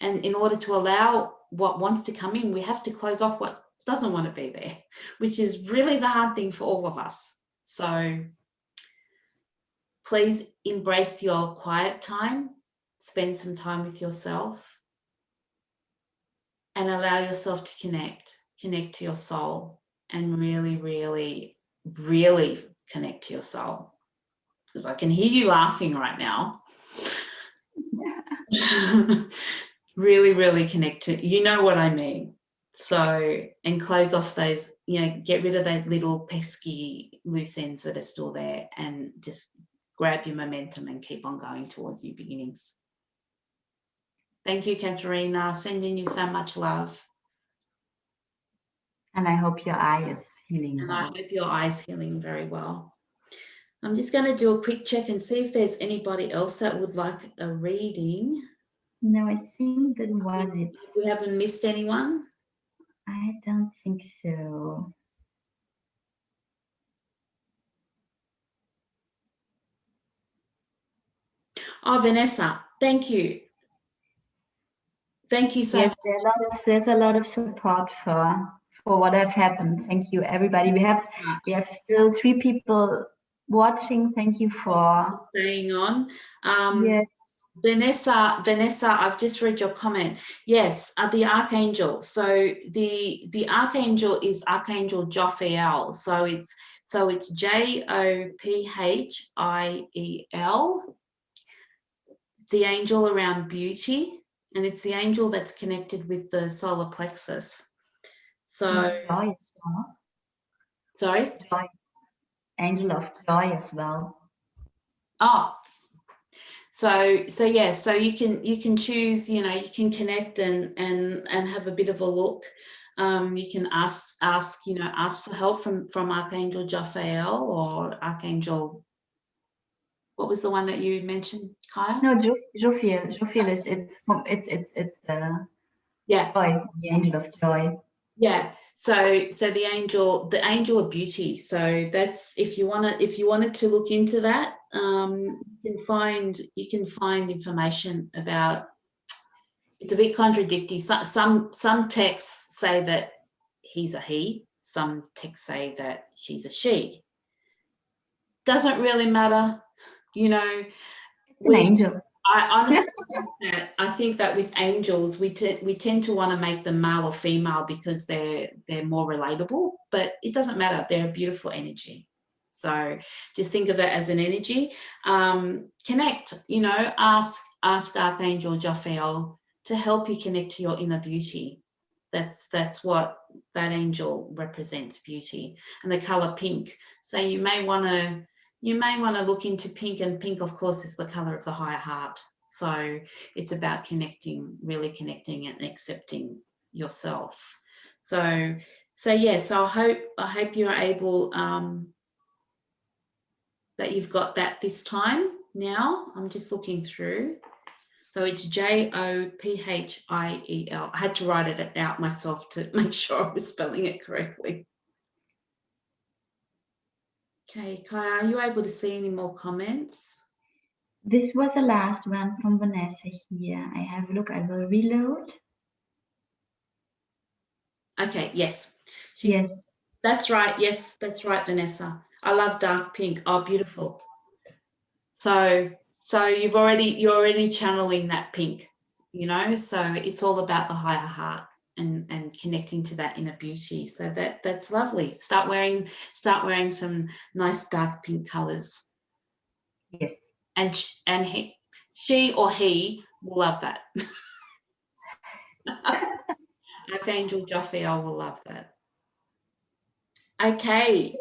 And in order to allow what wants to come in, we have to close off what doesn't want to be there, which is really the hard thing for all of us. So please embrace your quiet time, spend some time with yourself, and allow yourself to connect to your soul, and really, really, really connect to your soul. Because I can hear you laughing right now. Yeah. Really, really connect to, you know what I mean. So, and close off those, get rid of that little pesky loose ends that are still there, and just grab your momentum and keep on going towards new beginnings. Thank you, Katharina. Sending you so much love. And I hope your eye is healing well. I hope your eye is healing very well. I'm just going to do a quick check and see if there's anybody else that would like a reading. No, I think that was it. We haven't missed anyone? I don't think so. Oh, Vanessa, thank you. Thank you so much. Yes, there's a lot of support for for what has happened. Thank you, everybody. We have still 3 people watching. Thank you for staying on. Yes. Vanessa, I've just read your comment. Yes, the archangel. So the archangel is Archangel Jophiel. So it's Jophhiel. It's the angel around beauty, and it's the angel that's connected with the solar plexus. So joy as well. Sorry? Joy. Angel of joy as well. Oh. So yeah, so you can choose, you can connect and have a bit of a look. You can ask for help from Archangel Jophiel or Archangel. What was the one that you mentioned, Kaya? No, Jophiel. Jophiel is it's yeah, joy, the angel of joy. Yeah. So the angel of beauty. So that's if you wanted to look into that, you can find information about. It's a bit contradictory. Some texts say that he's a he. Some texts say that she's a she. Doesn't really matter, It's an angel. I honestly think that with angels, we tend to want to make them male or female because they're more relatable, but it doesn't matter. They're a beautiful energy. So just think of it as an energy. Connect, ask Archangel Jophiel to help you connect to your inner beauty. That's what that angel represents, beauty, and the color pink. So you may want to look into pink, and pink, of course, is the color of the higher heart. So it's about really connecting and accepting yourself. So I hope you're able, that you've got that this time. Now I'm just looking through. So it's Jophiel. I had to write it out myself to make sure I was spelling it correctly. Okay, Kaya, are you able to see any more comments? This was the last one from Vanessa here. I have a look. I will reload. Okay, yes. Yes. That's right. Yes, that's right, Vanessa. I love dark pink. Oh, beautiful. So you're already channeling that pink, so it's all about the higher heart and connecting to that inner beauty. So that's lovely. Start wearing some nice dark pink colors. Yes. And she or he will love that. Archangel Jophiel will love that. Okay.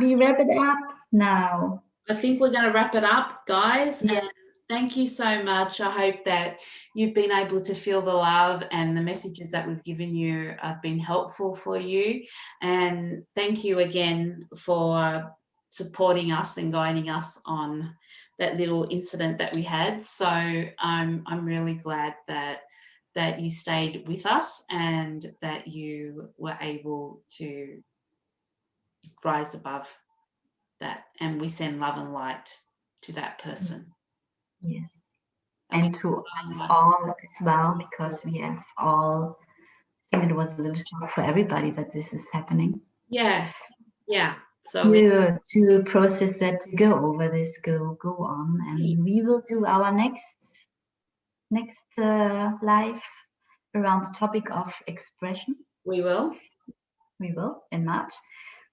We wrap it up now. I think we're going to wrap it up, guys. Yes. And thank you so much. I hope that you've been able to feel the love and the messages that we've given you have been helpful for you. And thank you again for supporting us and guiding us on that little incident that we had. So I'm really glad that you stayed with us and that you were able to rise above that, and we send love and light to that person. Yes. And to us all as well, because we have all, I think it was a little shock for everybody that this is happening. Yeah. So to process that, go over this, go on, and we will do our next live around the topic of expression. We will in March.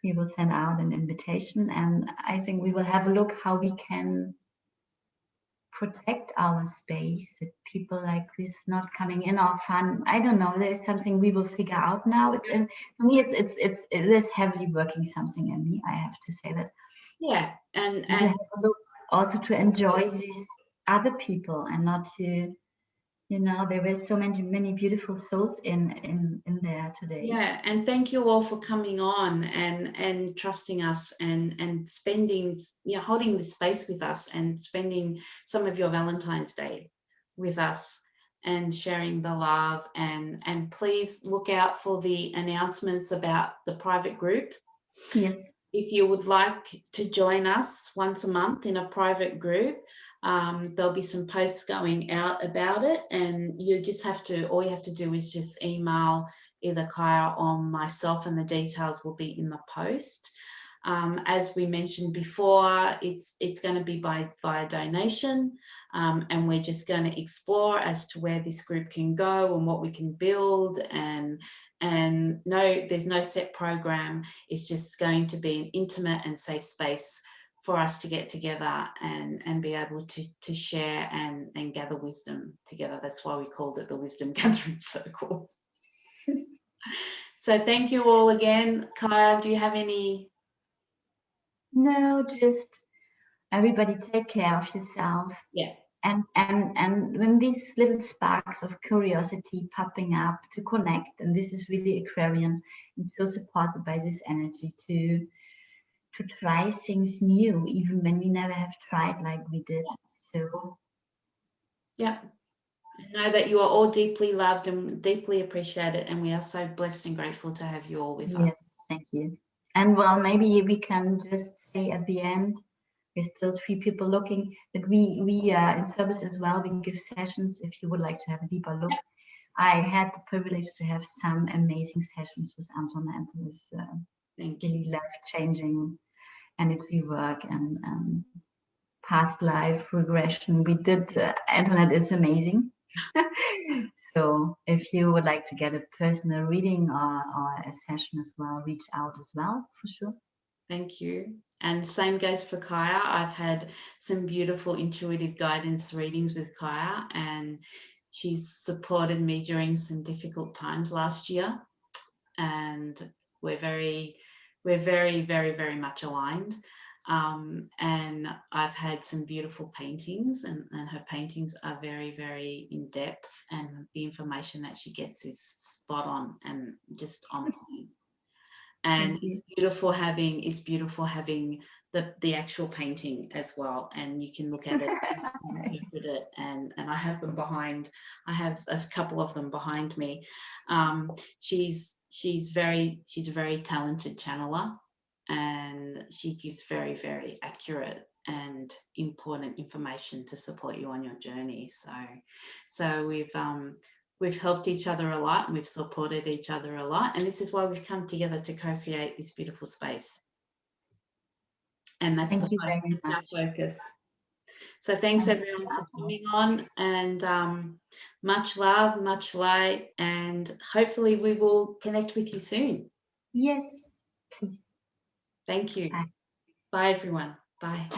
We will send out an invitation, and I think we will have a look how we can protect our space, that people like this not coming in or fun. I don't know. There's something we will figure out now. It is heavily working something in me. I have to say that. Yeah, and have a look also to enjoy these other people and not to. There were so many beautiful souls in there today. Yeah, and thank you all for coming on and trusting us and spending, holding the space with us and spending some of your Valentine's Day with us and sharing the love. And please look out for the announcements about the private group. Yes. If you would like to join us once a month in a private group, there'll be some posts going out about it, and all you have to do is just email either Kaya or myself, and the details will be in the post. As we mentioned before, it's going to be via donation, and we're just going to explore as to where this group can go and what we can build, and no, there's no set program. It's just going to be an intimate and safe space for us to get together and be able to share and gather wisdom together. That's why we called it the Wisdom Gathering Circle. So thank you all again. Kaya, do you have any? No, just everybody take care of yourself. Yeah. And when these little sparks of curiosity popping up to connect, and this is really Aquarian and so supported by this energy to try things new, even when we never have tried like we did. So yeah, know that you are all deeply loved and deeply appreciated, and we are so blessed and grateful to have you all with us. Yes, thank you. And well, maybe we can just say at the end, with those 3 people looking, that we in service as well, we give sessions if you would like to have a deeper look. I had the privilege to have some amazing sessions with Antoinette. It was really life-changing energy work and past life regression. We did, Antoinette is amazing. So if you would like to get a personal reading or a session as well, reach out as well, for sure. Thank you. And same goes for Kaya. I've had some beautiful intuitive guidance readings with Kaya, and she's supported me during some difficult times last year. And we're very, very, very much aligned. And I've had some beautiful paintings, and her paintings are very, very in depth, and the information that she gets is spot on and just on point. And it's beautiful having the actual painting as well, and you can look at it and interpret it, and I have them behind. I have a couple of them behind me. She's a very talented channeler, and she gives very, very accurate and important information to support you on your journey. So we've helped each other a lot, and we've supported each other a lot. And this is why we've come together to co-create this beautiful space. And that's our focus. So thanks everyone for coming on, and much love, much light, and hopefully we will connect with you soon. Yes, please. Thank you. Bye everyone. Bye.